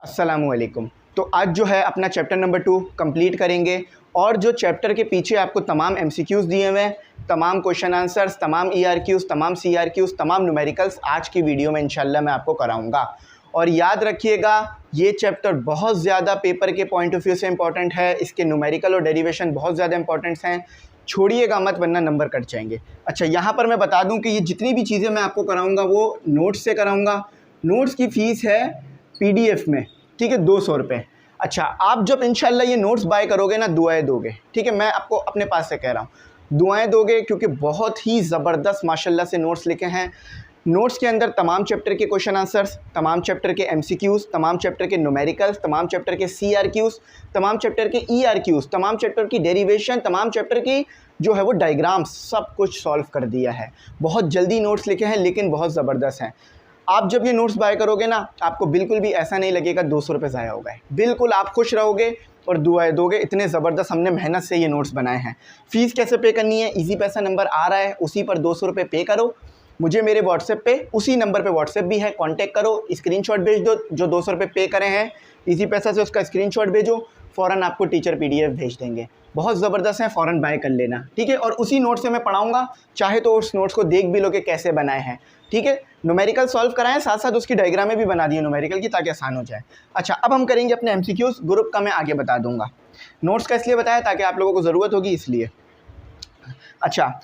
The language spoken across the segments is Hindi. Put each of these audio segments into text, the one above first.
अस्सलामुअलैकुम। तो आज जो है अपना चैप्टर नंबर 2 कंप्लीट करेंगे और जो चैप्टर के पीछे आपको तमाम एमसीक्यूज़ दिए हुए हैं, तमाम क्वेश्चन आंसर्स, तमाम ईआरक्यूज़, तमाम सीआरक्यूज़, तमाम न्यूमेरिकल्स आज की वीडियो में इंशाल्लाह मैं आपको कराऊंगा। और याद रखिएगा ये चैप्टर बहुत ज़्यादा पेपर के पॉइंट ऑफ व्यू से इंपॉर्टेंट है, इसके न्यूमेरिकल और डेरिवेशन बहुत ज़्यादा इंपॉर्टेंट्स हैं, छोड़िएगा मत वरना नंबर कट जाएंगे। अच्छा, यहाँ पर मैं बता दूँ कि ये जितनी भी चीज़ें मैं आपको कराऊँगा वो नोट्स से कराऊँगा। नोट्स की फ़ीस है PDF में, ठीक है, 200 रुपये। अच्छा, आप जब इंशाल्लाह ये नोट्स बाय करोगे ना, दुआएं दोगे, ठीक है, मैं आपको अपने पास से कह रहा हूँ, दुआएं दोगे क्योंकि बहुत ही ज़बरदस्त माशाल्लाह से नोट्स लिखे हैं। नोट्स के अंदर तमाम चैप्टर के क्वेश्चन आंसर्स, तमाम चैप्टर के MCQs, तमाम चैप्टर के न्यूमेरिकल्स, तमाम चैप्टर के CRQs, तमाम चैप्टर के ERQs, तमाम चैप्टर की डेरिवेशन, तमाम चैप्टर की जो है वो डायग्राम्स, सब कुछ सॉल्व कर दिया है। बहुत जल्दी नोट्स लिखे हैं लेकिन बहुत ज़बरदस्त हैं। आप जब ये नोट्स बाय करोगे ना, आपको बिल्कुल भी ऐसा नहीं लगेगा 200 रुपये ज़ाया हो गए, बिल्कुल आप खुश रहोगे और दुआएं दोगे। इतने ज़बरदस्त हमने मेहनत से ये नोट्स बनाए हैं। फ़ीस कैसे पे करनी है? इजी पैसा नंबर आ रहा है, उसी पर 200 रुपये पे करो, मुझे मेरे व्हाट्सएप पे, उसी नंबर पे व्हाट्सएप भी है, कांटेक्ट करो, स्क्रीनशॉट भेज दो, जो 200 रुपये पे करे हैं इजी पैसा से उसका स्क्रीनशॉट भेजो, फ़ौरन आपको टीचर PDF भेज देंगे। बहुत ज़बरदस्त है, फ़ौरन बाय कर लेना, ठीक है। और उसी नोट से मैं पढ़ाऊँगा, चाहे तो उस नोट्स को देख भी लो कि कैसे बनाए हैं, ठीक है। न्यूमेरिकल सॉल्व कराएं, साथ साथ उसकी डायग्रामें भी बना दिए न्यूमेरिकल की ताकि आसान हो जाए। अच्छा, अब हम करेंगे अपने MCQs। ग्रुप का मैं आगे बता दूंगा, नोट्स का इसलिए बताया ताकि आप लोगों को ज़रूरत होगी इसलिए। अच्छा,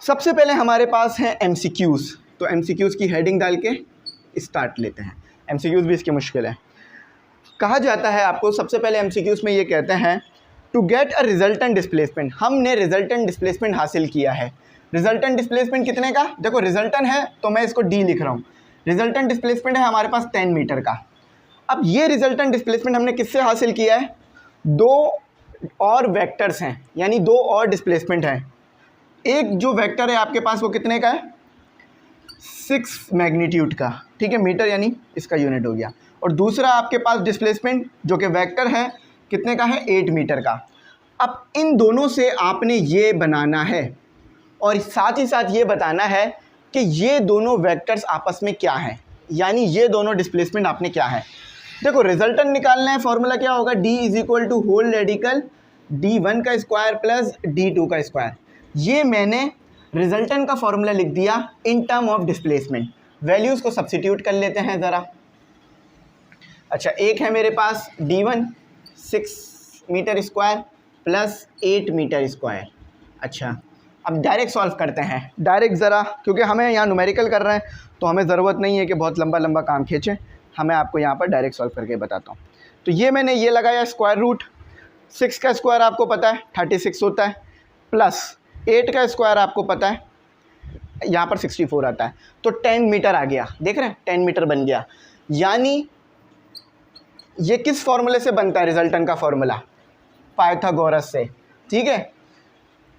सबसे पहले हमारे पास हैं MCQs, तो MCQs की हेडिंग डाल के स्टार्ट लेते हैं। MCQs भी इसकी मुश्किल है। कहा जाता है आपको सबसे पहले MCQs में ये कहते हैं to get a resultant displacement. हमने रिजल्टेंट डिस्प्लेसमेंट हासिल किया है। रिजल्टेंट डिस्प्लेसमेंट कितने का? देखो, रिजल्टेंट है तो मैं इसको D लिख रहा हूँ। रिजल्टेंट डिस्प्लेसमेंट है हमारे पास 10 मीटर का। अब ये रिजल्टेंट डिस्प्लेसमेंट हमने किससे हासिल किया है? दो और वेक्टर्स हैं, यानी दो और डिस्प्लेसमेंट हैं। एक जो वेक्टर है आपके पास वो कितने का है? 6 मैग्नीट्यूड का, ठीक है, मीटर यानी इसका यूनिट हो गया। और दूसरा आपके पास डिस्प्लेसमेंट जो कि वेक्टर है कितने का है? 8 मीटर का। अब इन दोनों से आपने ये बनाना है और साथ ही साथ ये बताना है कि ये दोनों वेक्टर्स आपस में क्या हैं, यानी ये दोनों डिस्प्लेसमेंट आपने क्या है। देखो, रिजल्टेंट निकालना है, फॉर्मूला क्या होगा? D = होल रेडिकल D1 का स्क्वायर प्लस D2 का स्क्वायर। ये मैंने रिजल्टेंट का फॉर्मूला लिख दिया in term of displacement. Values को सब्सिट्यूट कर लेते हैं ज़रा। अच्छा, एक है मेरे पास D1 6 metre square plus 8 metre square. अच्छा, अब डायरेक्ट सॉल्व करते हैं, डायरेक्ट ज़रा, क्योंकि हमें यहाँ न्यूमेरिकल कर रहे हैं तो हमें ज़रूरत नहीं है कि बहुत लंबा लंबा काम खींचें, हमें आपको यहाँ पर डायरेक्ट सॉल्व करके बताता हूँ। तो ये मैंने ये लगाया स्क्वायर रूट, 6 का स्क्वायर आपको पता है 36 होता है, प्लस 8 का स्क्वायर आपको पता है यहाँ पर 64 आता है, तो 10 मीटर आ गया। देख रहे हैं, 10 मीटर बन गया। यानी ये किस फॉर्मूले से बनता है? रिजल्टेंट का फॉर्मूला पाइथागोरस से, ठीक है।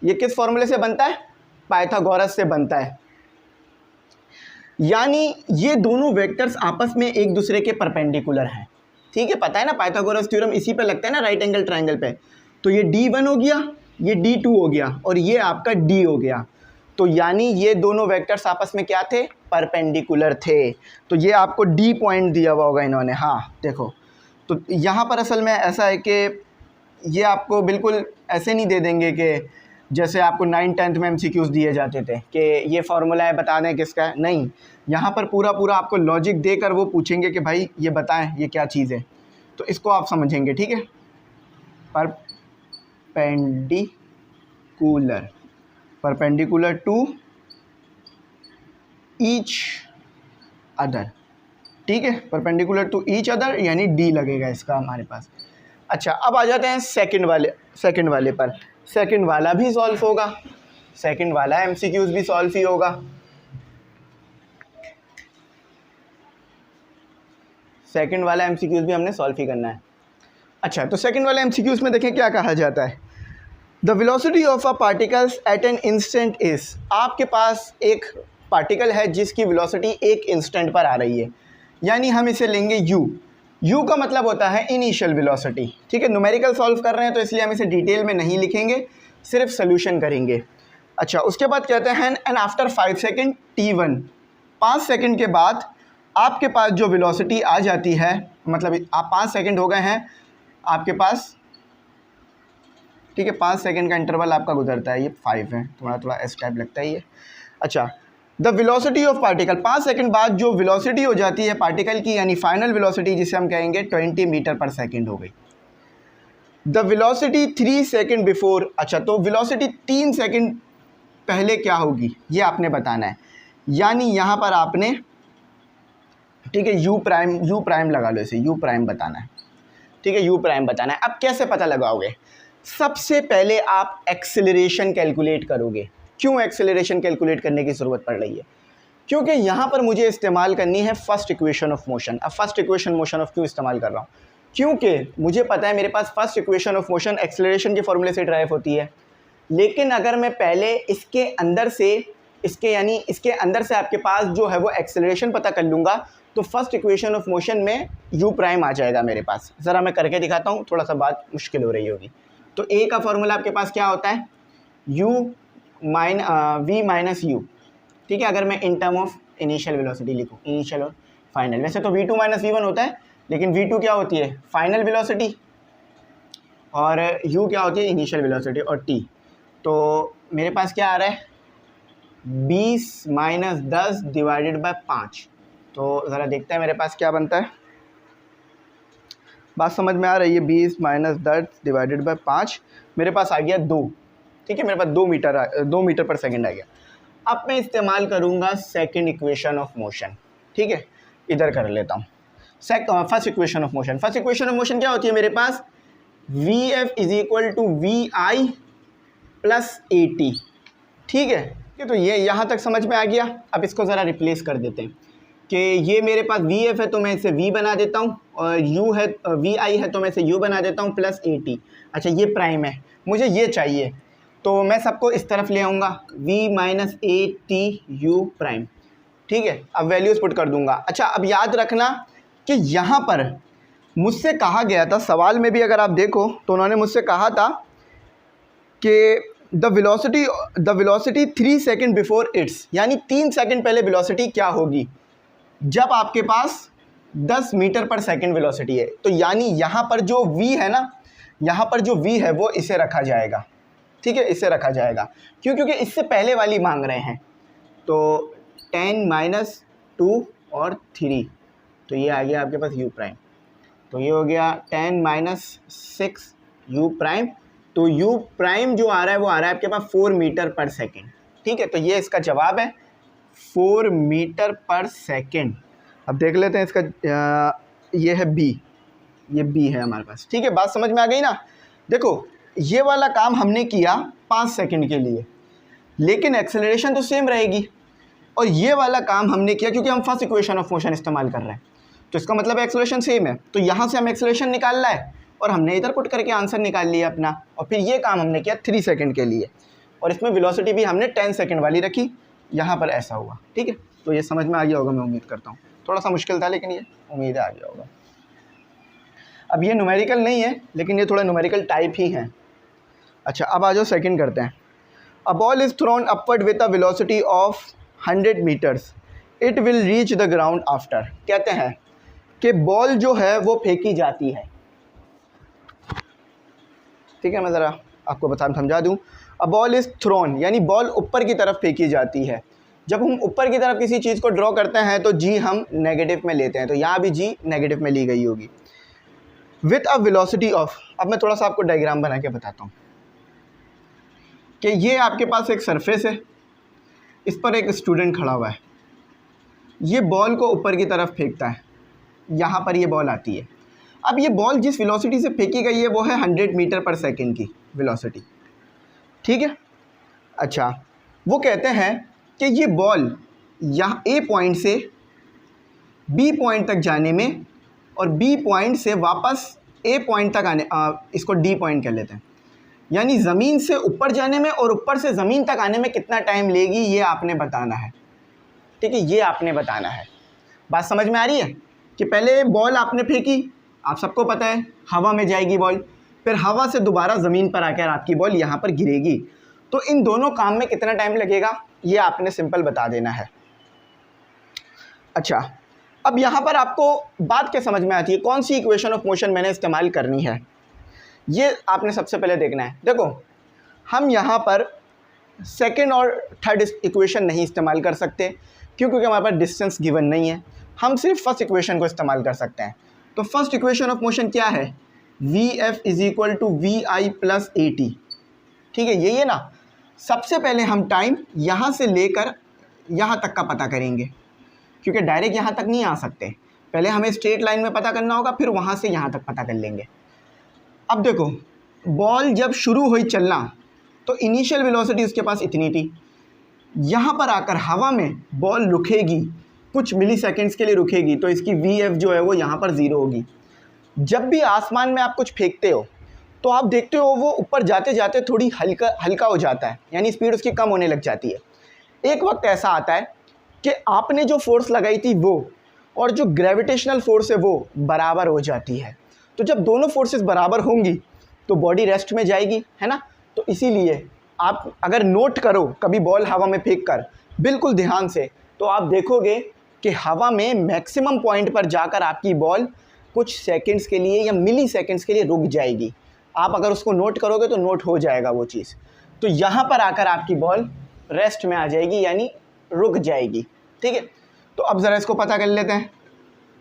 ये किस फॉर्मूले से बनता है? पाइथागोरस से बनता है। यानी ये दोनों वेक्टर्स आपस में एक दूसरे के परपेंडिकुलर हैं, ठीक है। पता है ना, पाइथागोरस थ्योरम इसी पे लगता है ना, राइट एंगल ट्रायंगल पे। तो ये D1 हो गया, ये D2 हो गया और ये आपका D हो गया। तो यानी ये दोनों वेक्टर्स आपस में क्या थे? परपेंडिकुलर थे। तो ये आपको D पॉइंट दिया हुआ होगा इन्होंने, हाँ देखो। तो यहाँ पर असल में ऐसा है कि ये आपको बिल्कुल ऐसे नहीं दे देंगे कि जैसे आपको 9th 10th में MCQs दिए जाते थे कि ये फार्मूला है, बता दें किसका है। नहीं, यहाँ पर पूरा पूरा आपको लॉजिक देकर वो पूछेंगे कि भाई ये बताएं ये क्या चीज़ है, तो इसको आप समझेंगे, ठीक है। परपेंडिकुलर टू ईच अदर, ठीक है, परपेंडिकुलर टू ईच अदर यानी D लगेगा इसका हमारे पास। अच्छा, अब आ जाते हैं सेकंड वाले पर। सेकंड वाला भी सॉल्व होगा, सेकंड वाला MCQs भी सॉल्व ही होगा। सेकंड वाला MCQs भी हमने सॉल्व ही करना है। अच्छा, तो सेकंड वाले MCQs में देखें क्या कहा जाता है। The velocity of a particles at an instant is. आपके पास एक पार्टिकल है जिसकी वेलोसिटी एक इंस्टेंट पर आ रही है, यानी हम इसे लेंगे U का मतलब होता है इनिशियल वेलोसिटी, ठीक है। न्यूमेरिकल सॉल्व कर रहे हैं तो इसलिए हम इसे डिटेल में नहीं लिखेंगे, सिर्फ सोल्यूशन करेंगे। अच्छा, उसके बाद कहते हैं and after 5 second T1, 5 second के बाद आपके पास जो वेलोसिटी आ जाती है मतलब आप 5 सेकंड हो गए हैं आपके पास, ठीक है, 5 सेकंड का इंटरवल आपका गुजरता है, ये 5 है, थोड़ा थोड़ा एस टाइप लगता है ये। अच्छा, the velocity of particle, 5 second बाद जो वेलोसिटी हो जाती है पार्टिकल की, यानी फाइनल वेलोसिटी जिसे हम कहेंगे 20 मीटर पर सेकंड हो गई। द वेलोसिटी 3 सेकंड बिफोर, अच्छा तो वेलोसिटी 3 सेकंड पहले क्या होगी ये आपने बताना है, यानी यहाँ पर आपने, ठीक है, यू प्राइम लगा लो, इसे यू प्राइम बताना है, ठीक है, यू प्राइम बताना है। अब कैसे पता लगाओगे? सबसे पहले आप एक्सेलरेशन कैलकुलेट करोगे। क्यों एक्सेलरेशन कैलकुलेट करने की ज़रूरत पड़ रही है? क्योंकि यहाँ पर मुझे इस्तेमाल करनी है फर्स्ट इक्वेशन ऑफ मोशन। अब फर्स्ट इक्वेशन मोशन ऑफ क्यों इस्तेमाल कर रहा हूँ? क्योंकि मुझे पता है मेरे पास first equation of motion acceleration के फॉर्मूले से ड्राइव होती है, लेकिन अगर मैं पहले इसके अंदर से आपके पास जो है वो एक्सेलरेशन पता कर लूँगा तो फर्स्ट इक्वेशन ऑफ मोशन में यू प्राइम आ जाएगा मेरे पास। ज़रा मैं करके दिखाता हूँ, थोड़ा सा बात मुश्किल हो रही होगी। तो ए का फॉर्मूला आपके पास क्या होता है? वी माइनस यू, ठीक है, अगर मैं इन टर्म ऑफ इनिशियल वेलोसिटी लिखूँ, इनिशियल और फाइनल। वैसे तो v2 माइनस v1 होता है, लेकिन v2 क्या होती है? फाइनल वेलोसिटी, और u क्या होती है? इनिशियल वेलोसिटी, और t। तो मेरे पास क्या आ रहा है? 20 माइनस 10 डिवाइडेड बाय 5। तो ज़रा देखते हैं मेरे पास क्या बनता है। बात समझ में आ रही है? 20 माइनस 10 डिवाइडेड बाय 5 मेरे पास आ गया 2, ठीक है, मेरे पास 2 मीटर पर सेकंड आ गया। अब मैं इस्तेमाल करूँगा सेकंड इक्वेशन ऑफ मोशन, ठीक है, इधर कर लेता हूँ first equation of motion. First equation of motion क्या होती है मेरे पास? Vf is equal to Vi plus AT, ठीक है। तो ये यहाँ तक समझ में आ गया। अब इसको ज़रा रिप्लेस कर देते हैं कि ये मेरे पास Vf है तो मैं इसे V बना देता हूँ, और U है Vi है तो मैं इसे U बना देता हूँ, प्लस AT। अच्छा, ये प्राइम है, मुझे ये चाहिए, तो मैं सबको इस तरफ ले आऊँगा, V minus AT U prime, ठीक है। अब वैल्यूज़ पुट कर दूँगा। अच्छा, अब याद रखना कि यहाँ पर मुझसे कहा गया था, सवाल में भी अगर आप देखो तो उन्होंने मुझसे कहा था कि the velocity 3 second before it's, यानी 3 सेकंड पहले वेलोसिटी क्या होगी जब आपके पास 10 मीटर पर सेकंड वेलोसिटी है। तो यानी यहाँ पर जो v है ना, यहाँ पर जो v है वो इसे रखा जाएगा, ठीक है, इसे रखा जाएगा। क्यों? क्योंकि इससे पहले वाली मांग रहे हैं। तो 10 माइनस 2 और 3, तो ये आ गया आपके पास u प्राइम। तो ये हो गया 10 माइनस 6 u प्राइम। तो u प्राइम जो आ रहा है वो आ रहा है आपके पास 4 मीटर पर सेकेंड, ठीक है। तो ये इसका जवाब है, 4 मीटर पर सेकेंड। अब देख लेते हैं इसका, ये है b, ये b है हमारे पास, ठीक है। बात समझ में आ गई ना? देखो, ये वाला काम हमने किया 5 सेकंड के लिए, लेकिन एक्सेलरेशन तो सेम रहेगी, और ये वाला काम हमने किया क्योंकि हम फर्स्ट इक्वेशन ऑफ मोशन इस्तेमाल कर रहे हैं, तो इसका मतलब एक्सेलरेशन सेम है। तो यहाँ से हम एक्सेलरेशन निकालना है और हमने इधर पुट करके आंसर निकाल लिया अपना। और फिर ये काम हमने किया 3 सेकंड के लिए, और इसमें वेलोसिटी भी हमने 10 सेकंड वाली रखी, यहाँ पर ऐसा हुआ, ठीक है। तो ये समझ में आ गया होगा, मैं उम्मीद करता हूँ। थोड़ा सा मुश्किल था, लेकिन ये उम्मीद आ गया होगा। अब ये न्यूमेरिकल नहीं है, लेकिन ये थोड़ा न्यूमेरिकल टाइप ही है। अच्छा, अब आ जाओ सेकंड करते हैं। A ball is thrown upward with a velocity of 100 metres, it will reach the ground after. कहते हैं कि बॉल जो है वो फेंकी जाती है, ठीक है, मैं ज़रा आपको समझा दूँ। अ बॉल इज़ थ्रोन, यानी बॉल ऊपर की तरफ फेंकी जाती है। जब हम ऊपर की तरफ किसी चीज़ को ड्रॉ करते हैं तो जी हम नेगेटिव में लेते हैं, तो यहाँ भी जी नेगेटिव में ली गई होगी। विथ अ वेलोसिटी ऑफ, अब मैं थोड़ा सा आपको डायग्राम बना के बताता हूँ कि ये आपके पास एक सरफेस है, इस पर एक स्टूडेंट खड़ा हुआ है, ये बॉल को ऊपर की तरफ फेंकता है, यहाँ पर ये बॉल आती है। अब ये बॉल जिस वेलोसिटी से फेंकी गई है वो है 100 मीटर पर सेकेंड की वेलोसिटी, ठीक है। अच्छा, वो कहते हैं कि ये बॉल यहाँ ए पॉइंट से बी पॉइंट तक जाने में, और बी पॉइंट से वापस ए पॉइंट तक आने, इसको डी पॉइंट कह लेते हैं, यानी ज़मीन से ऊपर जाने में और ऊपर से ज़मीन तक आने में कितना टाइम लेगी ये आपने बताना है, ठीक है, ये आपने बताना है। बात समझ में आ रही है कि पहले बॉल आपने फेंकी, आप सबको पता है हवा में जाएगी बॉल, फिर हवा से दोबारा ज़मीन पर आकर आपकी बॉल यहाँ पर गिरेगी, तो इन दोनों काम में कितना टाइम लगेगा ये आपने सिंपल बता देना है। अच्छा, अब यहाँ पर आपको बात क्या समझ में आती है, कौन सी इक्वेशन ऑफ मोशन मैंने इस्तेमाल करनी है, ये आपने सबसे पहले देखना है। देखो हम यहाँ पर सेकेंड और थर्ड इक्वेशन नहीं इस्तेमाल कर सकते, क्योंकि हमारे पास डिस्टेंस गिवन नहीं है, हम सिर्फ फर्स्ट इक्वेशन को इस्तेमाल कर सकते हैं। तो फर्स्ट इक्वेशन ऑफ मोशन क्या है, V F is equal to V I plus A T. ठीक है, यही है ना। सबसे पहले हम टाइम यहाँ से लेकर यहाँ तक का पता करेंगे, क्योंकि डायरेक्ट यहाँ तक नहीं आ सकते, पहले हमें स्ट्रेट लाइन में पता करना होगा, फिर वहाँ से यहाँ तक पता कर लेंगे। अब देखो बॉल जब शुरू हुई चलना तो इनिशियल वेलोसिटी उसके पास इतनी थी, यहाँ पर आकर हवा में बॉल रुकेगी, कुछ मिली सेकेंड्स के लिए रुकेगी, तो इसकी वी एफ जो है वो यहाँ पर ज़ीरो होगी। जब भी आसमान में आप कुछ फेंकते हो तो आप देखते हो वो ऊपर जाते जाते थोड़ी हल्का हो जाता है, यानी स्पीड उसकी कम होने लग जाती है। एक वक्त ऐसा आता है कि आपने जो फोर्स लगाई थी वो और जो ग्रेविटेशनल फोर्स है वो बराबर हो जाती है। तो जब दोनों फोर्सेस बराबर होंगी तो बॉडी रेस्ट में जाएगी, है ना। तो इसीलिए आप अगर नोट करो कभी बॉल हवा में फेंक कर बिल्कुल ध्यान से, तो आप देखोगे कि हवा में मैक्सिमम पॉइंट पर जाकर आपकी बॉल कुछ सेकंड्स के लिए या मिली सेकंड्स के लिए रुक जाएगी। आप अगर उसको नोट करोगे तो नोट हो जाएगा वो चीज़। तो यहाँ पर आकर आपकी बॉल रेस्ट में आ जाएगी, यानी रुक जाएगी। ठीक है, तो अब ज़रा इसको पता कर लेते हैं।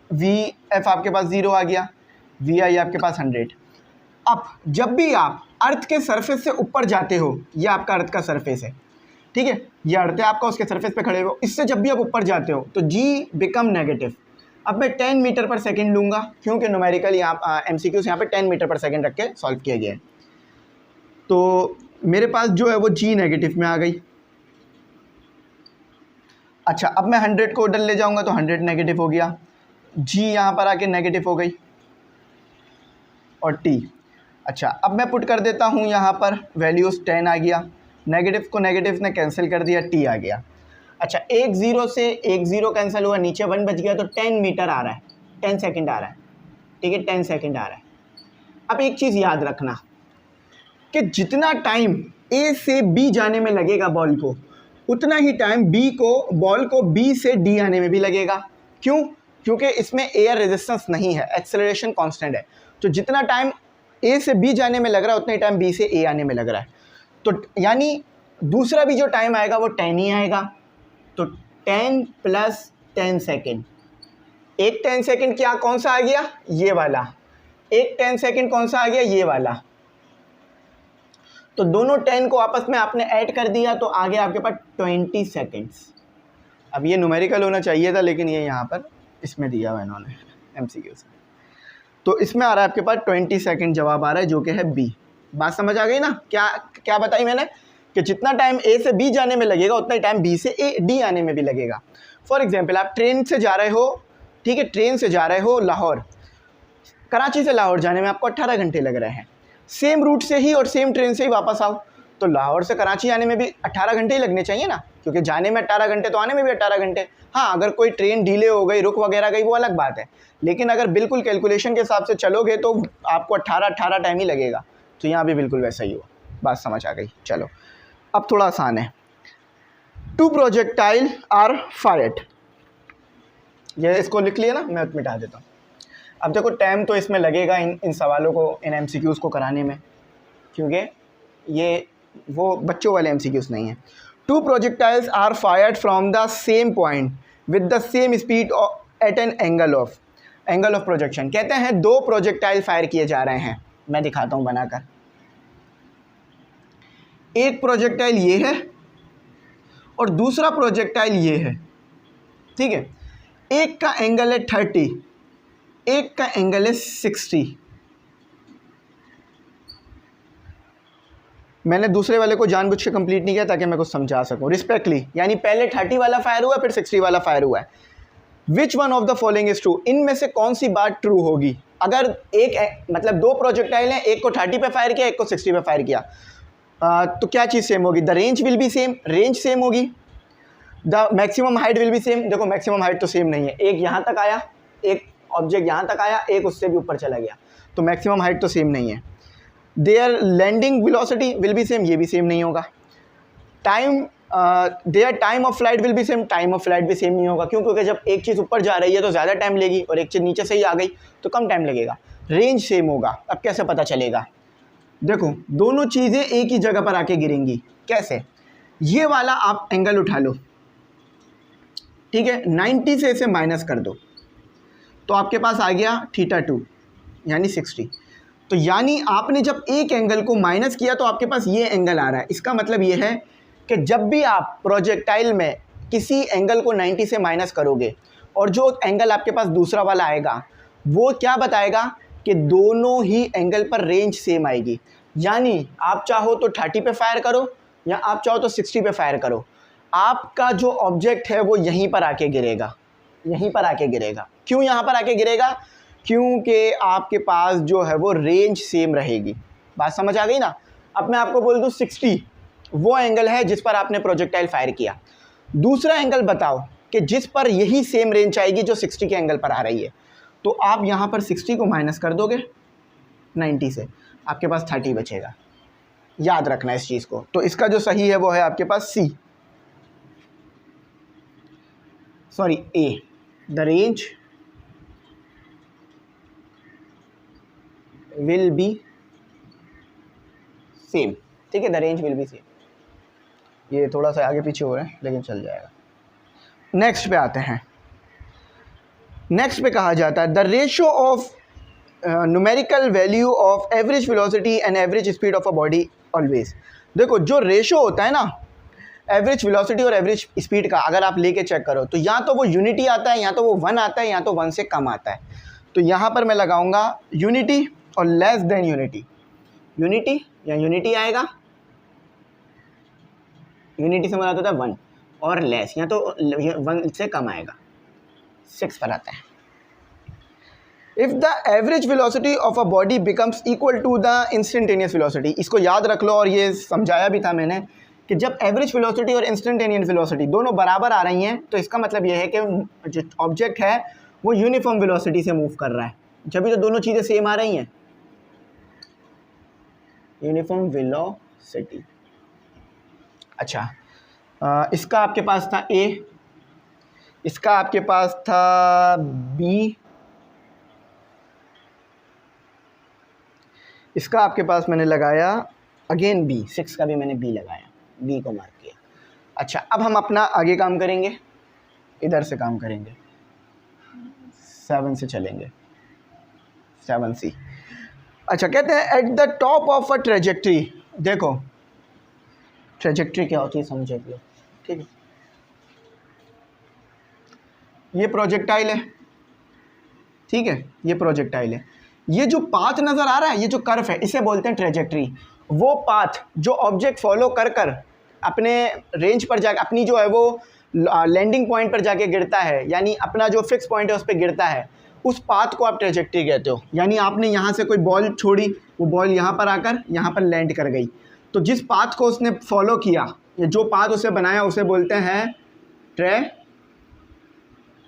वी एफ आपके पास 0 आ गया, वी आई आपके पास 100। अब जब भी आप अर्थ के सरफेस से ऊपर जाते हो, ये आपका अर्थ का सरफेस है, ठीक है, ये अर्थ है आपका, उसके सरफेस पे खड़े हो, इससे जब भी आप ऊपर जाते हो तो जी बिकम नेगेटिव। अब मैं 10 मीटर पर सेकेंड लूँगा, क्योंकि न्यूमेरिकल यहाँ MCQs यहाँ पे 10 मीटर पर सेकेंड रख के सॉल्व किया गया है। तो मेरे पास जो है वो जी नेगेटिव में आ गई। अच्छा, अब मैं 100 को उधर ले जाऊँगा तो 100 नेगेटिव हो गया, जी यहाँ पर आके नेगेटिव हो गई और टी। अच्छा, अब मैं पुट कर देता हूँ यहाँ पर वैल्यूज़, 10 आ गया, नेगेटिव को नेगेटिव ने कैंसिल कर दिया, टी आ गया। अच्छा, एक ज़ीरो से एक ज़ीरो कैंसिल हुआ, नीचे 1 बच गया, तो 10 मीटर आ रहा है, 10 सेकंड आ रहा है। ठीक है, 10 सेकंड आ रहा है। अब एक चीज़ याद रखना कि जितना टाइम ए से बी जाने में लगेगा बॉल को, उतना ही टाइम बॉल को बी से डी आने में भी लगेगा। क्यों? क्योंकि इसमें एयर रेजिस्टेंस नहीं है, एक्सेलरेशन कांस्टेंट है। तो जितना टाइम ए से बी जाने में लग रहा है उतना ही टाइम बी से ए आने में लग रहा है। तो यानी दूसरा भी जो टाइम आएगा वो 10 ही आएगा। तो 10 + 10 सेकेंड, एक 10 सेकेंड क्या कौन सा आ गया, ये वाला। एक 10 सेकेंड कौन सा आ गया, ये वाला। तो दोनों 10 को आपस में आपने ऐड कर दिया तो आ गया आपके पास 20 सेकेंड्स। अब ये न्यूमेरिकल होना चाहिए था, लेकिन ये यहाँ पर इसमें दिया हुआ इन्होंने MCQ से। तो इसमें आ रहा है आपके पास 20 सेकेंड जवाब आ रहा है, जो कि है बी। बात समझ आ गई ना। क्या बताई मैंने कि जितना टाइम ए से बी जाने में लगेगा उतना ही टाइम बी से डी आने में भी लगेगा। फॉर एग्जांपल आप ट्रेन से जा रहे हो, ठीक है, ट्रेन से जा रहे हो लाहौर, कराची से लाहौर जाने में आपको 18 घंटे लग रहे हैं। सेम रूट से ही और सेम ट्रेन से ही वापस आओ तो लाहौर से कराची आने में भी 18 घंटे ही लगने चाहिए ना, क्योंकि जाने में 18 घंटे तो आने में भी 18 घंटे। हाँ, अगर कोई ट्रेन डिले हो गई, रुक वगैरह गई, वो अलग बात है, लेकिन अगर बिल्कुल कैलकुलेशन के हिसाब से चलोगे तो आपको 18 टाइम ही लगेगा। तो यहाँ भी बिल्कुल वैसा ही हुआ। बात समझ आ गई। चलो अब थोड़ा आसान है। 2 प्रोजेक्टाइल आर फायर्ड, ये इसको लिख लिया ना, मैं मिटा देता हूँ। अब देखो टाइम तो इसमें लगेगा इन सवालों को, इन MCQs को कराने में, क्योंकि ये वो बच्चों वाले MCQs नहीं है। 2 projectiles are fired from the same point with the same speed at an angle of projection. कहते हैं 2 प्रोजेक्टाइल फायर किए जा रहे हैं। मैं दिखाता हूँ बनाकर। एक प्रोजेक्टाइल ये है और दूसरा प्रोजेक्टाइल ये है, ठीक है। एक का एंगल है 30, एक का एंगल है 60। मैंने दूसरे वाले को जानबूझ के कंप्लीट नहीं किया ताकि मैं कुछ समझा सकूं रिस्पेक्टली, यानी पहले 30 वाला फायर हुआ फिर 60 वाला फायर हुआ है। Which one of the following is true, इनमें से कौन सी बात ट्रू होगी? अगर मतलब 2 प्रोजेक्टाइल हैं, एक को 30 पे फायर किया, एक को 60 पे फायर किया, तो क्या चीज़ सेम होगी? The range will be same, range same होगी। The maximum height will be same. देखो मैक्सिमम हाइट तो सेम नहीं है, एक यहाँ तक आया, एक ऑब्जेक्ट यहाँ तक आया, एक उससे भी ऊपर चला गया, तो मैक्सिमम हाइट तो सेम नहीं है। Their landing velocity will be same, ये भी सेम नहीं होगा। Time their time of flight will be same, time of flight भी सेम नहीं होगा। क्यों? क्योंकि जब एक चीज़ ऊपर जा रही है तो ज़्यादा टाइम लेगी और एक चीज़ नीचे से ही आ गई तो कम टाइम लगेगा। रेंज सेम होगा। अब कैसे पता चलेगा? देखो दोनों चीज़ें एक ही जगह पर आके गिरेंगी। कैसे? ये वाला आप एंगल उठा लो, ठीक है, 90 से इसे माइनस कर दो तो आपके पास आ गया θ2 यानी 60। तो यानी आपने जब एक एंगल को माइनस किया तो आपके पास ये एंगल आ रहा है। इसका मतलब ये है कि जब भी आप प्रोजेक्टाइल में किसी एंगल को 90 से माइनस करोगे और जो एंगल आपके पास दूसरा वाला आएगा वो क्या बताएगा कि दोनों ही एंगल पर रेंज सेम आएगी। यानी आप चाहो तो 30 पे फायर करो या आप चाहो तो 60 पे फायर करो, आपका जो ऑब्जेक्ट है वो यहीं पर आके गिरेगा, यहीं पर आके गिरेगा। क्यों यहाँ पर आके गिरेगा? क्योंकि आपके पास जो है वो रेंज सेम रहेगी। बात समझ आ गई ना? अब मैं आपको बोल दूँ 60 वो एंगल है जिस पर आपने प्रोजेक्टाइल फायर किया। दूसरा एंगल बताओ कि जिस पर यही सेम रेंज आएगी जो 60 के एंगल पर आ रही है। तो आप यहाँ पर 60 को माइनस कर दोगे 90 से, आपके पास 30 बचेगा। याद रखना इस चीज़ को। तो इसका जो सही है वो है आपके पास C, sorry A, the range will be same. ठीक है, the range will be same. ये थोड़ा सा आगे पीछे हो रहा है लेकिन चल जाएगा। नेक्स्ट पे आते हैं। नेक्स्ट पे कहा जाता है the ratio of numerical value of average velocity and average speed of a body always. देखो जो रेशो होता है ना एवरेज वेलोसिटी और एवरेज स्पीड का, अगर आप लेके चेक करो तो या तो वो यूनिटी आता है या तो वो 1 आता है या तो 1 से कम आता है। तो यहाँ पर मैं लगाऊंगा यूनिटी और लेस देन यूनिटी। यूनिटी या यूनिटी आएगा, यूनिटी से मुराद होता है 1, और लेस या तो 1 से कम आएगा, 6 पर आता है। If the average velocity of a body becomes equal to the instantaneous velocity, इसको याद रख लो और ये समझाया भी था मैंने कि जब एवरेज वेलोसिटी और इंस्टेंटेनियस वेलोसिटी दोनों बराबर आ रही हैं तो इसका मतलब ये है कि जो ऑब्जेक्ट है वो यूनिफॉर्म वेलोसिटी से मूव कर रहा है। जब भी तो दोनों चीज़ें सेम आ रही हैं, यूनिफॉर्म वेलोसिटी। अच्छा, इसका आपके पास था ए, इसका आपके पास था बी, इसका आपके पास मैंने लगाया अगेन बी, 6 का भी मैंने बी लगाया, बी को मार्क किया। अच्छा, अब हम अपना आगे काम करेंगे, इधर से काम करेंगे, 7 से चलेंगे, 7C। अच्छा, कहते हैं at the top of a trajectory. देखो ट्रेजेक्ट्री क्या होती है समझेंगे, ठीक है। ये प्रोजेक्टाइल है, ठीक है, ये प्रोजेक्टाइल है। ये जो पाथ नज़र आ रहा है, ये जो कर्व है, इसे बोलते हैं ट्रेजेक्ट्री। वो पाथ जो ऑब्जेक्ट फॉलो कर कर अपने रेंज पर जाकर अपनी जो है वो लैंडिंग पॉइंट पर जाके गिरता है, यानी अपना जो फिक्स पॉइंट है उस पर गिरता है, उस पाथ को आप ट्रेजेक्ट्री कहते हो। यानी आपने यहाँ से कोई बॉल छोड़ी, वो बॉल यहाँ पर आकर यहाँ पर लैंड कर गई, तो जिस पाथ को उसने फॉलो किया या जो पाथ उसे बनाया उसे बोलते हैं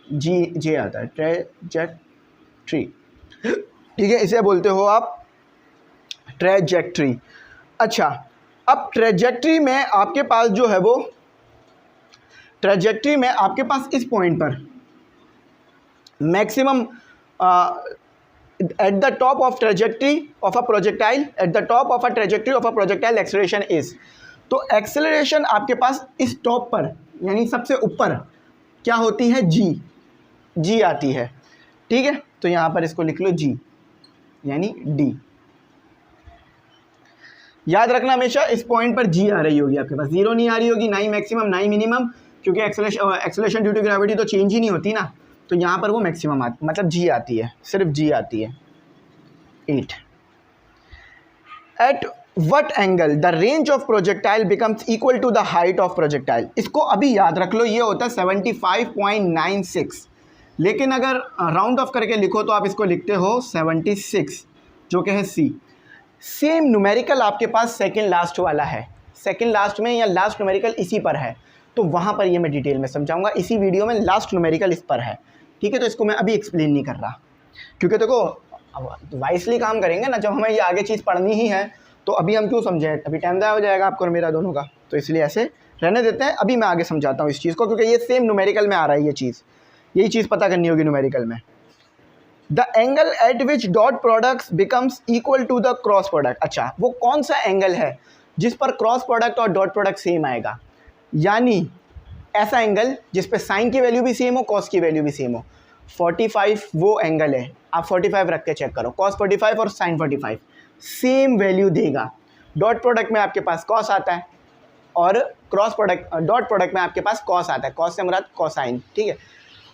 जे आता है ट्रेजेक्ट्री, ठीक है, इसे बोलते हो आप ट्रेजेक्ट्री। अच्छा, अब ट्रेजेक्ट्री में आपके पास जो है वो ट्रेजेक्ट्री में आपके पास इस पॉइंट पर maximum at the top of trajectory of a projectile, at the top of a trajectory of a projectile acceleration is. तो एक्सेलरेशन आपके पास इस टॉप पर यानी सबसे ऊपर क्या होती है, जी आती है, ठीक है। तो यहाँ पर इसको लिख लो जी यानी डी। याद रखना हमेशा इस पॉइंट पर जी आ रही होगी, आपके पास जीरो नहीं आ रही होगी, ना ही मैक्सिमम ना ही मिनिमम, क्योंकि एक्सेलरेशन ड्यू टू ग्रेविटी तो चेंज ही नहीं होती ना। तो यहाँ पर वो मैक्सिमम मतलब जी आती है, सिर्फ जी आती है 8। At what angle the range of projectile becomes equal to the height of projectile. इसको अभी याद रख लो, ये होता है 75.96, लेकिन अगर राउंड ऑफ करके लिखो तो आप इसको लिखते हो 76, जो कि है सी। सेम न्यूमेरिकल आपके पास सेकंड लास्ट वाला है, सेकंड लास्ट में या लास्ट न्यूमेरिकल इसी पर है, तो वहाँ पर ये मैं डिटेल में समझाऊंगा इसी वीडियो में। लास्ट न्यूमेरिकल इस पर है, ठीक है, तो इसको मैं अभी एक्सप्लेन नहीं कर रहा, क्योंकि देखो वाइसली काम करेंगे ना, जब हमें ये आगे चीज़ पढ़नी ही है तो अभी हम क्यों समझें, अभी टाइम ज़ाया हो जाएगा आपको और मेरा दोनों का, तो इसलिए ऐसे रहने देते हैं, अभी मैं आगे समझाता हूँ इस चीज़ को, क्योंकि ये सेम न्यूमेरिकल में आ रहा है ये चीज़, यही चीज़ पता करनी होगी न्यूमेरिकल में। The angle at which dot products becomes equal to the cross product. अच्छा, वो कौन सा एंगल है जिस पर क्रॉस प्रोडक्ट और डॉट प्रोडक्ट सेम आएगा, यानी ऐसा एंगल जिस पे साइन की वैल्यू भी सेम हो, कॉस की वैल्यू भी सेम हो। 45 वो एंगल है, आप 45 रख के चेक करो, कॉस 45 और साइन 45 सेम वैल्यू देगा। डॉट प्रोडक्ट में आपके पास कॉस आता है और क्रॉस प्रोडक्ट डॉट प्रोडक्ट में आपके पास कॉस आता है, कॉस से मुराद कोसाइन, ठीक है।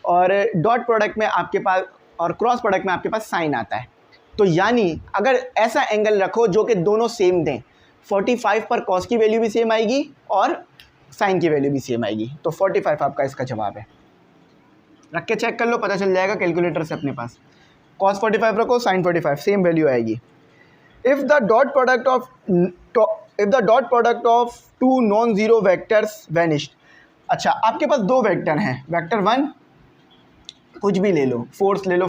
और डॉट प्रोडक्ट में आपके पास और क्रॉस प्रोडक्ट में आपके पास साइन आता है। तो यानी अगर ऐसा एंगल रखो जो कि दोनों सेम दें, 45 पर कॉस की वैल्यू भी सेम आएगी और साइन की वैल्यू भी सेम आएगी, तो 45 आपका इसका जवाब है। रख के चेक कर लो, पता चल जाएगा कैलकुलेटर से अपने पास। कॉस 45 रखो, साइन 45, सेम वैल्यू आएगी। If the dot product of two non zero vectors vanished. अच्छा, आपके पास दो वेक्टर हैं, वेक्टर 1 कुछ भी ले लो, फोर्स ले लो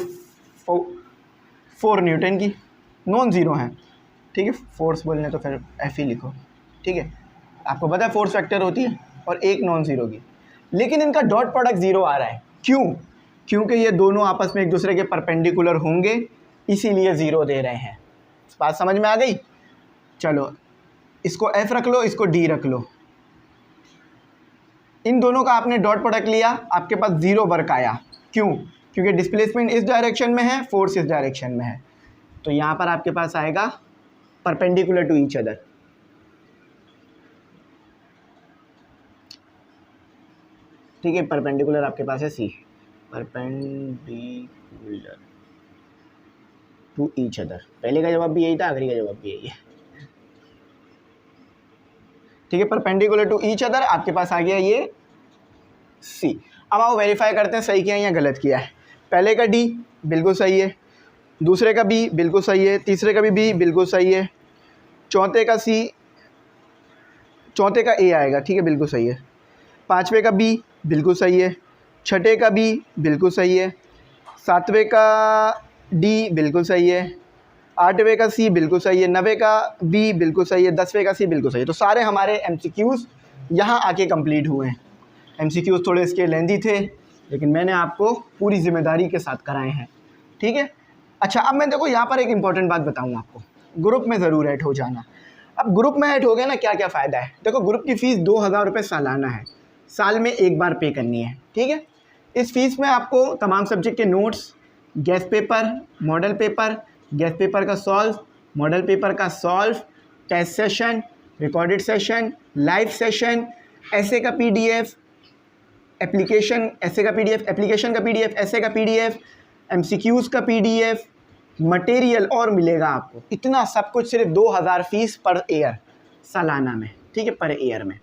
4 न्यूटन की, नॉन ज़ीरो हैं, ठीक है। फोर्स बोलने तो फिर एफ ही लिखो, ठीक है। आपको पता है फोर्स वेक्टर होती है और एक नॉन ज़ीरो की, लेकिन इनका डॉट प्रोडक्ट ज़ीरो आ रहा है। क्यों? क्योंकि ये दोनों आपस में एक दूसरे के परपेंडिकुलर होंगे, इसीलिए ज़ीरो दे रहे हैं। बात समझ में आ गई? चलो, इसको एफ रख लो, इसको डी रख लो। इन दोनों का आपने डॉट प्रोडक्ट लिया, आपके पास ज़ीरो वर्क आया। क्यों? क्योंकि डिस्प्लेसमेंट इस डायरेक्शन में है, फोर्स इस डायरेक्शन में है, तो यहाँ पर आपके पास आएगा परपेंडिकुलर टू ईच अदर। ठीक है, परपेंडिकुलर आपके पास है सी, परपेंडिकुलर टू ईच अदर। पहले का जवाब भी यही था, आखिरी का जवाब भी यही है, ठीक है। परपेंडिकुलर टू ईच अदर आपके पास आ गया ये सी। अब आओ वेरीफाई करते हैं सही किया या गलत किया है। पहले का डी बिल्कुल सही है, दूसरे का बी बिल्कुल सही है, तीसरे का भी बी बिल्कुल सही है, चौथे का सी, चौथे का ए आएगा, ठीक है, बिल्कुल सही है। पाँचवें का बी बिल्कुल सही है, छठे का बी बिल्कुल सही है, सातवें का डी बिल्कुल सही है, आठवें का सी बिल्कुल सही है, नवे का बी बिल्कुल सही है, 10वें का सी बिल्कुल सही है। तो सारे हमारे एमसीक्यूज़ यहाँ आके कंप्लीट हुए हैं। एमसीक्यूज़ थोड़े इसके लेंदी थे, लेकिन मैंने आपको पूरी जिम्मेदारी के साथ कराए हैं, ठीक है। अच्छा, अब मैं देखो यहाँ पर एक इम्पॉर्टेंट बात बताऊँ आपको, ग्रुप में ज़रूर ऐड हो जाना। अब ग्रुप में ऐड हो गया ना, क्या क्या फ़ायदा है। देखो, ग्रुप की फ़ीस 2000 रुपये सालाना है, साल में एक बार पे करनी है, ठीक है। इस फीस में आपको तमाम सब्जेक्ट के notes, guess paper, model paper, guess paper का सॉल्व, मॉडल पेपर का solve, test session, recorded session, live session, ऐसे का पीडीएफ, एप्लीकेशन ऐसे का पीडीएफ, एप्लीकेशन का पीडीएफ, ऐसे का पीडीएफ, एमसीक्यूज़ का पीडीएफ, मटेरियल और मिलेगा आपको। इतना सब कुछ सिर्फ 2000 फीस पर ईयर सालाना में, ठीक है, पर ईयर में।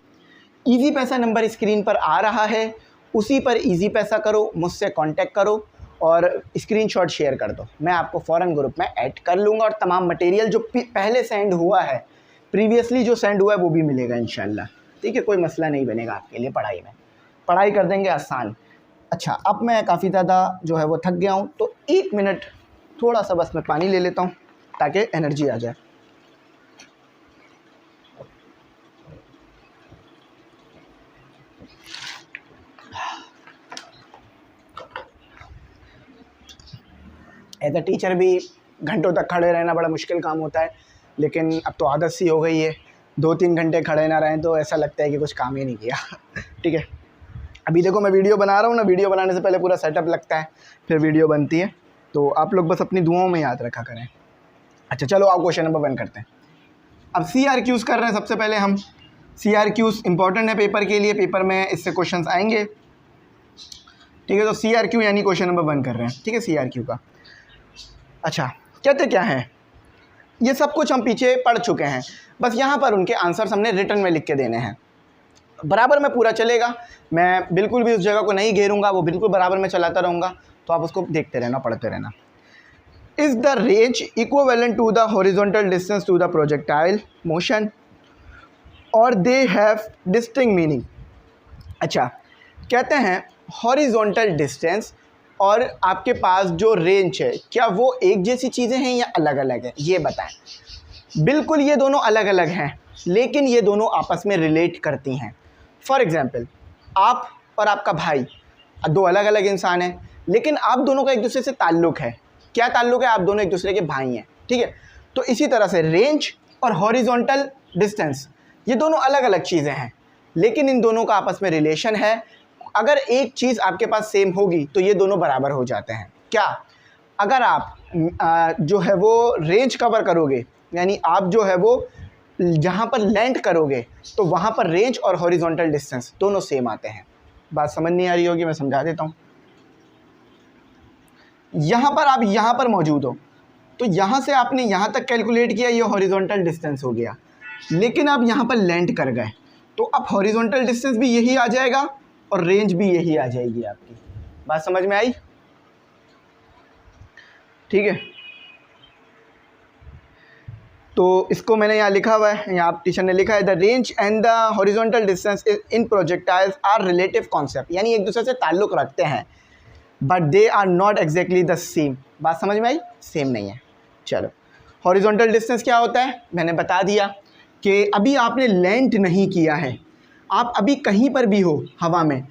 इजी पैसा नंबर स्क्रीन पर आ रहा है, उसी पर इजी पैसा करो, मुझसे कांटेक्ट करो और स्क्रीनशॉट शेयर कर दो, मैं आपको फ़ौरन ग्रुप में ऐड कर लूँगा और तमाम मटेरियल जो पहले सेंड हुआ है, प्रीवियसली जो सेंड हुआ है, वो भी मिलेगा इंशाल्लाह, ठीक है। कोई मसला नहीं बनेगा आपके लिए, पढ़ाई में पढ़ाई कर देंगे आसान। अच्छा, अब मैं काफ़ी ज़्यादा जो है वो थक गया हूँ, तो 1 मिनट थोड़ा सा बस मैं पानी ले लेता हूँ ताकि एनर्जी आ जाए। एज अ टीचर भी घंटों तक खड़े रहना बड़ा मुश्किल काम होता है, लेकिन अब तो आदत सी हो गई है, 2-3 घंटे खड़े ना रहें तो ऐसा लगता है कि कुछ काम ही नहीं किया, ठीक है। अभी देखो मैं वीडियो बना रहा हूँ ना, वीडियो बनाने से पहले पूरा सेटअप लगता है, फिर वीडियो बनती है, तो आप लोग बस अपनी दुआओं में याद रखा करें। अच्छा, चलो आओ क्वेश्चन नंबर 1 करते हैं। अब CRQs कर रहे हैं सबसे पहले हम। CRQs इंपॉर्टेंट है पेपर के लिए, पेपर में इससे क्वेश्चंस आएंगे, ठीक है। तो CRQ यानी क्वेश्चन नंबर 1 कर रहे हैं, ठीक है, CRQ का। अच्छा, कहते क्या हैं, ये सब कुछ हम पीछे पढ़ चुके हैं, बस यहाँ पर उनके आंसर्स हमने रिटर्न में लिख के देने हैं। बराबर में पूरा चलेगा, मैं बिल्कुल भी उस जगह को नहीं घेरूंगा, वो बिल्कुल बराबर में चलाता रहूँगा, तो आप उसको देखते रहना, पढ़ते रहना। Is the range equivalent to the horizontal distance to the projectile motion और दे हैव डिस्टिंक्ट मीनिंग। अच्छा, कहते हैं हॉरिजॉन्टल डिस्टेंस और आपके पास जो रेंज है, क्या वो एक जैसी चीज़ें हैं या अलग अलग है, ये बताएं। बिल्कुल ये दोनों अलग अलग हैं, लेकिन ये दोनों आपस में रिलेट करती हैं। फॉर एग्जाम्पल, आप और आपका भाई दो अलग अलग इंसान हैं, लेकिन आप दोनों का एक दूसरे से ताल्लुक़ है। क्या ताल्लुक़ है? आप दोनों एक दूसरे के भाई हैं, ठीक है। तो इसी तरह से रेंज और हॉरिजॉन्टल डिस्टेंस ये दोनों अलग अलग चीज़ें हैं, लेकिन इन दोनों का आपस में रिलेशन है। अगर एक चीज़ आपके पास सेम होगी तो ये दोनों बराबर हो जाते हैं। क्या? अगर आप जो है वो रेंज कवर करोगे, यानी आप जो है वो जहाँ पर लैंड करोगे तो वहाँ पर रेंज और हॉरिजॉन्टल डिस्टेंस दोनों सेम आते हैं। बात समझ नहीं आ रही होगी, मैं समझा देता हूँ। यहाँ पर आप यहाँ पर मौजूद हो, तो यहाँ से आपने यहाँ तक कैलकुलेट किया, ये हॉरिजॉन्टल डिस्टेंस हो गया। लेकिन आप यहाँ पर लैंड कर गए तो अब हॉरिजॉन्टल डिस्टेंस भी यही आ जाएगा और रेंज भी यही आ जाएगी आपकी। बात समझ में आई? ठीक है, तो इसको मैंने यहाँ लिखा हुआ है, यहाँ टीचर ने लिखा है the range and the horizontal distance in projectiles are relative concept, यानी एक दूसरे से ताल्लुक़ रखते हैं, but they are not exactly the same. बात समझ में आई? सेम नहीं है। चलो, हॉरिजॉन्टल डिस्टेंस क्या होता है? मैंने बता दिया कि अभी आपने लैंड नहीं किया है, आप अभी कहीं पर भी हो हवा में,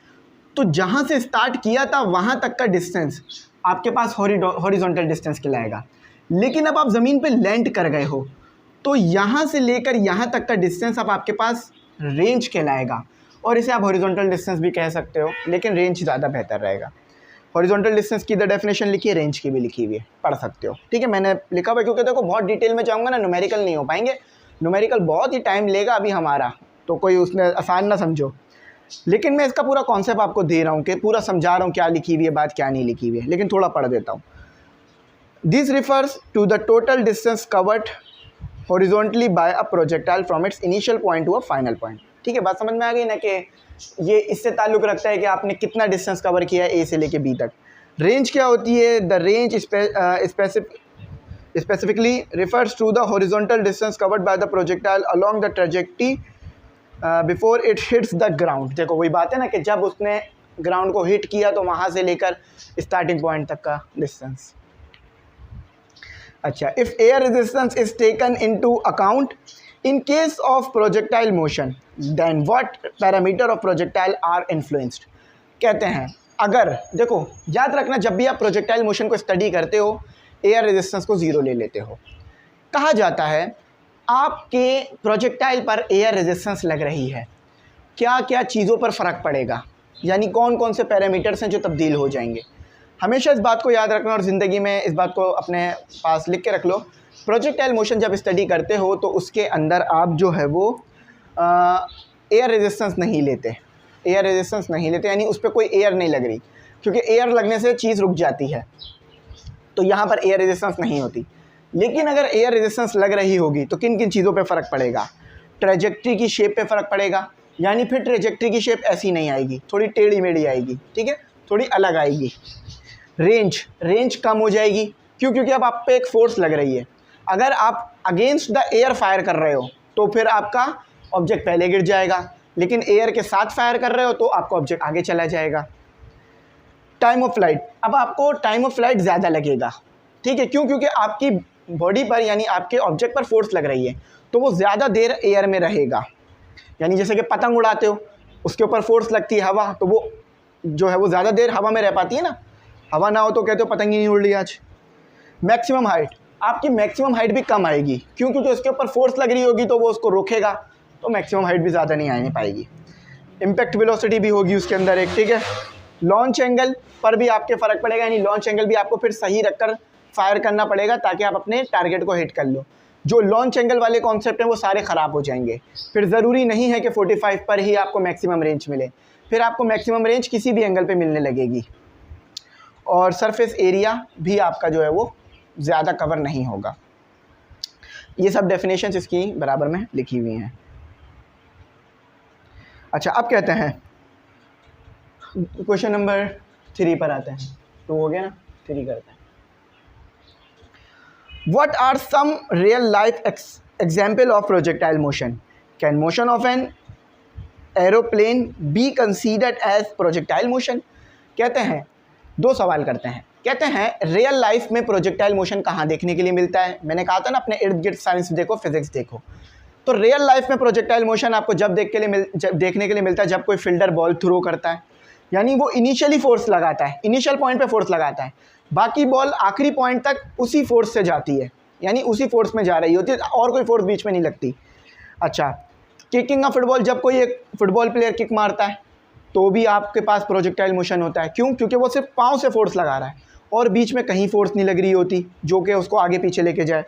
तो जहाँ से स्टार्ट किया था वहाँ तक का डिस्टेंस आपके पास हॉरिजॉन्टल डिस्टेंस कहलाएगा। लेकिन अब आप ज़मीन पे लैंड कर गए हो तो यहाँ से लेकर यहाँ तक का डिस्टेंस अब आपके पास रेंज कहलाएगा, और इसे आप हॉरिजॉन्टल डिस्टेंस भी कह सकते हो, लेकिन रेंज ज़्यादा बेहतर रहेगा। हॉरिजॉन्टल डिस्टेंस की द डेफिनेशन लिखी है, रेंज की भी लिखी हुई है, पढ़ सकते हो। ठीक है, मैंने लिखा हुआ है क्योंकि देखो बहुत डिटेल में जाऊँगा ना, न्यूमेरिकल नहीं हो पाएंगे, न्यूमेरिकल बहुत ही टाइम लेगा अभी हमारा, तो कोई उसमें आसान ना समझो। लेकिन मैं इसका पूरा कॉन्सेप्ट आपको दे रहा हूँ कि पूरा समझा रहा हूँ क्या लिखी हुई है बात, क्या नहीं लिखी हुई है, लेकिन थोड़ा पढ़ देता हूँ। This refers to the total distance covered horizontally by a projectile from its initial point to a final point. ठीक है, बात समझ में आ गई ना कि ये इससे ताल्लुक़ रखता है कि आपने कितना डिस्टेंस कवर किया है ए से लेके बी तक। रेंज क्या होती है? The range specifically refers to the horizontal distance covered by the projectile along the trajectory before it hits the ground. देखो वही बात है ना कि जब उसने ग्राउंड को हिट किया तो वहाँ से लेकर स्टार्टिंग पॉइंट तक का डिस्टेंस। अच्छा, if air resistance is taken into account in case of projectile motion then what parameter of projectile are influenced. कहते हैं अगर, देखो याद रखना, जब भी आप प्रोजेक्टाइल मोशन को स्टडी करते हो एयर रेजिस्टेंस को ज़ीरो ले लेते हो। कहा जाता है आपके प्रोजेक्टाइल पर एयर रेजिस्टेंस लग रही है, क्या क्या चीज़ों पर फ़र्क पड़ेगा, यानी कौन कौन से पैरामीटर्स हैं जो तब्दील हो जाएंगे। हमेशा इस बात को याद रखना और ज़िंदगी में इस बात को अपने पास लिख के रख लो। प्रोजेक्टाइल मोशन जब स्टडी करते हो तो उसके अंदर आप जो है वो एयर रेजिस्टेंस नहीं लेते, एयर रेजिस्टेंस नहीं लेते, यानी उस पर कोई एयर नहीं लग रही, क्योंकि एयर लगने से चीज़ रुक जाती है, तो यहाँ पर एयर रेजिस्टेंस नहीं होती। लेकिन अगर एयर रेजिस्टेंस लग रही होगी तो किन किन चीज़ों पे फ़र्क पड़ेगा? ट्रेजेक्ट्री की शेप पे फ़र्क पड़ेगा, यानी फिर ट्रेजेक्ट्री की शेप ऐसी नहीं आएगी, थोड़ी टेढ़ी मेढ़ी आएगी, ठीक है, थोड़ी अलग आएगी। रेंज कम हो जाएगी, क्यों? क्योंकि अब आप पे एक फोर्स लग रही है। अगर आप अगेंस्ट द एयर फायर कर रहे हो तो फिर आपका ऑब्जेक्ट पहले गिर जाएगा, लेकिन एयर के साथ फायर कर रहे हो तो आपका ऑब्जेक्ट आगे चला जाएगा। टाइम ऑफ फ्लाइट, अब आपको टाइम ऑफ फ्लाइट ज़्यादा लगेगा, ठीक है, क्यों? क्योंकि आपकी बॉडी पर यानी आपके ऑब्जेक्ट पर फोर्स लग रही है, तो वो ज़्यादा देर एयर में रहेगा। यानी जैसे कि पतंग उड़ाते हो, उसके ऊपर फोर्स लगती है हवा, तो वो जो है वो ज़्यादा देर हवा में रह पाती है ना। हवा ना हो तो कहते हो पतंग ही नहीं उड़ रही आज। मैक्सिमम हाइट, आपकी मैक्सिमम हाइट भी कम आएगी, क्यों? क्योंकि उसके ऊपर फोर्स लग रही होगी तो वो उसको रोकेगा, तो मैक्सिमम हाइट भी ज़्यादा नहीं आने पाएगी। इम्पैक्ट वेलोसिटी भी होगी उसके अंदर एक, ठीक है। लॉन्च एंगल पर भी आपके फ़र्क पड़ेगा, यानी लॉन्च एंगल भी आपको फिर सही रखकर फायर करना पड़ेगा ताकि आप अपने टारगेट को हिट कर लो। जो लॉन्च एंगल वाले कॉन्सेप्ट हैं वो सारे ख़राब हो जाएंगे, फिर ज़रूरी नहीं है कि 45 पर ही आपको मैक्सिमम रेंज मिले, फिर आपको मैक्सिमम रेंज किसी भी एंगल पे मिलने लगेगी। और सरफेस एरिया भी आपका जो है वो ज़्यादा कवर नहीं होगा। ये सब डेफिनेशंस इसकी बराबर में लिखी हुई हैं। अच्छा, अब कहते हैं क्वेश्चन नंबर 3 पर आते हैं, तो हो गया ना, 3 करते हैं। What are some real life example of projectile motion? Can motion of an aeroplane be considered as projectile motion? कहते हैं, 2 सवाल करते हैं। कहते हैं रियल लाइफ में प्रोजेक्टाइल मोशन कहाँ देखने के लिए मिलता है? मैंने कहा था ना, अपने इर्द गिर्द साइंस देखो, फिजिक्स देखो। तो रियल लाइफ में प्रोजेक्टाइल मोशन आपको जब देखने के लिए मिलता है जब कोई फील्डर बॉल थ्रो करता है, यानी वो इनिशियली फोर्स लगाता है, इनिशियल पॉइंट पे फोर्स लगाता है, बाकी बॉल आखिरी पॉइंट तक उसी फोर्स से जाती है, यानी उसी फोर्स में जा रही होती है और कोई फोर्स बीच में नहीं लगती। अच्छा, किकिंग ऑफ फुटबॉल, जब कोई एक फुटबॉल प्लेयर किक मारता है तो भी आपके पास प्रोजेक्टाइल मोशन होता है। क्यों? क्योंकि वो सिर्फ पाँव से फोर्स लगा रहा है और बीच में कहीं फोर्स नहीं लग रही होती जो कि उसको आगे पीछे लेके जाए।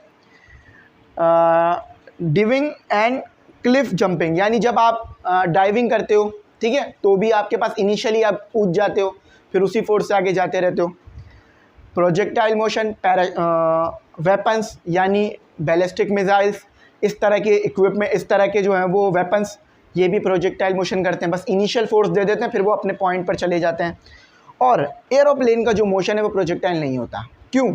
डिविंग एंड क्लिफ जंपिंग, यानी जब आप डाइविंग करते हो, ठीक है, तो भी आपके पास इनिशियली आप कूद जाते हो फिर उसी फोर्स से आगे जाते रहते हो। प्रोजेक्टाइल मोशन, वेपन्स यानी बैलिस्टिक मिसाइल्स, इस तरह के इक्विपमेंट, इस तरह के जो हैं वो वेपन्स, ये भी प्रोजेक्टाइल मोशन करते हैं, बस इनिशियल फोर्स दे देते हैं फिर वो अपने पॉइंट पर चले जाते हैं। और एरोप्लेन का जो मोशन है वो प्रोजेक्टाइल नहीं होता। क्यों?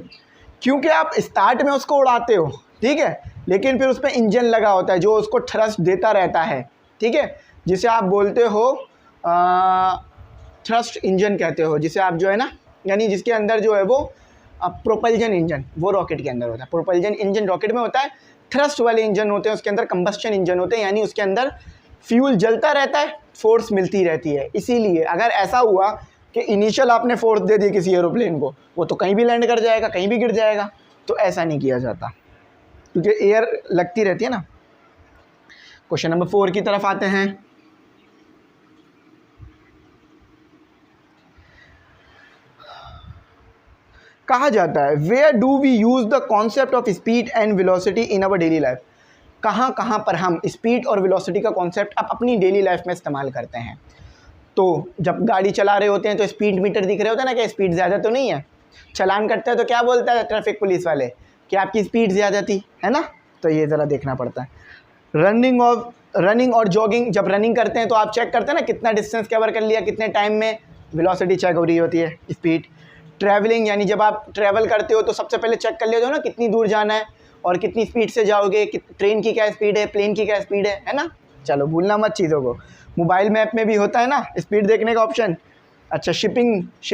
क्योंकि आप स्टार्ट में उसको उड़ाते हो, ठीक है, लेकिन फिर उस पर इंजन लगा होता है जो उसको थ्रस्ट देता रहता है, ठीक है, जिसे आप बोलते हो थ्रस्ट इंजन कहते हो, जिसे आप जो है ना, यानी जिसके अंदर जो है वो प्रोपल्जन इंजन, वो रॉकेट के अंदर होता है। प्रोपल्जन इंजन रॉकेट में होता है, थ्रस्ट वाले इंजन होते हैं उसके अंदर कंबस्शन इंजन होते हैं, यानी उसके अंदर फ्यूल जलता रहता है, फोर्स मिलती रहती है। इसीलिए अगर ऐसा हुआ कि इनिशियल आपने फोर्स दे दी किसी एरोप्लेन को, वो तो कहीं भी लैंड कर जाएगा, कहीं भी गिर जाएगा, तो ऐसा नहीं किया जाता क्योंकि एयर लगती रहती है ना। क्वेश्चन नंबर 4 की तरफ आते हैं। कहा जाता है where do we use the concept of speed and velocity in our daily life, कहाँ पर हम स्पीड और वेलोसिटी का कॉन्सेप्ट अपनी डेली लाइफ में इस्तेमाल करते हैं। तो जब गाड़ी चला रहे होते हैं तो स्पीड मीटर दिख रहे होते हैं ना कि स्पीड ज़्यादा तो नहीं है, चलान करते हैं तो क्या बोलता है ट्रैफिक पुलिस वाले कि आपकी स्पीड ज़्यादा थी, है ना, तो ये ज़रा देखना पड़ता है। रनिंग और जॉगिंग, जब रनिंग करते हैं तो आप चेक करते हैं ना कितना डिस्टेंस कवर कर लिया, कितने टाइम में, वेलोसिटी चेक हो रही होती है, स्पीड। ट्रैवलिंग, यानी जब आप ट्रैवल करते हो तो सबसे पहले चेक कर लेते हो ना कितनी दूर जाना है और कितनी स्पीड से जाओगे, ट्रेन की क्या स्पीड है, प्लेन की क्या स्पीड है ना। चलो भूलना मत चीज़ों को। मोबाइल मैप में भी होता है ना स्पीड देखने का ऑप्शन। अच्छा, शिप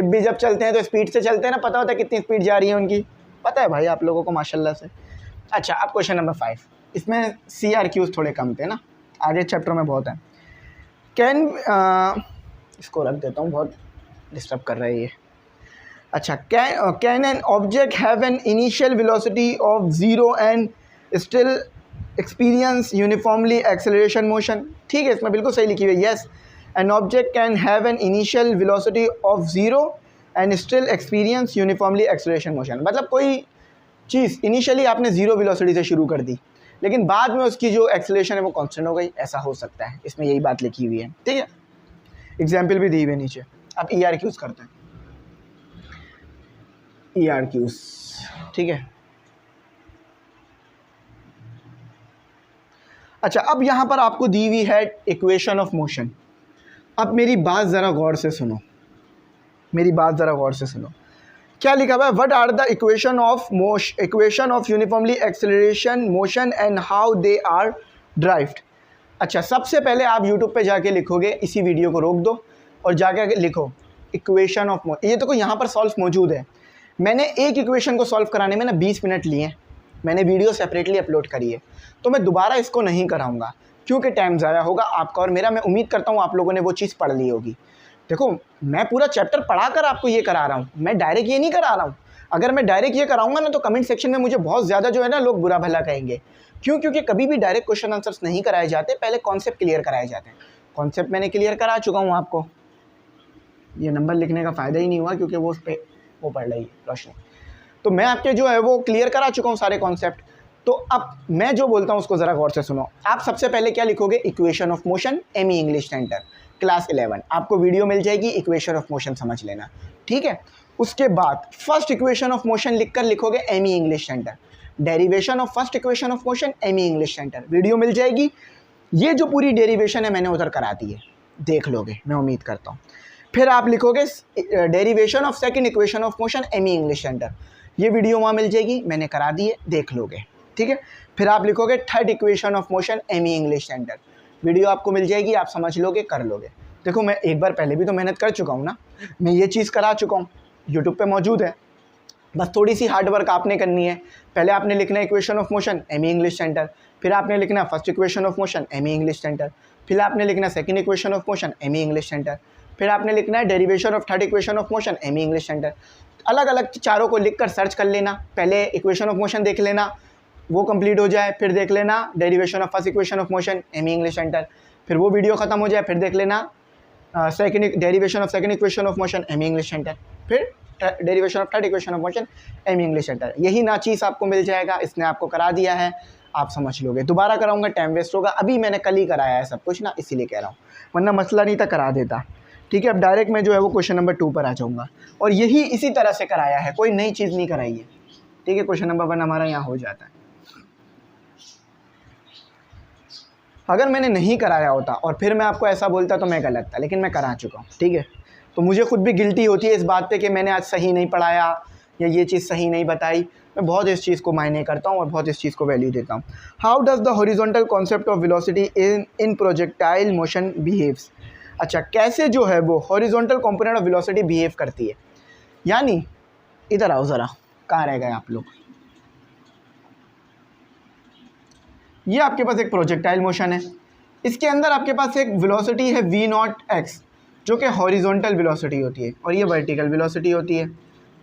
भी जब चलते हैं तो स्पीड से चलते हैं ना, पता होता है कितनी स्पीड जा रही है उनकी, पता है भाई आप लोगों को माशाल्लाह से। अच्छा, अब क्वेश्चन नंबर 5, इसमें CRQs थोड़े कम थे ना, आगे चैप्टर में बहुत है। इसको रख देता हूँ, बहुत डिस्टर्ब कर रहा है ये। अच्छा, can an object have an initial velocity of 0 and still experience uniformly acceleration motion, ठीक है, इसमें बिल्कुल सही लिखी हुई है, yes, an object can have an initial velocity of 0 and still experience uniformly acceleration motion. मतलब कोई चीज़ इनिशियली आपने 0 वेलोसिटी से शुरू कर दी लेकिन बाद में उसकी जो एक्सेलरेशन है वो कांस्टेंट हो गई, ऐसा हो सकता है, इसमें यही बात लिखी हुई है, ठीक है। एग्जाम्पल भी दी हुई है नीचे। अब ERQs करते हैं, ERQs, ठीक है। अच्छा, अब यहाँ पर आपको दी हुई है इक्वेशन ऑफ मोशन। अब मेरी बात ज़रा गौर से सुनो, क्या लिखा हुआ है, what are the equation of uniformly acceleration motion and how they are derived. अच्छा, सबसे पहले आप यूट्यूब पे जाके लिखोगे, इसी वीडियो को रोक दो और जाके लिखो इक्वेशन ऑफ मोशन। ये तो यहाँ पर सॉल्व मौजूद है। मैंने एक इक्वेशन को सॉल्व कराने में ना 20 मिनट लिए, मैंने वीडियो सेपरेटली अपलोड करी है, तो मैं दोबारा इसको नहीं कराऊंगा क्योंकि टाइम ज़ाया होगा आपका और मेरा। मैं उम्मीद करता हूँ आप लोगों ने वो चीज़ पढ़ ली होगी। देखो, मैं पूरा चैप्टर पढ़ा कर आपको ये करा रहा हूँ, मैं डायरेक्ट ये नहीं करा रहा हूँ। अगर मैं डायरेक्ट ये कराऊंगा ना तो कमेंट सेक्शन में मुझे बहुत ज़्यादा जो है ना लोग बुरा भला कहेंगे। क्यों? क्योंकि कभी भी डायरेक्ट क्वेश्चन आंसर्स नहीं कराए जाते, पहले कॉन्सेप्ट क्लियर कराए जाते हैं। कॉन्सेप्ट मैंने क्लियर करा चुका हूँ आपको, ये नंबर लिखने का फ़ायदा ही नहीं हुआ क्योंकि वो उस पर वो पढ़ रही है रोशनी। तो मैं आपके जो है वो क्लियर करा चुका हूँ सारे कॉन्सेप्ट। तो अब मैं जो बोलता हूँ उसको ज़रा गौर से सुनो। आप सबसे पहले क्या लिखोगे, equation of motion, ME English centre class 11, आपको वीडियो मिल जाएगी, इक्वेशन ऑफ मोशन समझ लेना, ठीक है। उसके बाद फर्स्ट इक्वेशन ऑफ मोशन लिखकर लिखोगे ME English centre, derivation of first equation of motion ME English centre, video मिल जाएगी। ये जो पूरी डेरिवेशन है मैंने उधर करा दी है, देख लोगे, मैं उम्मीद करता हूँ। फिर आप लिखोगे derivation of second equation of motion ME English centre, ये वीडियो वहाँ मिल जाएगी, मैंने करा दी है, देख लोगे, ठीक है। फिर आप लिखोगे third equation of motion ME English centre, video आपको मिल जाएगी, आप समझ लोगे, कर लोगे। देखो, मैं एक बार पहले भी तो मेहनत कर चुका हूँ ना, मैं ये चीज़ करा चुका हूँ, यूट्यूब पे मौजूद है। बस थोड़ी सी हार्ड वर्क आपने करनी है। पहले आपने लिखना है equation of motion M E English centre, फिर आपने लिखना first equation of motion M E English centre, फिर आपने लिखना second equation of motion M E English centre, फिर आपने लिखना है derivation of third equation of motion M E English centre. अलग अलग चारों को लिखकर सर्च कर लेना। पहले इक्वेशन ऑफ मोशन देख लेना, वो कंप्लीट हो जाए, फिर देख लेना derivation of first equation of motion M E English centre, फिर वो वीडियो खत्म हो जाए, फिर देख लेना second derivation of second equation of motion M E English centre, फिर derivation of third equation of motion M E English centre. यही ना चीज़ आपको मिल जाएगा, इसने आपको करा दिया है, आप समझ लोगे। दोबारा कराऊंगा टाइम वेस्ट होगा, अभी मैंने कल ही कराया है सब कुछ ना, इसीलिए कह रहा हूँ, वरना मसला नहीं था, करा देता। ठीक है, अब डायरेक्ट मैं जो है वो क्वेश्चन नंबर 2 पर आ जाऊँगा, और यही इसी तरह से कराया है, कोई नई चीज़ नहीं कराई है। ठीक है, क्वेश्चन नंबर 1 हमारा यहाँ हो जाता है। अगर मैंने नहीं कराया होता और फिर मैं आपको ऐसा बोलता तो मैं गलत था, लेकिन मैं करा चुका हूँ। ठीक है, तो मुझे खुद भी गिल्टी होती है इस बात पे कि मैंने आज सही नहीं पढ़ाया या ये चीज़ सही नहीं बताई। मैं बहुत इस चीज़ को मायने करता हूँ और बहुत इस चीज़ को वैल्यू देता हूँ। How does the horizontal concept of velocity in projectile motion behaves. अच्छा, कैसे जो है वो horizontal component of velocity behave करती है। यानी इधर आओ ज़रा, कहाँ रह गए आप लोग। ये आपके पास एक प्रोजेक्टाइल मोशन है, इसके अंदर आपके पास एक वेलोसिटी है v0x जो कि हॉरिजॉन्टल वेलोसिटी होती है, और ये वर्टिकल वेलोसिटी होती है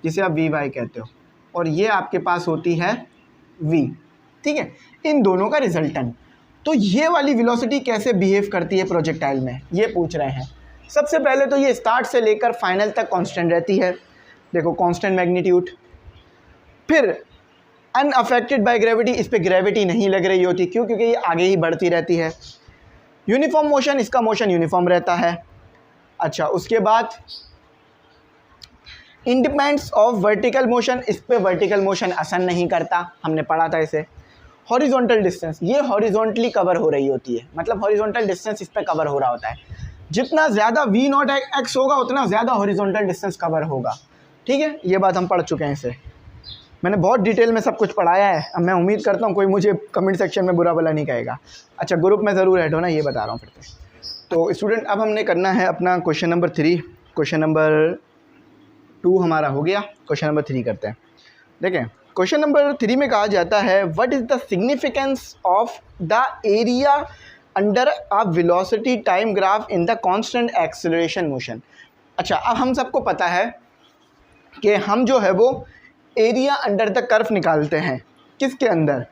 जिसे आप vy कहते हो, और ये आपके पास होती है v। ठीक है, इन दोनों का रिजल्टेंट। तो ये वाली वेलोसिटी कैसे बिहेव करती है प्रोजेक्टाइल में, ये पूछ रहे हैं। सबसे पहले तो ये स्टार्ट से लेकर फाइनल तक कांस्टेंट रहती है। देखो, कांस्टेंट मैग्नीट्यूड। फिर अनअफेक्टेड बाय ग्रेविटी, इस पर ग्रेविटी नहीं लग रही होती, क्यों? क्योंकि ये आगे ही बढ़ती रहती है। यूनिफॉर्म मोशन, इसका मोशन यूनिफॉर्म रहता है। अच्छा, उसके बाद इंडिपेंडेंस ऑफ वर्टिकल मोशन, इस पे वर्टिकल मोशन असर नहीं करता, हमने पढ़ा था इसे। हॉरिजॉन्टल डिस्टेंस, ये हॉरिजॉन्टली कवर हो रही होती है, मतलब हॉरिजॉन्टल डिस्टेंस इस पे कवर हो रहा होता है। जितना ज़्यादा v0x होगा उतना ज़्यादा हॉरिजॉन्टल डिस्टेंस कवर होगा। ठीक है, ये बात हम पढ़ चुके हैं इसे, मैंने बहुत डिटेल में सब कुछ पढ़ाया है। अब मैं उम्मीद करता हूँ कोई मुझे कमेंट सेक्शन में बुरा भला नहीं कहेगा। अच्छा, ग्रुप में ज़रूर ऐड हो ना, ये बता रहा हूँ फिर से। तो स्टूडेंट, अब हमने करना है अपना क्वेश्चन नंबर 3। क्वेश्चन नंबर 2 हमारा हो गया, क्वेश्चन नंबर 3 करते हैं। देखें, क्वेश्चन नंबर 3 में कहा जाता है what is the significance of the area under a velocity time graph in the constant acceleration motion. अच्छा, अब हम सबको पता है कि हम जो है वो एरिया अंडर द कर्व निकालते हैं, किसके अंदर?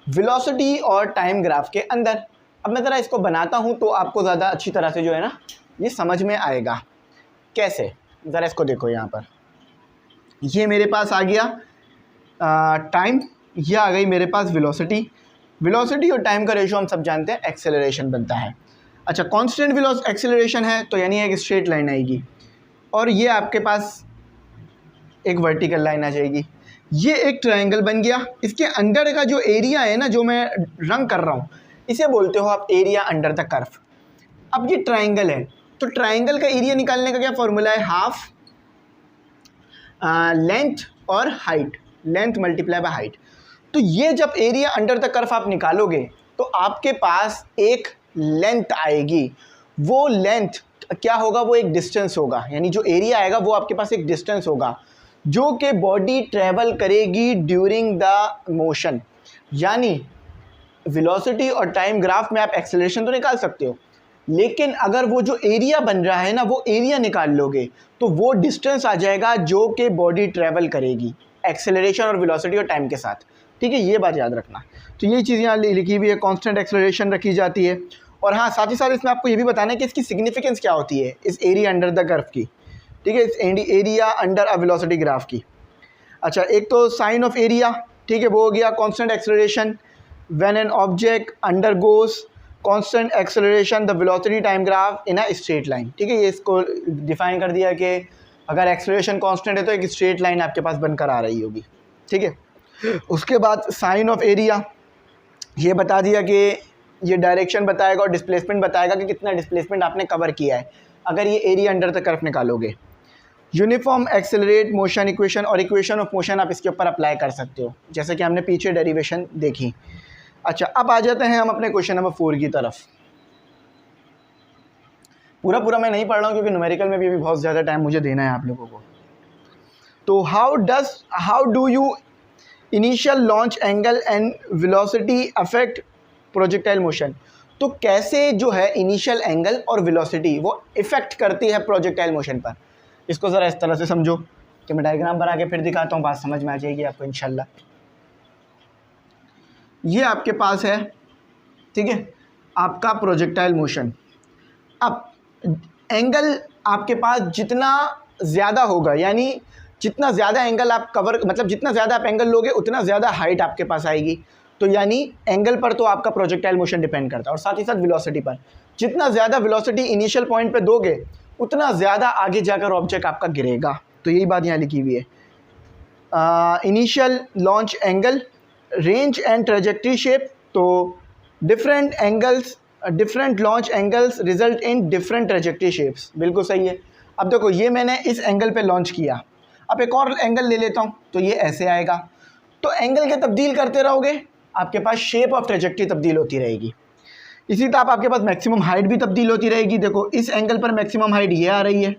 वेलोसिटी और टाइम ग्राफ के अंदर। अब मैं ज़रा इसको बनाता हूँ तो आपको ज़्यादा अच्छी तरह से जो है ना ये समझ में आएगा। कैसे, ज़रा इसको देखो। यहाँ पर ये मेरे पास आ गया टाइम, ये आ गई मेरे पास वेलोसिटी। वेलोसिटी और टाइम का रेशो हम सब जानते हैं एक्सेलरेशन बनता है। अच्छा, कांस्टेंट एक्सेलरेशन है तो यानी एक स्ट्रेट लाइन आएगी, और ये आपके पास एक वर्टिकल लाइन आ जाएगी। ये एक ट्रायंगल बन गया, इसके अंदर का जो एरिया है ना, जो मैं रंग कर रहा हूँ, इसे बोलते हो आप एरिया अंडर द कर्व। अब ये ट्रायंगल है, तो ट्रायंगल का एरिया निकालने का क्या फॉर्मूला है? हाफ लेंथ और height, length multiply by height. तो ये जब एरिया अंडर द कर्व आप निकालोगे तो आपके पास एक लेंथ आएगी। वो लेंथ क्या होगा? वो एक डिस्टेंस होगा, यानी जो एरिया आएगा वो आपके पास एक डिस्टेंस होगा जो कि बॉडी ट्रेवल करेगी ड्यूरिंग द मोशन। यानी वेलोसिटी और टाइम ग्राफ में आप एक्सेलरेशन तो निकाल सकते हो, लेकिन अगर वो जो एरिया बन रहा है ना, वो एरिया निकाल लोगे तो वो डिस्टेंस आ जाएगा जो कि बॉडी ट्रेवल करेगी एक्सेलरेशन और वेलोसिटी और टाइम के साथ। ठीक है, ये बात याद रखना। तो ये चीज़ यहाँ लिखी हुई है, कांस्टेंट एक्सेलरेशन रखी जाती है। और हाँ, साथ ही साथ इसमें आपको ये भी बताना है कि इसकी सिग्निफिकेंस क्या होती है इस एरिया अंडर द कर्व की। ठीक है, इस area under a velocity graph की। अच्छा, एक तो साइन ऑफ एरिया, ठीक है, वो हो गया constant acceleration when an object undergoes constant acceleration the velocity time graph in a straight line. ठीक है, ये इसको डिफाइन कर दिया कि अगर एक्सेलरेशन कांस्टेंट है तो एक स्ट्रेट लाइन आपके पास बनकर आ रही होगी। ठीक है, उसके बाद साइन ऑफ एरिया, ये बता दिया कि ये डायरेक्शन बताएगा और डिस्प्लेसमेंट बताएगा कि कितना डिस्प्लेसमेंट आपने कवर किया है अगर ये एरिया अंडर द कर्व निकालोगे। यूनिफॉर्म एक्सेलरेट मोशन इक्वेशन, और इक्वेशन ऑफ मोशन आप इसके ऊपर अप्लाई कर सकते हो, जैसे कि हमने पीछे डेरिवेशन देखी। अच्छा, अब आ जाते हैं हम अपने क्वेश्चन नंबर 4 की तरफ। पूरा मैं नहीं पढ़ रहा हूँ क्योंकि न्यूमेरिकल में भी अभी बहुत ज़्यादा टाइम मुझे देना है आप लोगों को। तो how do you initial launch angle and velocity affect projectile motion. तो कैसे जो है इनिशियल एंगल और वेलोसिटी वो इफ़ेक्ट करती है प्रोजेक्टाइल मोशन पर। इसको ज़रा इस तरह से समझो कि मैं डायग्राम बना के फिर दिखाता हूँ, बात समझ में आ जाएगी आपको इंशाल्लाह। ये आपके पास है, ठीक है, आपका प्रोजेक्टाइल मोशन। अब एंगल आपके पास जितना ज़्यादा होगा, यानी जितना ज़्यादा एंगल आप कवर, मतलब जितना ज़्यादा आप एंगल लोगे उतना ज़्यादा हाइट आपके पास आएगी। तो यानी एंगल पर तो आपका प्रोजेक्टाइल मोशन डिपेंड करता है, और साथ ही साथ वेलोसिटी पर। जितना ज़्यादा वेलोसिटी इनिशियल पॉइंट पे दोगे उतना ज़्यादा आगे जाकर ऑब्जेक्ट आपका गिरेगा। तो यही बात यहाँ लिखी हुई है। Initial launch angle, range and trajectory shape. तो different angles, different launch angles result in different trajectory shapes. बिल्कुल सही है। अब देखो ये मैंने इस एंगल पे लॉन्च किया, अब एक और एंगल ले लेता हूँ तो ये ऐसे आएगा। तो एंगल के तब्दील करते रहोगे, आपके पास शेप ऑफ ट्रेजेक्ट्री तब्दील होती रहेगी। इसी तरह आपके पास मैक्सिमम हाइट भी तब्दील होती रहेगी। देखो इस एंगल पर मैक्सिमम हाइट ये आ रही है,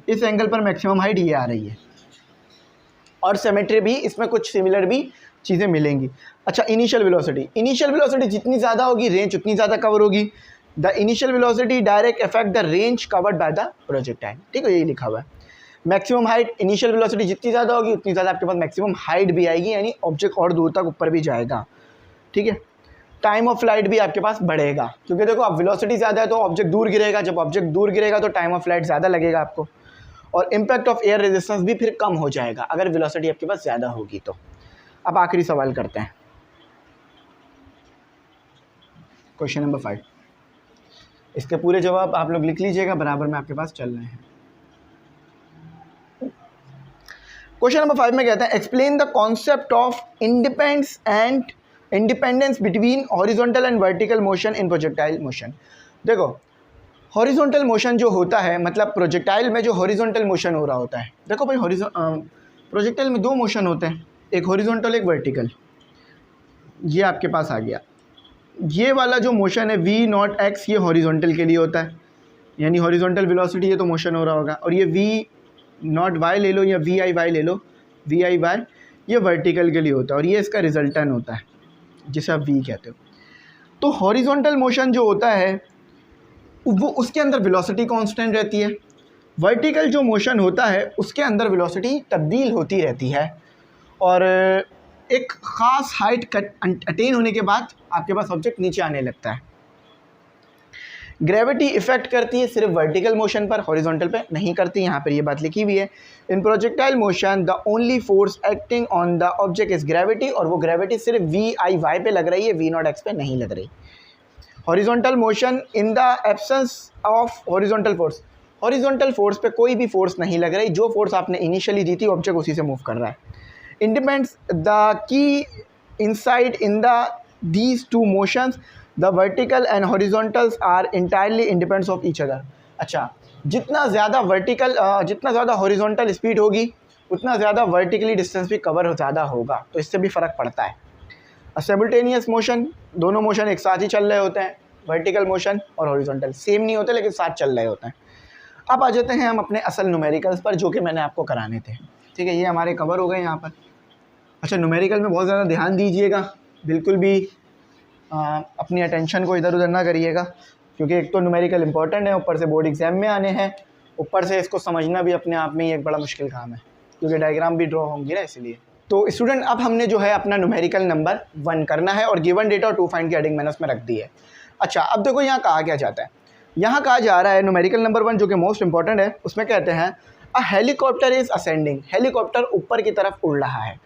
इस एंगल पर मैक्सिमम हाइट ये आ रही है, और सिमेट्री भी इसमें कुछ सिमिलर भी चीज़ें मिलेंगी। अच्छा, इनिशियल वेलोसिटी जितनी ज़्यादा होगी रेंज उतनी ज़्यादा कवर होगी। The initial velocity direct effect the range covered by the projectile. ठीक है, यही लिखा हुआ है। मैक्सिमम हाइट, इनिशियल वेलोसिटी जितनी ज़्यादा होगी उतनी ज़्यादा आपके पास मैक्सिमम हाइट भी आएगी, यानी ऑब्जेक्ट और दूर तक ऊपर भी जाएगा। ठीक है, टाइम ऑफ फ्लाइट भी आपके पास बढ़ेगा, क्योंकि देखो अब वेलोसिटी ज़्यादा है तो ऑब्जेक्ट दूर गिरेगा, जब ऑब्जेक्ट दूर गिरेगा तो टाइम ऑफ फ्लाइट ज़्यादा लगेगा आपको, और इम्पैक्ट ऑफ एयर रेजिस्टेंस भी फिर कम हो जाएगा अगर वेलोसिटी आपके पास ज़्यादा होगी तो। अब आखिरी सवाल करते हैं, क्वेश्चन नंबर 5। इसके पूरे जवाब आप लोग लिख लीजिएगा, बराबर में आपके पास चल रहे हैं। क्वेश्चन नंबर 5 में कहते हैं explain the concept of independence between horizontal and vertical motion in projectile motion. देखो हॉरिजॉन्टल मोशन जो होता है, मतलब प्रोजेक्टाइल में जो हॉरिजॉन्टल मोशन हो रहा होता है, देखो भाई प्रोजेक्टाइल में दो मोशन होते हैं, एक हॉरिजॉन्टल एक वर्टिकल। ये आपके पास आ गया, ये वाला जो मोशन है v0x, ये हॉरिजॉन्टल के लिए होता है, यानी हॉरिजॉन्टल वेलोसिटी ये तो मोशन हो रहा होगा, और ये v0y ले लो या vi ले लो, vi ये वर्टिकल के लिए होता है, और ये इसका रिजल्टेंट होता है जिसे आप v कहते हो। तो हॉरिजॉन्टल मोशन जो होता है वो उसके अंदर वेलोसिटी कांस्टेंट रहती है, वर्टिकल जो मोशन होता है उसके अंदर वेलोसिटी तब्दील होती रहती है, और एक ख़ास हाइट अटेन होने के बाद आपके पास ऑब्जेक्ट नीचे आने लगता है। ग्रेविटी इफेक्ट करती है सिर्फ वर्टिकल मोशन पर, हॉरिजॉन्टल पे नहीं करती, यहाँ पर ये बात लिखी हुई है। In projectile motion the only force acting on the object is gravity, और वो ग्रेविटी सिर्फ v/y पे लग रही है, v0x पे नहीं लग रही। Horizontal motion in the absence of horizontal force, horizontal force पे कोई भी फोर्स नहीं लग रही, जो फोर्स आपने इनिशियली दी थी ऑब्जेक्ट उसी से मूव कर रहा है। Independence the key insight in the these two motions, the vertical and horizontals are entirely independent of each other। अच्छा, जितना ज़्यादा वर्टिकल जितना ज़्यादा हॉरिजॉन्टल स्पीड होगी उतना ज़्यादा वर्टिकली डिस्टेंस भी कवर ज़्यादा होगा, तो इससे भी फ़र्क पड़ता है। सिमुल्टेनियस मोशन, दोनों मोशन एक साथ ही चल रहे होते हैं, वर्टिकल मोशन और हॉरिजॉन्टल सेम नहीं होते लेकिन साथ चल रहे होते हैं। अब आ जाते हैं हम अपने असल न्यूमेरिकल्स पर, जो कि मैंने आपको कराने थे। ठीक है, ये हमारे कवर हो गए यहाँ पर। अच्छा, न्यूमेरिकल में बहुत ज़्यादा ध्यान दीजिएगा, बिल्कुल भी अपनी अटेंशन को इधर उधर ना करिएगा, क्योंकि एक तो न्यूमेरिकल इंपॉर्टेंट है, ऊपर से बोर्ड एग्जाम में आने हैं, ऊपर से इसको समझना भी अपने आप में ही एक बड़ा मुश्किल काम है, क्योंकि डायग्राम भी ड्रॉ होंगी ना, इसलिए। तो स्टूडेंट अब हमने जो है अपना न्यूमेरिकल नंबर 1 करना है, और गिवन डेटा और टू फाइंड की हेडिंग मैंने उसमें रख दी है। अच्छा, अब देखो यहाँ कहा क्या जाता है, यहाँ कहा जा रहा है न्यूमेरिकल नंबर 1 जो कि मोस्ट इंपॉर्टेंट है, उसमें कहते हैं a helicopter is ascending, helicopter ऊपर की तरफ उड़ रहा है,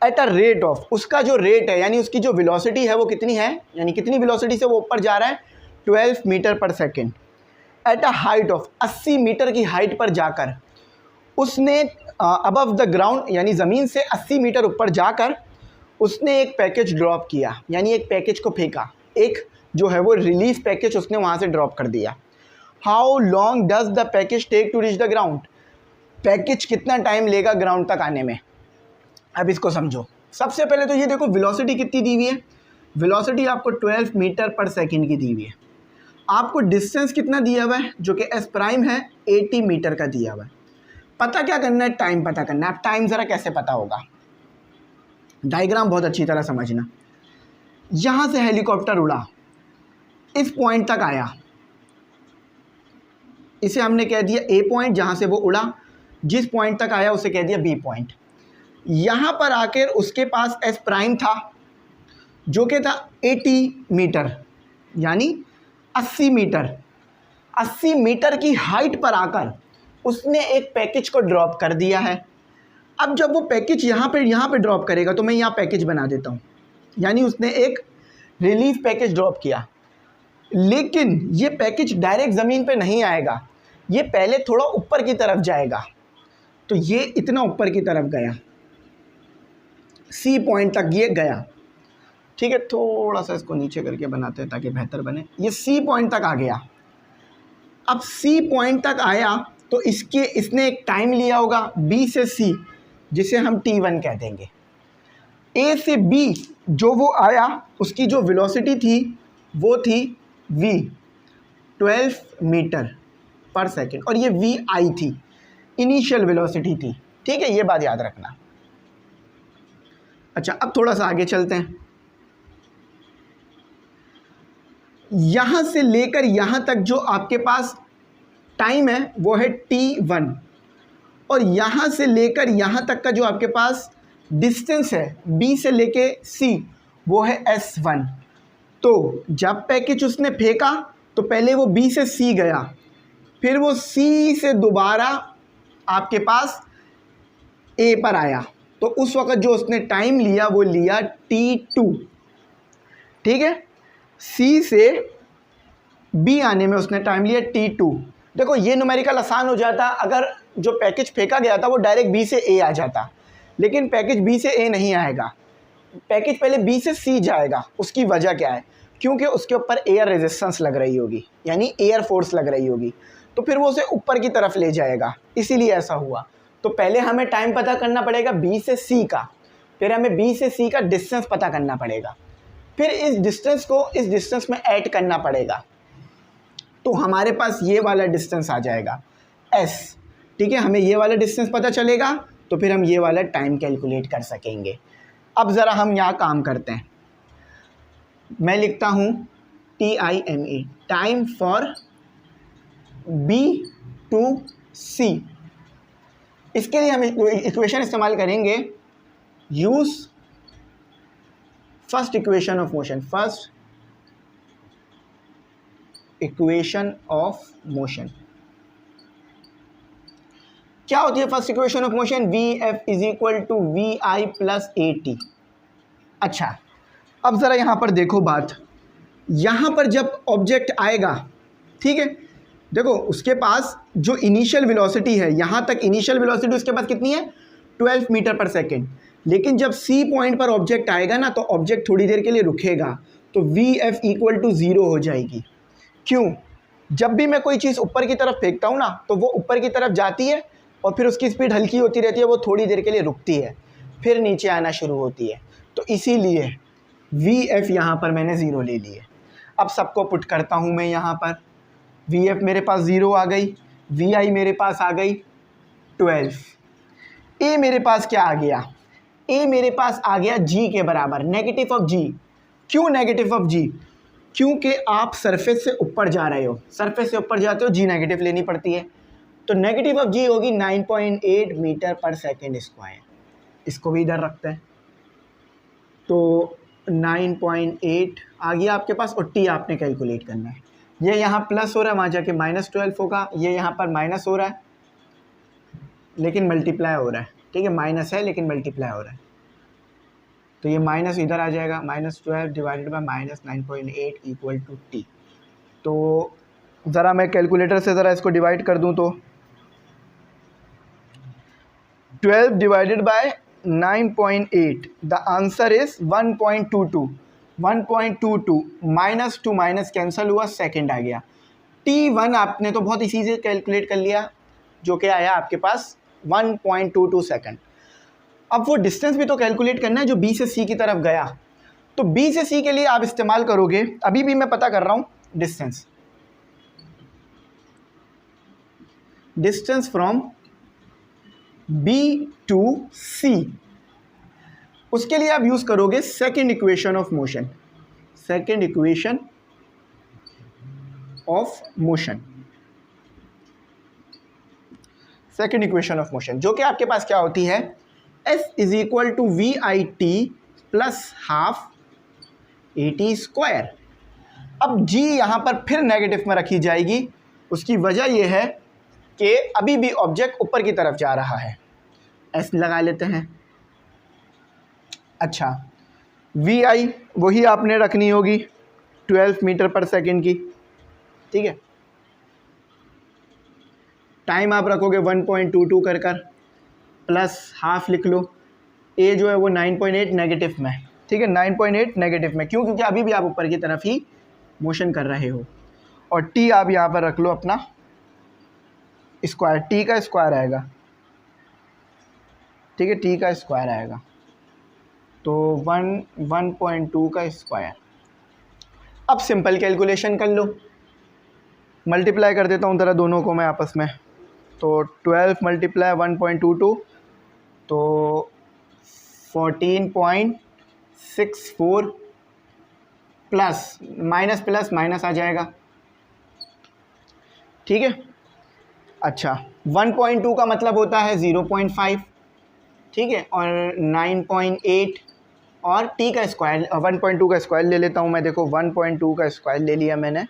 एट अ रेट ऑफ, उसका जो रेट है यानी उसकी जो वेलोसिटी है वो कितनी है, यानी कितनी वेलोसिटी से वो ऊपर जा रहा है, 12 मीटर पर second. At a height of, 80 metre की हाइट पर जाकर उसने अबव द ग्राउंड, यानी ज़मीन से 80 मीटर ऊपर जाकर उसने एक पैकेज ड्रॉप किया, यानी एक पैकेज को फेंका, एक जो है वो रिलीफ पैकेज उसने वहाँ से ड्रॉप कर दिया। How long does the package take to reach the ground, package कितना टाइम लेगा ग्राउंड तक आने में। अब इसको समझो, सबसे पहले तो ये देखो वेलोसिटी कितनी दी हुई है, वेलोसिटी आपको 12 मीटर पर सेकंड की दी हुई है, आपको डिस्टेंस कितना दिया हुआ है जो कि एस प्राइम है 80 मीटर का दिया हुआ है, पता क्या करना है, टाइम पता करना है। अब टाइम ज़रा कैसे पता होगा, डायग्राम बहुत अच्छी तरह समझना। यहाँ से हेलीकॉप्टर उड़ा, इस पॉइंट तक आया, इसे हमने कह दिया ए पॉइंट, जहाँ से वो उड़ा जिस पॉइंट तक आया उसे कह दिया बी पॉइंट। यहाँ पर आकर उसके पास एस प्राइम था जो कि था 80 मीटर, यानी 80 मीटर। 80 मीटर की हाइट पर आकर उसने एक पैकेज को ड्रॉप कर दिया है। अब जब वो पैकेज यहाँ पे ड्रॉप करेगा तो मैं यहाँ पैकेज बना देता हूँ, यानी उसने एक रिलीफ पैकेज ड्रॉप किया। लेकिन ये पैकेज डायरेक्ट ज़मीन पे नहीं आएगा, ये पहले थोड़ा ऊपर की तरफ जाएगा। तो ये इतना ऊपर की तरफ गया, सी पॉइंट तक ये गया, ठीक है। थोड़ा सा इसको नीचे करके बनाते हैं ताकि बेहतर बने। ये सी पॉइंट तक आ गया। अब सी पॉइंट तक आया तो इसने एक टाइम लिया होगा बी से सी, जिसे हम t1 कह देंगे। ए से बी जो वो आया उसकी जो वेलोसिटी थी वो थी v 12 मीटर पर सेकेंड, और ये वी आई थी, इनिशियल वेलोसिटी थी, ठीक है। ये बात याद रखना। अच्छा, अब थोड़ा सा आगे चलते हैं। यहाँ से लेकर यहाँ तक जो आपके पास टाइम है वो है t1, और यहाँ से लेकर यहाँ तक का जो आपके पास डिस्टेंस है b से लेके c वो है s1। तो जब पैकेज उसने फेंका तो पहले वो b से c गया, फिर वो c से दोबारा आपके पास a पर आया। तो उस वक़्त जो उसने टाइम लिया वो लिया t2, ठीक है। c से b आने में उसने टाइम लिया t2। देखो ये न्यूमेरिकल आसान हो जाता अगर जो पैकेज फेंका गया था वो डायरेक्ट b से a आ जाता, लेकिन पैकेज b से a नहीं आएगा, पैकेज पहले b से c जाएगा। उसकी वजह क्या है, क्योंकि उसके ऊपर एयर रेजिस्टेंस लग रही होगी, यानी एयर फोर्स लग रही होगी, तो फिर वो उसे ऊपर की तरफ ले जाएगा, इसीलिए ऐसा हुआ। तो पहले हमें टाइम पता करना पड़ेगा b से c का, फिर हमें b से c का डिस्टेंस पता करना पड़ेगा, फिर इस डिस्टेंस को इस डिस्टेंस में ऐड करना पड़ेगा, तो हमारे पास ये वाला डिस्टेंस आ जाएगा s, ठीक है। हमें ये वाला डिस्टेंस पता चलेगा तो फिर हम ये वाला टाइम कैलकुलेट कर सकेंगे। अब ज़रा हम यहाँ काम करते हैं। मैं लिखता हूँ TIME, time for B to C। इसके लिए हम इक्वेशन इस्तेमाल करेंगे, use first equation of motion, first equation of motion. क्या होती है first equation of motion, VF is equal to VI plus AT। अच्छा, अब ज़रा यहाँ पर देखो बात, यहाँ पर जब ऑब्जेक्ट आएगा, ठीक है, देखो उसके पास जो इनिशियल वेलोसिटी है, यहाँ तक इनिशियल वेलोसिटी उसके पास कितनी है 12 मीटर पर सेकेंड। लेकिन जब C पॉइंट पर ऑब्जेक्ट आएगा ना तो ऑब्जेक्ट थोड़ी देर के लिए रुकेगा, तो VF इक्वल टू 0 हो जाएगी। क्यों, जब भी मैं कोई चीज़ ऊपर की तरफ फेंकता हूँ ना तो वो ऊपर की तरफ जाती है और फिर उसकी स्पीड हल्की होती रहती है, वो थोड़ी देर के लिए रुकती है, फिर नीचे आना शुरू होती है। तो इसीलिए VF यहाँ पर मैंने 0 ले ली है। अब सबको पुट करता हूँ मैं यहाँ पर, VF मेरे पास 0 आ गई, VI मेरे पास आ गई 12, A मेरे पास क्या आ गया, A मेरे पास आ गया G के बराबर, नेगेटिव ऑफ G। क्यों नेगेटिव ऑफ G, क्योंकि आप सरफेस से ऊपर जा रहे हो, सरफेस से ऊपर जाते हो G नेगेटिव लेनी पड़ती है, तो नेगेटिव ऑफ G होगी 9.8 मीटर पर सेकेंड स्क्वायर। इसको भी इधर रखते हैं, तो 9.8 आ गया आपके पास, और T आपने कैलकुलेट करना है। ये यहाँ प्लस हो रहा है, वहाँ जाके -12 होगा, ये यहाँ पर माइनस हो रहा है लेकिन मल्टीप्लाई हो रहा है, ठीक है, माइनस है लेकिन मल्टीप्लाई हो रहा है, तो ये माइनस इधर आ जाएगा, -12 divided by -9.8 equal to T। तो ज़रा मैं कैलकुलेटर से ज़रा इसको डिवाइड कर दूँ तो 12 divided by 9.8, the answer is 1.22। 1.22 minus two minus cancel हुआ, सेकंड आ गया। T1 आपने तो बहुत इसी से कैलकुलेट कर लिया, जो कि आया आपके पास 1.22 सेकंड। अब वो डिस्टेंस भी तो कैलकुलेट करना है जो B से C की तरफ गया, तो B से C के लिए आप इस्तेमाल करोगे, अभी भी मैं पता कर रहा हूँ distance from B to C, उसके लिए आप यूज करोगे second equation of motion, second equation of motion, second equation of motion, जो कि आपके पास क्या होती है, S is equal to V I T plus half A T square. अब G यहाँ पर फिर नेगेटिव में रखी जाएगी, उसकी वजह यह है कि अभी भी ऑब्जेक्ट ऊपर की तरफ जा रहा है, S लगा लेते हैं। अच्छा, वी आई वही आपने रखनी होगी 12 मीटर पर सेकेंड की, ठीक है। टाइम आप रखोगे 1.22 कर प्लस हाफ लिख लो, ए जो है वो 9.8 नेगेटिव में, ठीक है, 9.8 नेगेटिव में, क्यों, क्योंकि अभी भी आप ऊपर की तरफ ही मोशन कर रहे हो। और टी आप यहाँ पर रख लो अपना स्क्वायर, टी का स्क्वायर आएगा, ठीक है, टी का स्क्वायर आएगा, तो 1.2 का स्क्वायर। अब सिंपल कैलकुलेशन कर लो, मल्टीप्लाई कर देता हूँ ज़रा दोनों को मैं आपस में, तो 12 मल्टीप्लाई 1.22 तो 14.64 प्लस माइनस प्लस माइनस आ जाएगा, ठीक है। अच्छा, 1.2 का मतलब होता है 0.5, ठीक है, और 9.8 और टी का स्क्वायर 1.2 का स्क्वायर ले लेता हूँ मैं, देखो 1.2 का स्क्वायर ले लिया मैंने,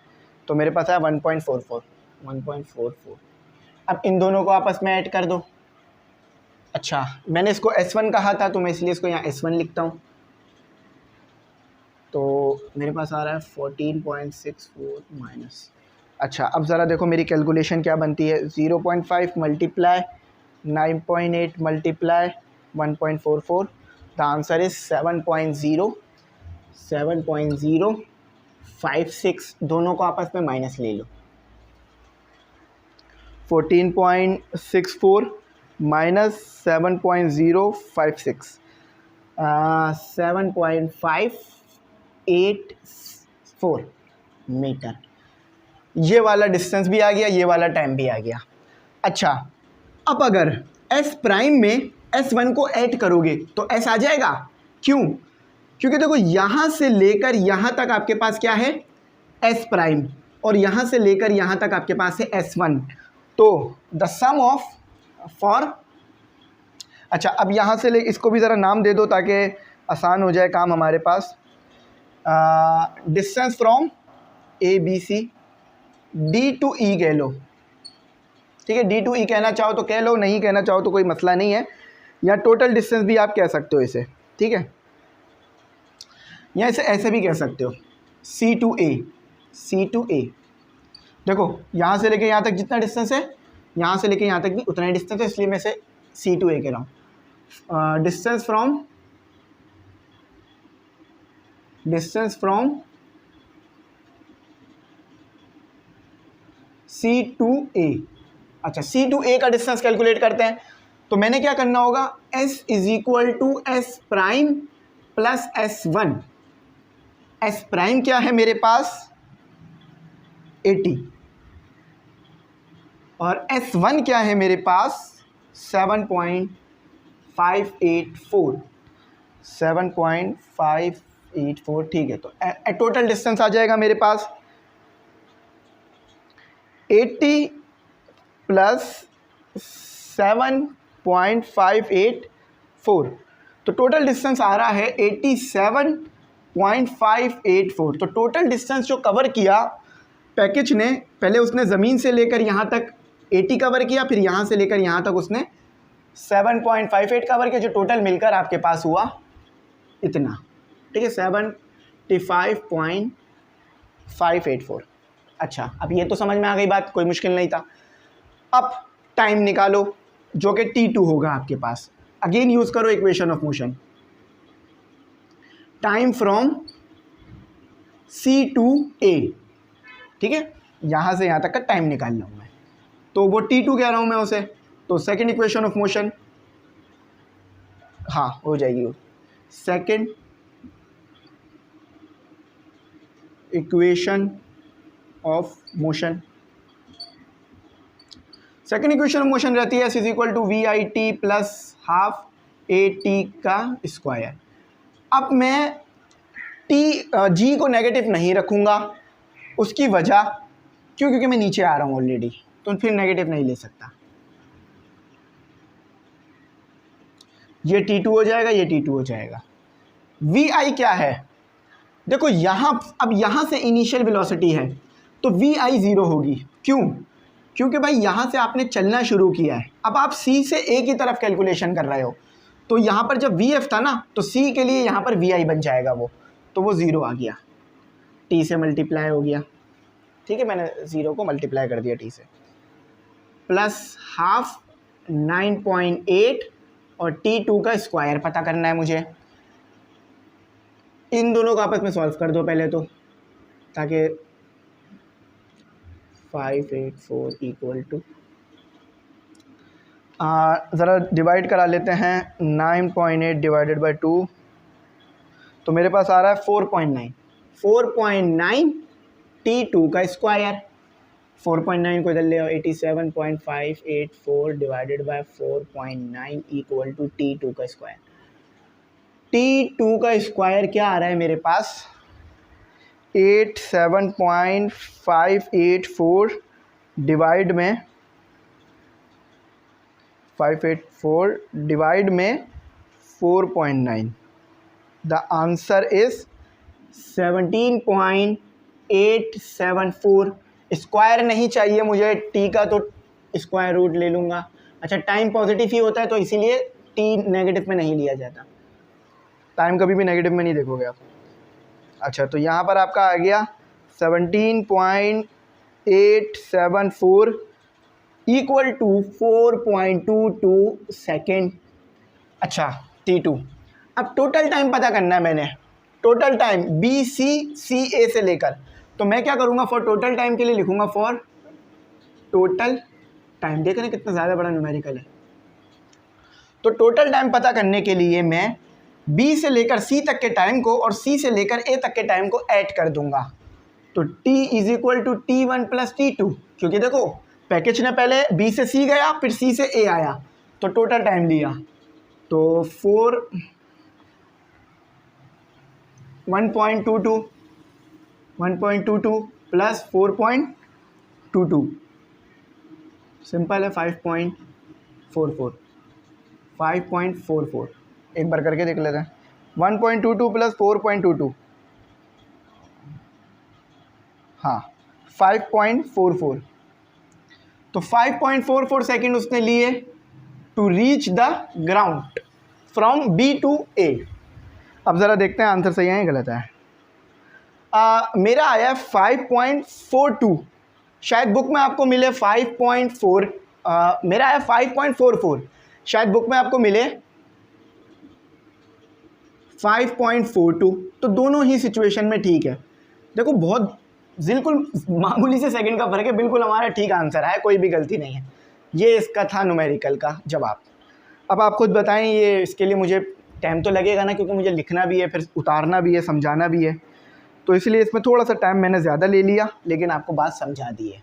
तो मेरे पास है 1.44। अब इन दोनों को आपस में ऐड कर दो। अच्छा, मैंने इसको S1 कहा था तो मैं इसलिए इसको यहाँ S1 लिखता हूँ, तो मेरे पास आ रहा है 14.64 माइनस। अच्छा, अब ज़रा देखो मेरी कैलकुलेशन क्या बनती है, 0.5 multiply 9.8 multiply 1.44, the answer is 7.056, दोनों को आपस में माइनस ले लो, 14.64 माइनस 7.056, 7.584 मीटर। ये वाला डिस्टेंस भी आ गया, ये वाला टाइम भी आ गया। अच्छा, अब अगर S प्राइम में S1 को ऐड करोगे तो S आ जाएगा, क्यों, क्योंकि देखो यहाँ से लेकर यहाँ तक आपके पास क्या है S प्राइम, और यहाँ से लेकर यहाँ तक आपके पास है S1, तो द सम ऑफ फॉर, अच्छा अब यहाँ से ले इसको भी ज़रा नाम दे दो ताकि आसान हो जाए काम हमारे पास, distance from A B C, D to E कह लो, ठीक है, डी टू ई कहना चाहो तो कह लो, नहीं कहना चाहो तो कोई मसला नहीं है, या टोटल डिस्टेंस भी आप कह सकते हो इसे, ठीक है, या इसे ऐसे भी कह सकते हो सी टू ए, सी टू ए। देखो यहाँ से लेके यहाँ तक जितना डिस्टेंस है, यहाँ से लेके यहाँ तक भी उतना ही डिस्टेंस है, इसलिए मैं इसे सी टू ए कह रहा हूँ। डिस्टेंस फ्रॉम सी टू ए। अच्छा, सी टू ए का डिस्टेंस कैलकुलेट करते हैं, तो मैंने क्या करना होगा, S is equal to S prime plus S1। S prime क्या है मेरे पास 80, और S1 क्या है मेरे पास 7.584, 7.584, ठीक है। तो टोटल डिस्टेंस आ जाएगा मेरे पास 80 प्लस 7.584, तो टोटल डिस्टेंस आ रहा है 87.584। तो टोटल डिस्टेंस जो कवर किया पैकेज ने, पहले उसने ज़मीन से लेकर यहाँ तक 80 कवर किया, फिर यहाँ से लेकर यहाँ तक उसने 7.58 कवर किया, जो टोटल मिलकर आपके पास हुआ इतना, ठीक है, 75.584। अच्छा, अब ये तो समझ में आ गई बात, कोई मुश्किल नहीं था। अब टाइम निकालो जो कि t2 होगा आपके पास, अगेन यूज़ करो equation of motion, time from C to A, ठीक है, यहाँ से यहाँ तक का टाइम निकालना हूँ मैं, तो वो t2 कह रहा हूँ मैं उसे, तो सेकेंड इक्वेशन ऑफ मोशन, हाँ हो जाएगी वो, second equation of motion, second equation of motion रहती है is equal to V I T plus half A T का स्क्वायर। अब मैं टी जी को नेगेटिव नहीं रखूँगा, उसकी वजह क्योंकि मैं नीचे आ रहा हूँ ऑलरेडी, तो फिर नेगेटिव नहीं ले सकता। ये T2 हो जाएगा, ये T2 हो जाएगा। Vi क्या है, देखो यहाँ, अब यहाँ से इनिशियल वेलोसिटी है तो Vi 0 होगी। क्यों? क्योंकि भाई यहाँ से आपने चलना शुरू किया है, अब आप C से A की तरफ कैलकुलेशन कर रहे हो, तो यहाँ पर जब Vf था ना तो C के लिए यहाँ पर Vi बन जाएगा वो, तो वो 0 आ गया, T से मल्टीप्लाई हो गया। ठीक है, मैंने 0 को मल्टीप्लाई कर दिया T से, प्लस हाफ 9.8 और T2 का स्क्वायर पता करना है मुझे। इन दोनों को आपस में सॉल्व कर दो पहले तो, ताकि 584 इक्वल टू, ज़रा डिवाइड करा लेते हैं 9.8 डिवाइडेड बाई 2, तो मेरे पास आ रहा है 4.9। 4.9 T2 का स्क्वायर, 4.9 को इधर ले आओ, 87.584 divided by 4.9 equal to T2 का स्क्वायर। T2 का स्क्वायर क्या आ रहा है मेरे पास, 87.584 डिवाइड में 584 डिवाइड में 4.9, द आंसर इज 17.874। स्क्वायर नहीं चाहिए मुझे टी का, तो स्क्वायर रूट ले लूँगा। अच्छा, टाइम पॉजिटिव ही होता है तो इसीलिए टी नेगेटिव में नहीं लिया जाता, टाइम कभी भी नेगेटिव में नहीं देखोगे आप। अच्छा, तो यहाँ पर आपका आ गया 17.874 इक्वल टू 4.22 सेकेंड। अच्छा, T2। अब टोटल टाइम पता करना है मैंने, टोटल टाइम BC से लेकर, तो मैं क्या करूँगा, फॉर टोटल टाइम के लिए लिखूँगा फॉर टोटल टाइम। देख रहे हैं कितना ज़्यादा बड़ा न्यूमेरिकल है। तो टोटल टाइम पता करने के लिए मैं B से लेकर C तक के टाइम को और C से लेकर A तक के टाइम को ऐड कर दूंगा, तो T is equal to T1 plus T2, क्योंकि देखो पैकेज ने पहले B से C गया फिर C से A आया, तो टोटल टाइम लिया, तो 1.22 प्लस 4.22 सिंपल है 5.44। एक बार करके देख लेते हैं, 1.22 प्लस 4.22, हाँ 5.44। तो 5.44 सेकेंड उसने लिए to reach the ground from B to A। अब ज़रा देखते हैं आंसर सही है या गलत है। मेरा आया 5.42, शायद बुक में आपको मिले 5.4, मेरा आया 5.44, शायद बुक में आपको मिले 5.42, तो दोनों ही सिचुएशन में ठीक है। देखो बहुत बिल्कुल मामूली से सेकंड का फ़र्क है, बिल्कुल हमारा ठीक आंसर है, कोई भी गलती नहीं है। ये इसका था न्यूमेरिकल का जवाब। अब आप खुद बताएं, ये इसके लिए मुझे टाइम तो लगेगा ना, क्योंकि मुझे लिखना भी है, फिर उतारना भी है, समझाना भी है, तो इसलिए इसमें थोड़ा सा टाइम मैंने ज़्यादा ले लिया, लेकिन आपको बात समझा दी है।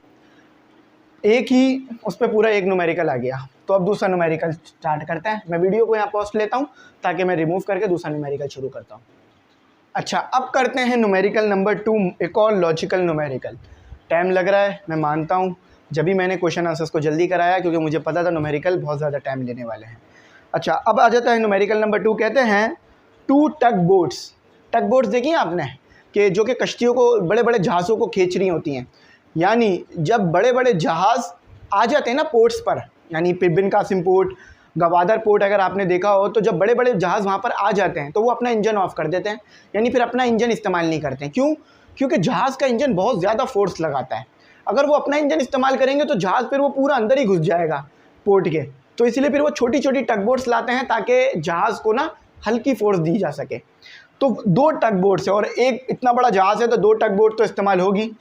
एक ही उस पर पूरा एक न्यूमेरिकल आ गया। तो अब दूसरा न्यूमेरिकल स्टार्ट करते हैं। मैं वीडियो को यहाँ पॉज लेता हूँ ताकि मैं रिमूव करके दूसरा न्यूमेरिकल शुरू करता हूँ। अच्छा, अब करते हैं न्यूमेरिकल नंबर 2, एक और लॉजिकल न्यूमेरिकल। टाइम लग रहा है, मैं मानता हूँ, जब भी मैंने क्वेश्चन आंसर्स को जल्दी कराया, क्योंकि मुझे पता था न्यूमेरिकल बहुत ज़्यादा टाइम लेने वाले हैं। अच्छा, अब आ जाता है न्यूमेरिकल नंबर 2। कहते हैं 2 टग बोट्स। टग बोट्स देखिए आपने, कि जो कि कश्तियों को, बड़े बड़े जहाज़ों को खींच रही होती हैं। यानी जब बड़े बड़े जहाज़ आ जाते हैं ना पोर्ट्स पर, यानी बिन कासिम पोर्ट, गवादर पोर्ट अगर आपने देखा हो, तो जब बड़े बड़े जहाज़ वहाँ पर आ जाते हैं तो वो अपना इंजन ऑफ कर देते हैं, यानी फिर अपना इंजन इस्तेमाल नहीं करते हैं। क्यों? क्योंकि जहाज़ का इंजन बहुत ज़्यादा फोर्स लगाता है। अगर वो अपना इंजन इस्तेमाल करेंगे तो जहाज़ फिर वो पूरा अंदर ही घुस जाएगा पोर्ट के, तो इसलिए फिर वो छोटी छोटी टग बोट्स लाते हैं ताकि जहाज़ को ना हल्की फोर्स दी जा सके। तो 2 टग बोट्स है और एक इतना बड़ा जहाज़ है, तो 2 टग बोट तो इस्तेमाल होगी।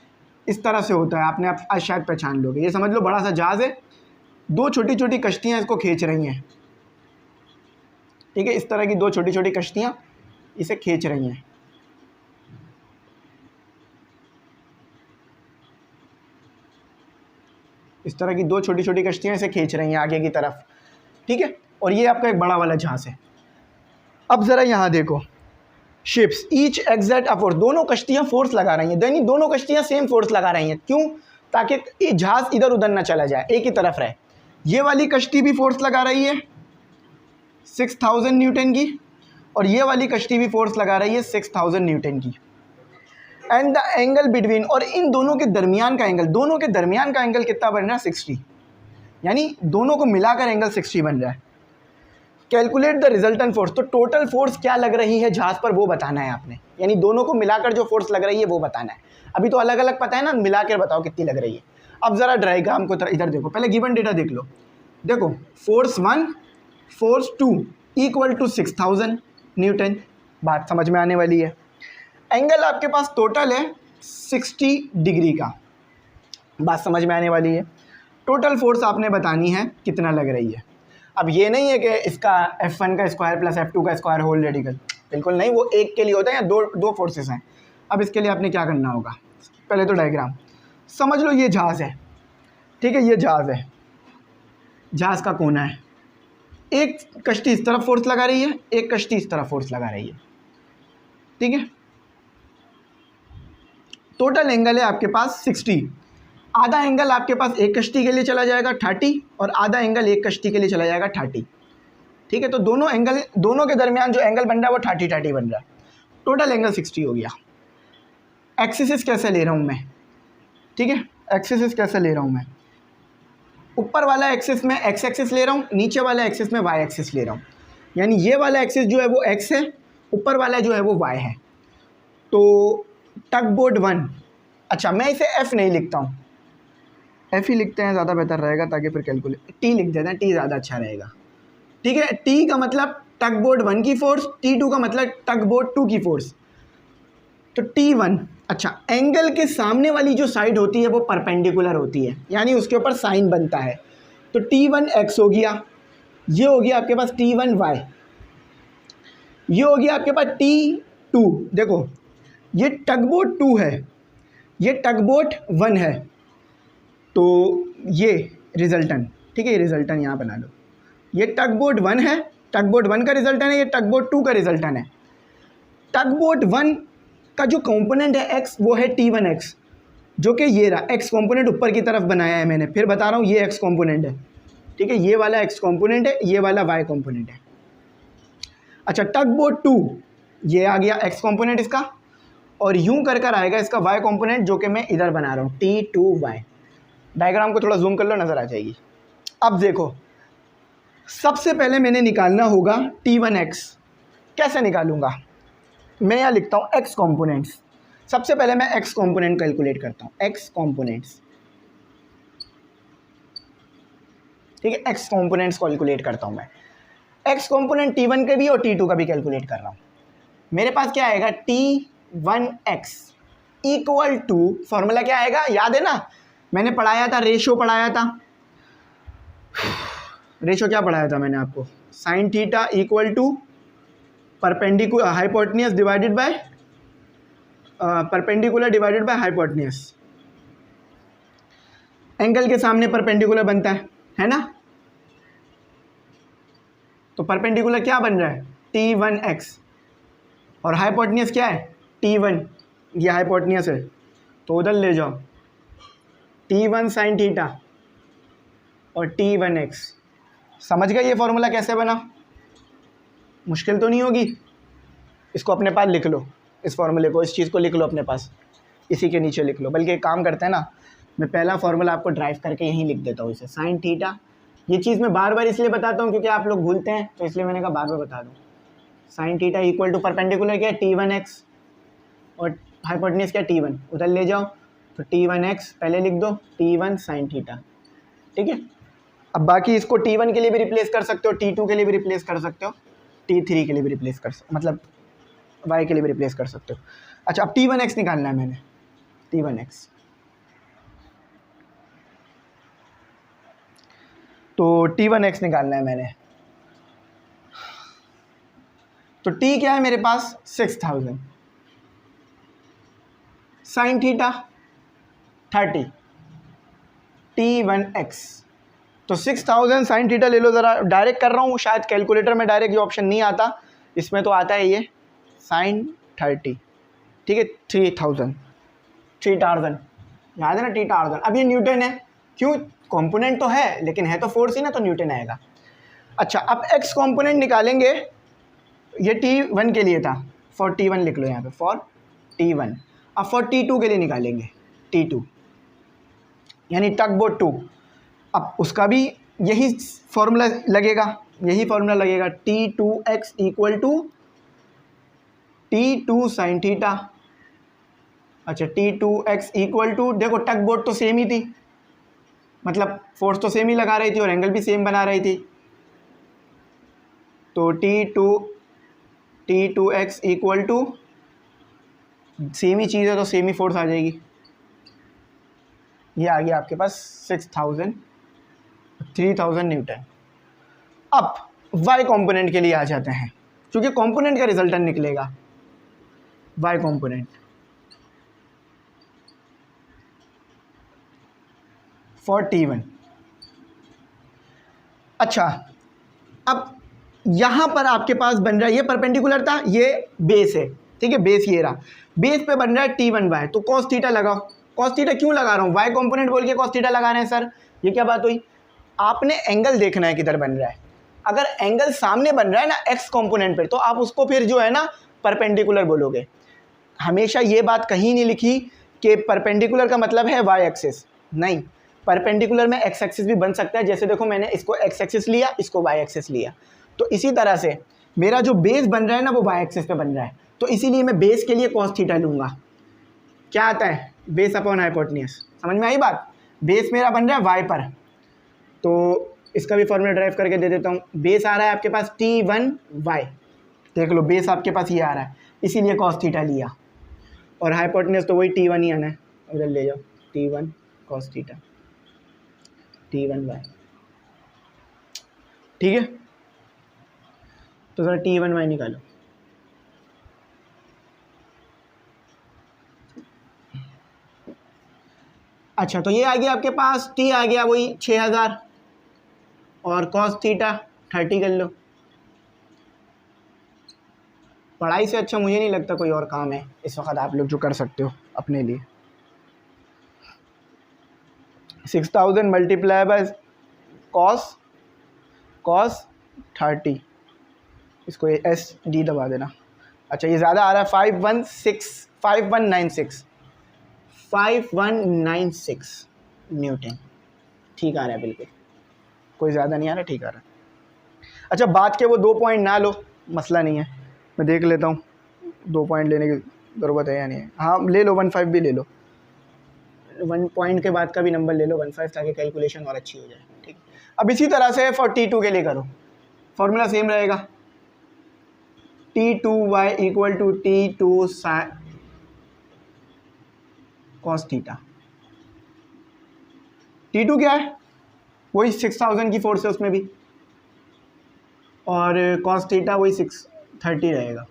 इस तरह से होता है, आपने आप शायद पहचान लोगे। ये समझ लो बड़ा सा जहाज़ है, 2 छोटी छोटी कश्तियाँ इसको खींच रही हैं। ठीक है, इस तरह की 2 छोटी छोटी कश्तियाँ इसे खींच रही हैं। इस तरह की दो छोटी छोटी कश्तियाँ इसे खींच रही हैं आगे की तरफ, ठीक है। और ये आपका एक बड़ा वाला जहाज़ है। अब ज़रा यहाँ देखो, ships each exact a force, दोनों कश्तियाँ फोर्स लगा रही हैं, यानी दोनों कश्तियाँ सेम फोर्स लगा रही हैं। क्यों? ताकि ये जहाज़ इधर उधर ना चला जाए, एक ही तरफ रहे। ये वाली कश्ती भी फोर्स लगा रही है 6000 न्यूटन की, और ये वाली कश्ती भी फोर्स लगा रही है 6000 न्यूटन की। एंड द एंगल बिटवीन, और इन दोनों के दरमियान का एंगल, दोनों के दरमियान का एंगल कितना बन रहा है? 60, यानी दोनों को मिलाकर एंगल 60 बन रहा है। कैलकुलेट द रिजल्टेंट फोर्स, तो टोटल फोर्स क्या लग रही है जहाज़ पर वो बताना है आपने, यानी दोनों को मिलाकर जो फोर्स लग रही है वो बताना है। अभी तो अलग अलग पता है ना, मिलाकर बताओ कितनी लग रही है। अब ज़रा डायग्राम को इधर देखो, पहले गिवन डेटा देख लो। देखो force 1 force 2 equal to 6000 newton, बात समझ में आने वाली है। एंगल आपके पास टोटल है 60 डिग्री का, बात समझ में आने वाली है। टोटल फोर्स आपने बतानी है कितना लग रही है। अब ये नहीं है कि इसका F1 का स्क्वायर प्लस F2 का स्क्वायर होल रेडिकल, बिल्कुल नहीं, वो एक के लिए होता है, या दो फोर्सेस हैं। अब इसके लिए आपने क्या करना होगा, पहले तो डायग्राम समझ लो। ये जहाज़ है, ठीक है, ये जहाज़ है, जहाज़ का कोना है। एक कश्ती इस तरफ फोर्स लगा रही है, एक कश्ती इस तरफ फोर्स लगा रही है, ठीक है। टोटल एंगल है आपके पास 60। आधा एंगल आपके पास एक कश्ती के लिए चला जाएगा 30, और आधा एंगल एक कश्ती के लिए चला जाएगा 30, ठीक है। तो दोनों एंगल, दोनों के दरमियान जो एंगल बन रहा है वो 30 बन रहा है। टोटल एंगल 60 हो गया। एक्सिस कैसे ले रहा हूँ मैं, ठीक है, एक्सिस कैसे ले रहा हूँ मैं, ऊपर वाला एक्सिस में एक्स एक्सिस ले रहा हूँ, नीचे वाला एक्सिस में वाई एक्सिस ले रहा हूँ। यानी ये वाला एक्सिस जो है वो एक्स है, ऊपर वाला जो है वो वाई है। तो टग बोट 1, अच्छा मैं इसे एफ नहीं लिखता हूँ, एफ ही लिखते हैं, ज़्यादा बेहतर रहेगा, ताकि फिर कैलकुलेट टी लिख देते हैं, टी ज़्यादा अच्छा रहेगा, ठीक है। टी का मतलब टग बोट 1 की फोर्स, T2 का मतलब टग बोट 2 की फोर्स। तो T1, अच्छा एंगल के सामने वाली जो साइड होती है वो परपेंडिकुलर होती है, यानी उसके ऊपर साइन बनता है। तो T1 x हो गया, ये हो गया आपके पास T1 y, ये हो गया आपके पास T2। देखो ये टगबोट 2 है, ये टगबोट 1 है, तो ये रिजल्टेंट, ठीक है, ये रिजल्टेंट यहाँ बना लो। ये टगबोट 1 है, टगबोट 1 का रिजल्टेंट है, ये टगबोट 2 का रिजल्टेंट है। टगबोट 1 का जो कंपोनेंट है x, वो है T1x, जो कि ये रहा x कंपोनेंट ऊपर की तरफ बनाया है मैंने, फिर बता रहा हूँ ये x कंपोनेंट है, ठीक है, ये वाला x कंपोनेंट है, ये वाला y कंपोनेंट है। अच्छा टगबोट 2, ये आ गया x कंपोनेंट इसका, और यूं कर कर आएगा इसका y कंपोनेंट, जो कि मैं इधर बना रहा हूँ T2y। डायग्राम को थोड़ा जूम कर लो, नज़र आ जाएगी। अब देखो सबसे पहले मैंने निकालना होगा T1x। कैसे निकालूंगा, मैं यहाँ लिखता हूँ x कंपोनेंट्स। सबसे पहले मैं x कंपोनेंट कैलकुलेट करता हूँ, x कंपोनेंट्स, ठीक है, x कंपोनेंट्स कैलकुलेट करता हूँ मैं। x कंपोनेंट T1 के भी और T2 का भी कैलकुलेट कर रहा हूँ। मेरे पास क्या आएगा, T1x इक्वल टू, फॉर्मूला क्या आएगा, याद है ना, मैंने पढ़ाया था, रेशो पढ़ाया था। रेशो क्या पढ़ाया था मैंने आपको, sine theta equal to perpendicular hypotenuse divided by perpendicular divided by hypotenuse. Angle के सामने परपेंडिकुलर बनता है ना, तो परपेंडिकुलर क्या बन रहा है, T1x, और हाइपोटेन्यूस क्या है, T1, ये हाइपोटेन्यूस है, तो उधर ले जाओ T1 साइन थीटा और T1x। समझ गए ये फॉर्मूला कैसे बना, मुश्किल तो नहीं होगी। इसको अपने पास लिख लो, इस फॉर्मूले को, इस चीज़ को लिख लो अपने पास, इसी के नीचे लिख लो। बल्कि एक काम करते हैं ना, मैं पहला फॉर्मूला आपको ड्राइव करके यहीं लिख देता हूँ, इसे साइन थीटा। ये चीज़ मैं बार बार इसलिए बताता हूँ क्योंकि आप लोग भूलते हैं, तो इसलिए मैंने कहा बार बार बता दूँ। Sine theta equal to perpendicular क्या है, T1x, और हाइपोटेन्यूस क्या, T1, उधर ले जाओ, तो T1x पहले लिख दो, T1 साइन थीटा, ठीक है। अब बाकी इसको T1 के लिए भी रिप्लेस कर सकते हो, T2 के लिए भी रिप्लेस कर सकते हो, T3 के लिए भी रिप्लेस कर सकते, मतलब y के लिए भी रिप्लेस कर सकते हो। अच्छा अब T1x निकालना है मैंने, T1x, तो T1x निकालना है मैंने। तो T क्या है मेरे पास, 6000, साइन थीटा 30, T1x। तो 6000 साइन थीटा ले लो ज़रा, डायरेक्ट कर रहा हूँ, शायद कैलकुलेटर में डायरेक्ट ये ऑप्शन नहीं आता, इसमें तो आता है ये साइन 30, ठीक है। 3000 याद है ना, T1000। अब ये न्यूटन है, क्यों, कंपोनेंट तो है लेकिन है तो फोर्स ही ना, तो न्यूटन आएगा। अच्छा, अब x कंपोनेंट निकालेंगे, ये T1 के लिए था, फॉर T1 लिख लो यहाँ पे, फॉर T1। अब फॉर T2 के लिए निकालेंगे, T2 यानी टग बोट 2। अब उसका भी यही फॉर्मूला लगेगा, T2x equal to T2 sine theta. अच्छा, T2x इक्वल टू, देखो टग बोट तो सेम ही थी, मतलब फोर्स तो सेम ही लगा रही थी और एंगल भी सेम बना रही थी, तो T2x इक्वल टू, सेम ही चीज़ है तो सेम ही फोर्स आ जाएगी। ये आ गया आपके पास 3000 न्यूटन। अब y कंपोनेंट के लिए आ जाते हैं, क्योंकि कंपोनेंट का रिजल्टेंट निकलेगा, y कंपोनेंट फॉर T1। अच्छा, अब यहाँ पर आपके पास बन रहा है, ये परपेंडिकुलर था, ये बेस है, ठीक है, बेस ये रहा, बेस पे बन रहा है T1y, तो cos थीटा लगाओ। cos थीटा क्यों लगा रहा हूँ, y कंपोनेंट बोल के cos थीटा लगा रहे हैं सर, ये क्या बात हुई। आपने एंगल देखना है किधर बन रहा है, अगर एंगल सामने बन रहा है ना x कंपोनेंट पर, तो आप उसको फिर जो है ना परपेंडिकुलर बोलोगे। हमेशा ये बात कहीं नहीं लिखी कि परपेंडिकुलर का मतलब है y एक्सिस, नहीं, परपेंडिकुलर में x एक्सिस भी बन सकता है, जैसे देखो मैंने इसको x एक्सिस लिया, इसको y एक्सिस लिया, तो इसी तरह से मेरा जो बेस बन रहा है ना वो y एक्सिस पे बन रहा है, तो इसीलिए मैं बेस के लिए cos थीटा लूँगा। क्या आता है, बेस अपॉन हाइपोटेन्यूज, समझ में आई बात। बेस मेरा बन रहा है y पर, तो इसका भी फॉर्मूला ड्राइव करके दे देता हूँ। बेस आ रहा है आपके पास T1y, देख लो बेस आपके पास ये आ रहा है, इसीलिए cos थीटा लिया, और हाइपोटेन्यूज तो वही T1 ही आना है, उधर ले जाओ, T1 cos थीटा, T1y, ठीक है। तो ज़रा T1y निकालो। अच्छा, तो ये आ गया आपके पास, T आ गया वही 6000, और cos थीटा 30 कर लो। पढ़ाई से अच्छा मुझे नहीं लगता कोई और काम है इस वक्त आप लोग जो कर सकते हो अपने लिए। 6000 मल्टीप्लाई बाय cos 30, इसको ये SD दबा देना। अच्छा, ये ज़्यादा आ रहा है, 5196 न्यूटन, ठीक आ रहा है बिल्कुल, कोई ज़्यादा नहीं आ रहा, ठीक आ रहा है। अच्छा, बात के वो 2 पॉइंट ना लो, मसला नहीं है, मैं देख लेता हूँ 2 पॉइंट लेने की ज़रूरत है या नहीं है। हाँ ले लो, 15 भी ले लो, 1 पॉइंट के बाद का भी नंबर ले लो 15, ताकि कैलकुलेशन और अच्छी हो जाए, ठीक। अब इसी तरह से फॉर T2 के लिए करो, फॉर्मूला सेम रहेगा, T2y equal to T2 cos theta. T2 क्या है, वही 6000 की फोर्स है उसमें भी, और cos थीटा वही 630 रहेगा,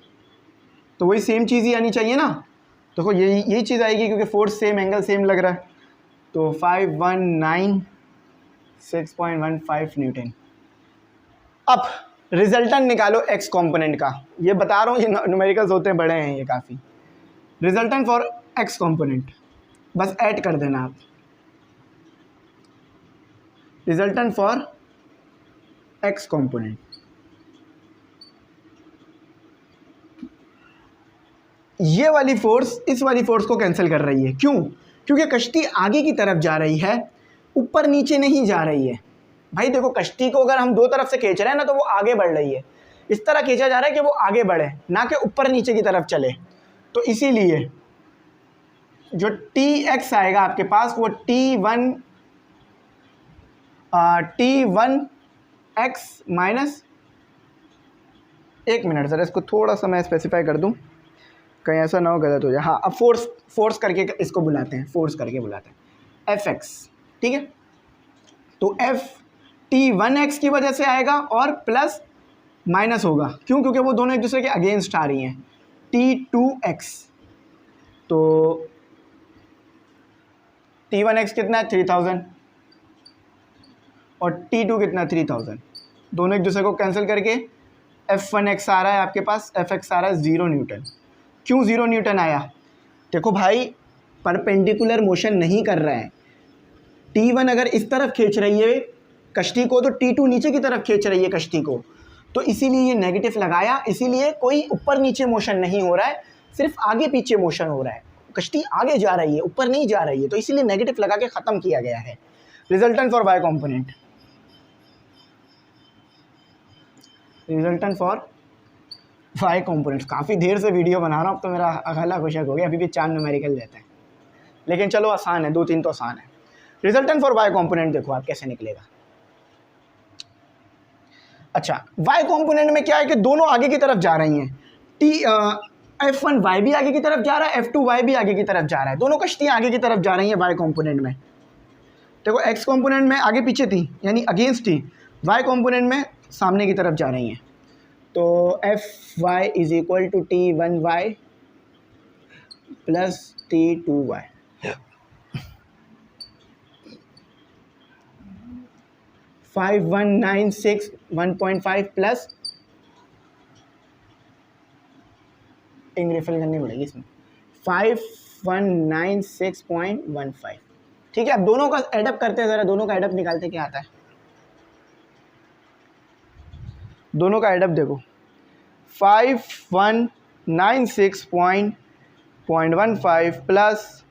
तो वही सेम चीज़ ही आनी चाहिए ना। देखो यही चीज़ आएगी, क्योंकि फोर्स सेम, एंगल सेम लग रहा है, तो 5196.15 न्यूटन। अब रिजल्टेंट निकालो x कंपोनेंट का, ये बता रहा हूँ, ये न्यूमेरिकल्स होते हैं, बड़े हैं ये काफ़ी। रिजल्टेंट फॉर x कंपोनेंट बस ऐड कर देना आप, रिजल्टेंट फॉर x कंपोनेंट। ये वाली फोर्स इस वाली फोर्स को कैंसिल कर रही है, क्यों, क्योंकि कश्ती आगे की तरफ जा रही है, ऊपर नीचे नहीं जा रही है। भाई देखो, कश्ती को अगर हम दो तरफ से खींच रहे हैं ना, तो वो आगे बढ़ रही है, इस तरह खींचा जा रहा है कि वो आगे बढ़े, ना कि ऊपर नीचे की तरफ चले। तो इसीलिए जो Tx आएगा आपके पास, वो T1x माइनस, एक मिनट सर, इसको थोड़ा सा मैं स्पेसिफाई कर दूं, कहीं ऐसा ना हो गलत हो जाए। हाँ, अब फोर्स करके इसको बुलाते हैं, Fx, ठीक है। तो F T1x की वजह से आएगा और प्लस माइनस होगा, क्यों, क्योंकि वो दोनों एक दूसरे के अगेंस्ट आ रही हैं, T2x। तो T1x कितना है, 3000, और T2 कितना 3000, दोनों एक दूसरे को कैंसिल करके F1x आ रहा है आपके पास, Fx आ रहा है 0 न्यूटन। क्यों 0 न्यूटन आया? देखो भाई, परपेंडिकुलर मोशन नहीं कर रहा है। T1 अगर इस तरफ खींच रही है कश्ती को, तो T2 नीचे की तरफ खींच रही है कश्ती को, तो इसीलिए ये नेगेटिव लगाया। इसीलिए कोई ऊपर नीचे मोशन नहीं हो रहा है, सिर्फ आगे पीछे मोशन हो रहा है। कश्ती आगे जा रही है, ऊपर नहीं जा रही है, तो इसीलिए नेगेटिव लगा के ख़त्म किया गया है। Resultant for Y component, resultant for Y components. काफ़ी देर से वीडियो बना रहा हूँ, अब तो मेरा अगला क्वेश्चन हो गया, अभी भी 4 न्यूमेरिकल रहते हैं, लेकिन चलो आसान है, 2-3 तो आसान है। रिजल्टेंट फॉर वाई कॉम्पोनेंट देखो आप कैसे निकलेगा। अच्छा, वाई कॉम्पोनेंट में क्या है कि दोनों आगे की तरफ जा रही हैं। F1y भी आगे की तरफ जा रहा है, F2y भी आगे की तरफ जा रहा है, दोनों कश्तियाँ आगे की तरफ जा रही हैं वाई कॉम्पोनेंट में। देखो x कॉम्पोनेंट में आगे पीछे थी, यानी अगेंस्ट थी, वाई कॉम्पोनेंट में सामने की तरफ जा रही हैं। तो Fy is equal to T1y plus T2y। Five 196 1.5 plus refill करनी पड़ेगी इसमें 5196.15। ठीक है, अब दोनों का एडअप करते हैं, ज़रा दोनों का एडअप निकालते क्या आता है। दोनों का एडअप देखो, 5196.15 प्लस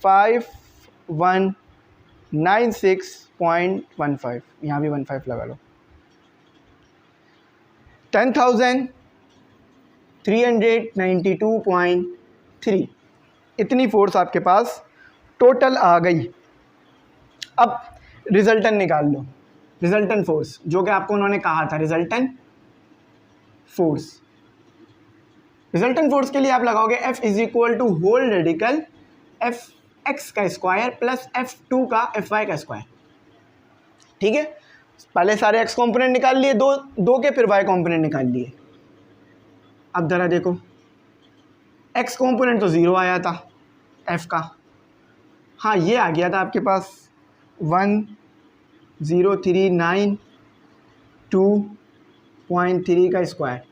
5196.15, यहाँ भी 15 लगा लो, 10,392.3। इतनी फोर्स आपके पास टोटल आ गई। अब रिजल्टेंट निकाल लो, रिजल्टेंट फोर्स, जो कि आपको उन्होंने कहा था रिजल्टेंट फोर्स। रिजल्टेंट फोर्स के लिए आप लगाओगे F is equal to whole radical Fx का स्क्वायर प्लस F2 का Fy का स्क्वायर। ठीक है, पहले सारे x कॉम्पोनेंट निकाल लिए, दो के, फिर y कॉम्पोनेंट निकाल लिए। अब जरा देखो, x कॉम्पोनेंट तो 0 आया था f का, हाँ ये आ गया था आपके पास 10,392.3 का स्क्वायर,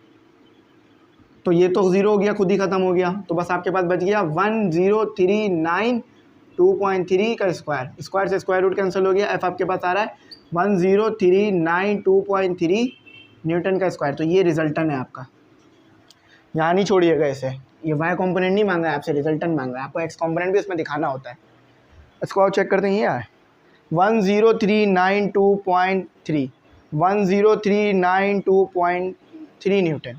तो ये तो 0 हो गया, खुद ही ख़त्म हो गया। तो बस आपके पास बच गया 10,392.3 का स्क्वायर, स्क्वायर से स्क्वायर रूट कैंसिल हो गया, f आपके पास आ रहा है 10,392.3 न्यूटन का स्क्वायर। तो ये रिजल्टेंट है आपका, यहाँ नहीं छोड़िएगा इसे, ये वाई कॉम्पोनेंट नहीं मांगा है आपसे, रिजल्टेंट मांगा है। आपको एक्स कॉम्पोनेंट भी इसमें दिखाना होता है। इसको आप चेक करते हैं, ये है 10,392.3 10,392.3 न्यूटन।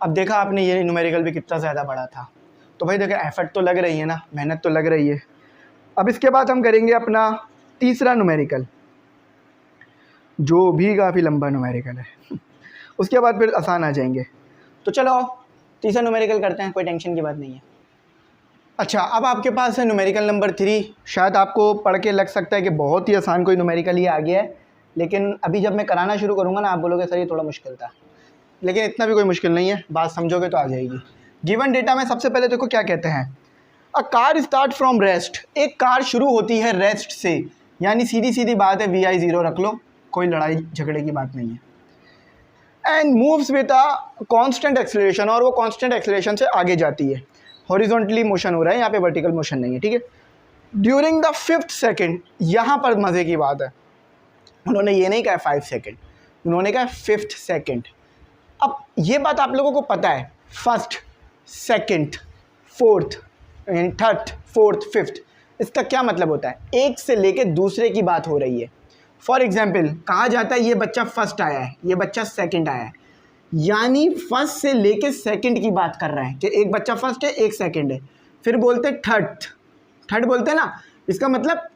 अब देखा आपने ये न्यूमेरिकल भी कितना ज़्यादा बड़ा था, तो भाई देखा एफर्ट तो लग रही है ना, मेहनत तो लग रही है। अब इसके बाद हम करेंगे अपना तीसरा न्यूमेरिकल, जो भी काफ़ी लंबा न्यूमेरिकल है, उसके बाद फिर आसान आ जाएंगे। तो चलो तीसरा न्यूमेरिकल करते हैं, कोई टेंशन की बात नहीं है। अच्छा, अब आपके पास है न्यूमेरिकल नंबर 3। शायद आपको पढ़ के लग सकता है कि बहुत ही आसान कोई न्यूमेरिकल ये आ गया है, लेकिन अभी जब मैं कराना शुरू करूँगा ना, आप बोलोगे सर ये थोड़ा मुश्किल था, लेकिन इतना भी कोई मुश्किल नहीं है, बात समझोगे तो आ जाएगी। गिवन डेटा में सबसे पहले देखो क्या कहते हैं, a car start from rest. एक कार शुरू होती है रेस्ट से, यानी सीधी सीधी बात है VI 0 रख लो, कोई लड़ाई झगड़े की बात नहीं है। And moves with a constant acceleration, और वो कांस्टेंट एक्सेलरेशन से आगे जाती है। हॉरिजॉन्टली मोशन हो रहा है यहाँ पे, वर्टिकल मोशन नहीं है, ठीक है। ड्यूरिंग द 5th सेकेंड, यहाँ पर मज़े की बात है, उन्होंने ये नहीं कहा 5 सेकेंड, उन्होंने कहा 5th सेकेंड। अब ये बात आप लोगों को पता है, 1st, 2nd, 4th, 3rd, 4th, 5th, इसका क्या मतलब होता है, एक से लेके दूसरे की बात हो रही है। फॉर एग्जाम्पल कहा जाता है ये बच्चा 1st आया है, ये बच्चा 2nd आया है, यानी 1st से लेके 2nd की बात कर रहा है कि एक बच्चा 1st है, एक 2nd है। फिर बोलते 3rd बोलते हैं ना, इसका मतलब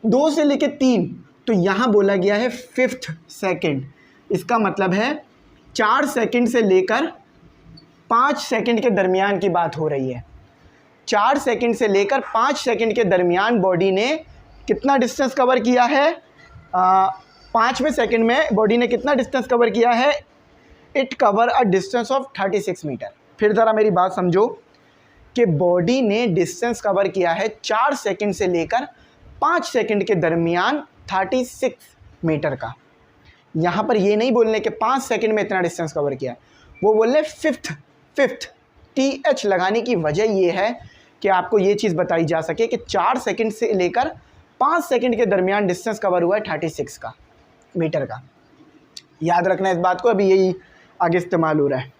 2 से लेके 3, तो यहाँ बोला गया है 5th सेकेंड, इसका मतलब है 4 सेकेंड से लेकर 5 सेकेंड के दरमियान की बात हो रही है। 4 सेकेंड से लेकर 5 सेकेंड के दरमियान बॉडी ने कितना डिस्टेंस कवर किया है, 5वें सेकेंड में बॉडी ने कितना डिस्टेंस कवर किया है, it cover a distance of 36 metre. फिर ज़रा मेरी बात समझो कि बॉडी ने डिस्टेंस कवर किया है 4 सेकेंड से लेकर 5 सेकेंड के दरमियान 36 मीटर का। यहाँ पर ये नहीं बोलने के 5 सेकंड में इतना डिस्टेंस कवर किया है, वो बोलने फिफ्थ TH लगाने की वजह ये है कि आपको ये चीज़ बताई जा सके कि 4 सेकंड से लेकर 5 सेकंड के दरमियान डिस्टेंस कवर हुआ है 36 का मीटर का। याद रखना इस बात को, अभी यही आगे इस्तेमाल हो रहा है।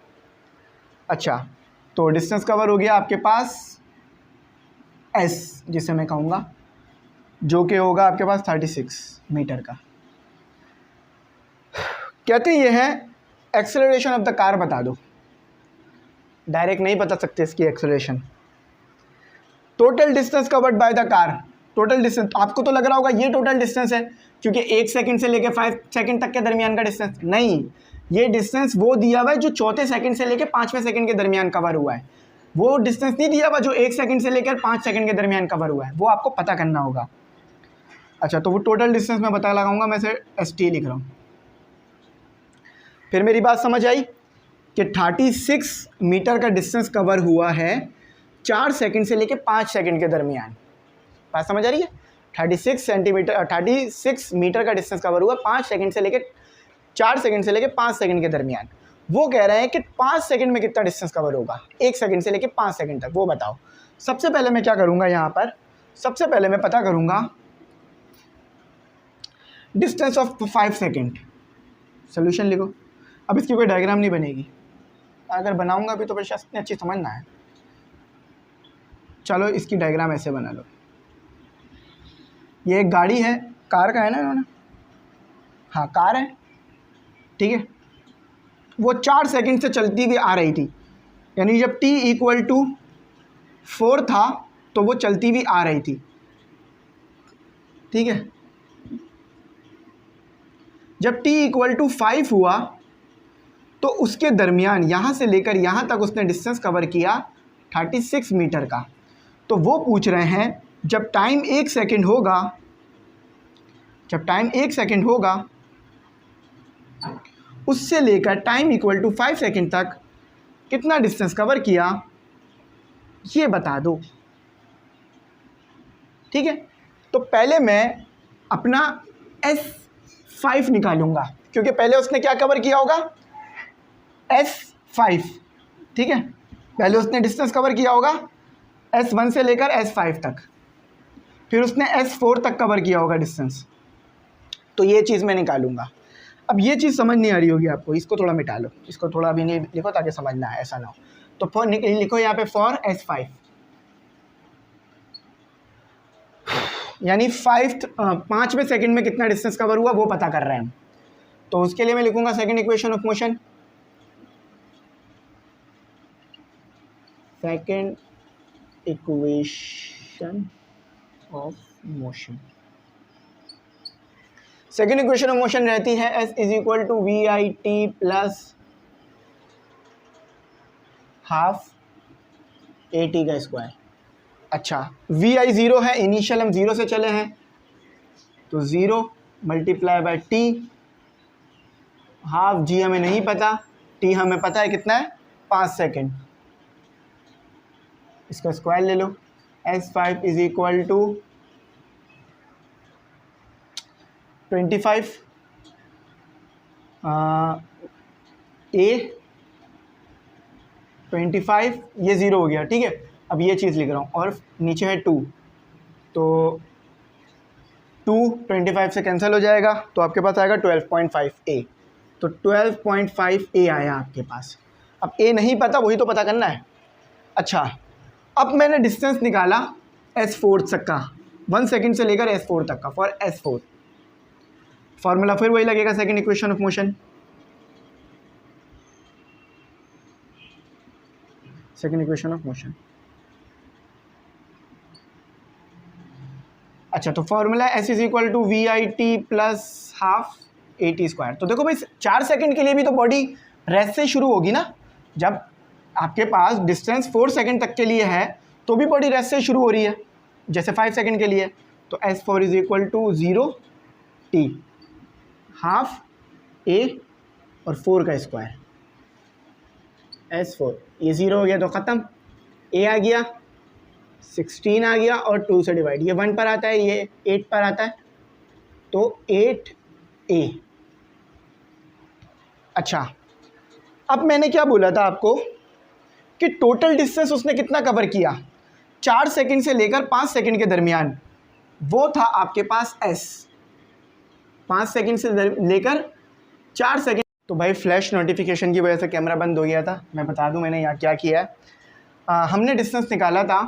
अच्छा, तो डिस्टेंस कवर हो गया आपके पास S, जिसे मैं कहूँगा, जो कि होगा आपके पास 36 मीटर का। कहते ये है एक्सेलरेशन ऑफ द कार बता दो। डायरेक्ट नहीं बता सकते इसकी acceleration. Total distance covered by the car, total distance आपको तो लग रहा होगा ये टोटल डिस्टेंस है, क्योंकि 1 सेकंड से लेकर 5 सेकंड तक के दरमियान का डिस्टेंस। नहीं, ये डिस्टेंस वो दिया हुआ है जो चौथे सेकंड से लेकर 5वें सेकंड के दरमियान कवर हुआ है। वो डिस्टेंस नहीं दिया हुआ जो 1 सेकंड से लेकर 5 सेकंड के दरमियान कवर हुआ है, वो आपको पता करना होगा। अच्छा, तो वो टोटल डिस्टेंस मैं पता लगाऊंगा, मैं इसे ST लिख रहा हूँ। फिर मेरी बात समझ आई कि 36 मीटर का डिस्टेंस कवर हुआ है 4 सेकंड से लेकर 5 सेकंड के दरमियान। बात समझ आ रही है? 36 मीटर का डिस्टेंस कवर हुआ 5 सेकंड से लेकर 4 सेकंड से लेकर 5 सेकंड के दरमियान। वो कह रहे हैं कि 5 सेकंड में कितना डिस्टेंस कवर होगा, 1 सेकंड से लेकर 5 सेकंड तक, वो बताओ। सबसे पहले मैं क्या करूँगा, यहाँ पर सबसे पहले मैं पता करूँगा डिस्टेंस ऑफ 5 सेकंड। सोल्यूशन लिखो। अब इसकी कोई डायग्राम नहीं बनेगी, अगर बनाऊँगा भी तो फिर इतनी अच्छी समझना है। चलो इसकी डायग्राम ऐसे बना लो। ये एक गाड़ी है, कार का है ना इन्होंने, हाँ कार है, ठीक है। वो 4 सेकंड से चलती हुई आ रही थी, यानी जब t = 4 था तो वो चलती हुई आ रही थी, ठीक है। जब t = 5 हुआ तो उसके दरमियान यहाँ से लेकर यहाँ तक उसने डिस्टेंस कवर किया 36 मीटर का। तो वो पूछ रहे हैं जब टाइम 1 सेकंड होगा, जब टाइम 1 सेकंड होगा उससे लेकर टाइम = 5 सेकंड तक कितना डिस्टेंस कवर किया, ये बता दो, ठीक है। तो पहले मैं अपना S5 निकालूंगा, क्योंकि पहले उसने क्या कवर किया होगा, S5, ठीक है। पहले उसने डिस्टेंस कवर किया होगा S1 से लेकर S5 तक, फिर उसने S4 तक कवर किया होगा डिस्टेंस। तो ये चीज़ मैं निकालूंगा। अब ये चीज़ समझ नहीं आ रही होगी आपको, इसको थोड़ा मिटा लो, इसको थोड़ा अभी नहीं लिखो ताकि समझना है, ऐसा ना हो। तो फॉर लिखो यहाँ पे फॉर S5, यानी 5वें सेकंड में कितना डिस्टेंस कवर हुआ वो पता कर रहे हैं हम। तो उसके लिए मैं लिखूंगा second equation of motion, second equation of motion. Second equation of motion रहती है S = VIT plus half AT का स्क्वायर। अच्छा, VI 0 है, इनिशियल हम 0 से चले हैं, तो 0 × T, हाफ G हमें नहीं पता, T हमें पता है कितना है 5 सेकेंड, इसका स्क्वायर ले लो। S5 = 25 A 25, ये 0 हो गया, ठीक है। अब ये चीज़ लिख रहा हूँ और नीचे है 2, तो 2 25 से कैंसिल हो जाएगा, तो आपके पास आएगा 12.5 A। तो 12.5 A आया आपके पास। अब A नहीं पता, वही तो पता करना है। अच्छा, अब मैंने डिस्टेंस निकाला S4 तक का, 1 सेकंड से लेकर S4 तक का, फॉर S4 फॉर्मूला फिर वही लगेगा, second equation of motion. Second equation of motion. अच्छा, तो formula S = VIT plus half AT²। तो देखो भाई 4 सेकंड के लिए भी तो बॉडी रेस्ट से शुरू होगी ना। जब आपके पास डिस्टेंस 4 सेकंड तक के लिए है तो भी बॉडी रेस्ट से शुरू हो रही है, जैसे 5 सेकंड के लिए। तो S4 = 0 T, हाफ A और 4 का स्क्वायर। S4 ये 0 हो गया तो ख़त्म, A आ गया, 16 आ गया और 2 से डिवाइड, ये 1 पर आता है, ये 8 पर आता है, तो 8 ए। अच्छा, अब मैंने क्या बोला था आपको कि टोटल डिस्टेंस उसने कितना कवर किया, 4 सेकंड से लेकर 5 सेकंड के दरमियान, वो था आपके पास एस। 5 सेकंड से लेकर 4 सेकंड। तो भाई फ्लैश नोटिफिकेशन की वजह से कैमरा बंद हो गया था। मैं बता दूं मैंने यहाँ क्या किया है। हमने डिस्टेंस निकाला था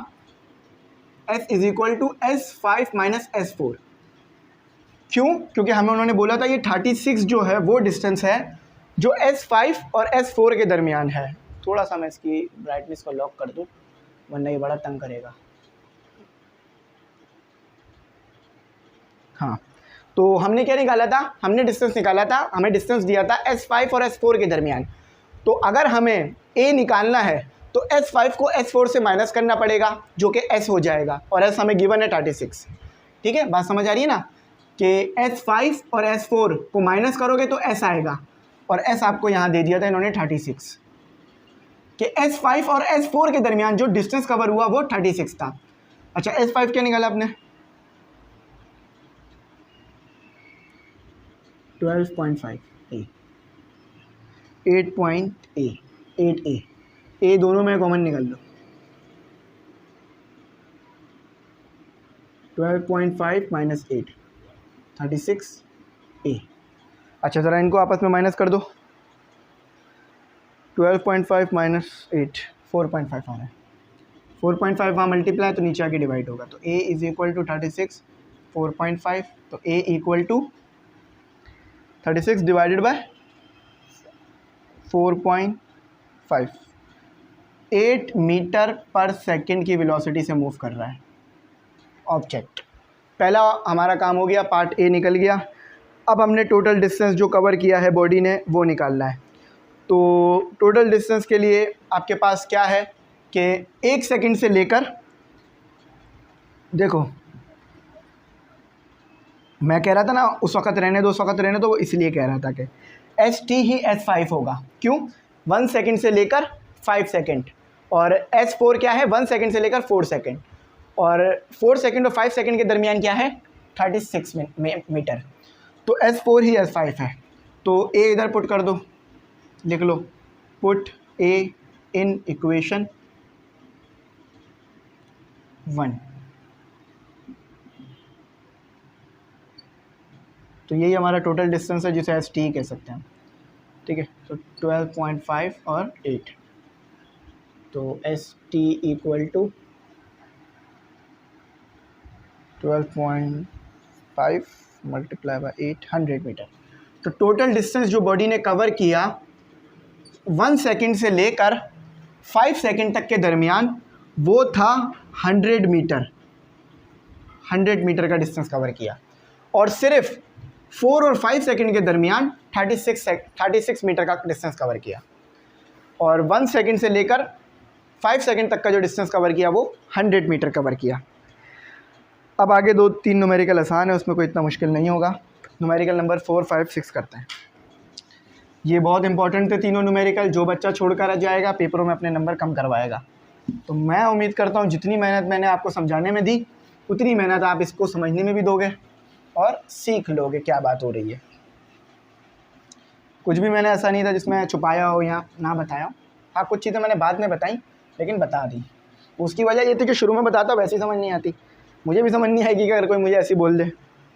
s is equal to S5 minus S4। क्यों? क्योंकि हमें उन्होंने बोला था ये 36 जो है वो डिस्टेंस है जो S5 और S4 के दरमियान है। थोड़ा सा मैं इसकी ब्राइटनेस को लॉक कर दूं वरना ये बड़ा तंग करेगा। हाँ, तो हमने क्या निकाला था, हमने डिस्टेंस निकाला था, हमें डिस्टेंस दिया था S5 और S4 के दरमियान। तो अगर हमें A निकालना है तो S5 को S4 से माइनस करना पड़ेगा जो कि S हो जाएगा, और S हमें गिवन है 36। ठीक है, बात समझ आ रही है ना कि S5 और S4 को माइनस करोगे तो S आएगा, और S आपको यहाँ दे दिया था इन्होंने 36, कि S5 और S4 के दरमियान जो डिस्टेंस कवर हुआ वो 36 था। अच्छा, S5 क्या निकाला आपने? 12.5 ए, 8 ए दोनों में कॉमन निकाल लो। 12.5 माइनस 8 36 ए। अच्छा, ज़रा इनको आपस में माइनस कर दो। 12.5 माइनस 8 4.5 आ रहा है। 4.5 वहाँ मल्टीप्लाई तो नीचे आके डिवाइड होगा, तो a इज़ इक्वल टू 36 4.5, तो a equal to 36 divided by 4.5। 8 metre पर सेकंड की वेलोसिटी से मूव कर रहा है ऑब्जेक्ट। पहला हमारा काम हो गया, पार्ट ए निकल गया। अब हमने टोटल डिस्टेंस जो कवर किया है बॉडी ने वो निकालना है। तो टोटल डिस्टेंस के लिए आपके पास क्या है कि 1 सेकंड से लेकर, देखो मैं कह रहा था ना उस वक़्त रहने दो, उस वक़्त रहने दो, वो इसलिए कह रहा था कि ST ही S5 होगा। क्यों? 1 सेकंड से लेकर 5 सेकंड, और S4 क्या है 1 सेकंड से लेकर 4 सेकंड, और 4 सेकंड और 5 सेकंड के दरमियान क्या है 36 मीटर। तो S4 ही S5 है। तो A इधर पुट कर दो, लिख लो पुट A इन इक्वेशन 1। तो यही हमारा टोटल डिस्टेंस है जिसे ST कह सकते हैं। ठीक है, तो 12.5 और 8, तो ST equal to 12.5 multiply by 8 100 metre. तो टोटल डिस्टेंस जो बॉडी ने कवर किया 1 सेकंड से लेकर 5 सेकंड तक के दरमियान वो था 100 मीटर। 100 मीटर का डिस्टेंस कवर किया, और सिर्फ 4 और 5 सेकंड के दरमियान 36 मीटर का डिस्टेंस कवर किया, और 1 सेकंड से लेकर 5 सेकंड तक का जो डिस्टेंस कवर किया वो 100 मीटर कवर किया। अब आगे 2-3 न्यूमेरिकल आसान है, उसमें कोई इतना मुश्किल नहीं होगा। न्यूमेरिकल नंबर 4, 5, 6 करते हैं। ये बहुत इंपॉर्टेंट थे तीनों न्यूमेरिकल। जो बच्चा छोड़ कर जाएगा पेपरों में अपने नंबर कम करवाएगा। तो मैं उम्मीद करता हूँ जितनी मेहनत मैंने आपको समझाने में दी उतनी मेहनत आप इसको समझने में भी दोगे और सीख लोगे क्या बात हो रही है। कुछ भी मैंने ऐसा नहीं था जिसमें छुपाया हो या ना बताया हो। हाँ, कुछ चीज़ें मैंने बाद में बताई लेकिन बता दी। उसकी वजह ये थी कि शुरू में बताता वैसे ही समझ नहीं आती। मुझे भी समझ नहीं आएगी कि अगर कोई मुझे ऐसी बोल दे,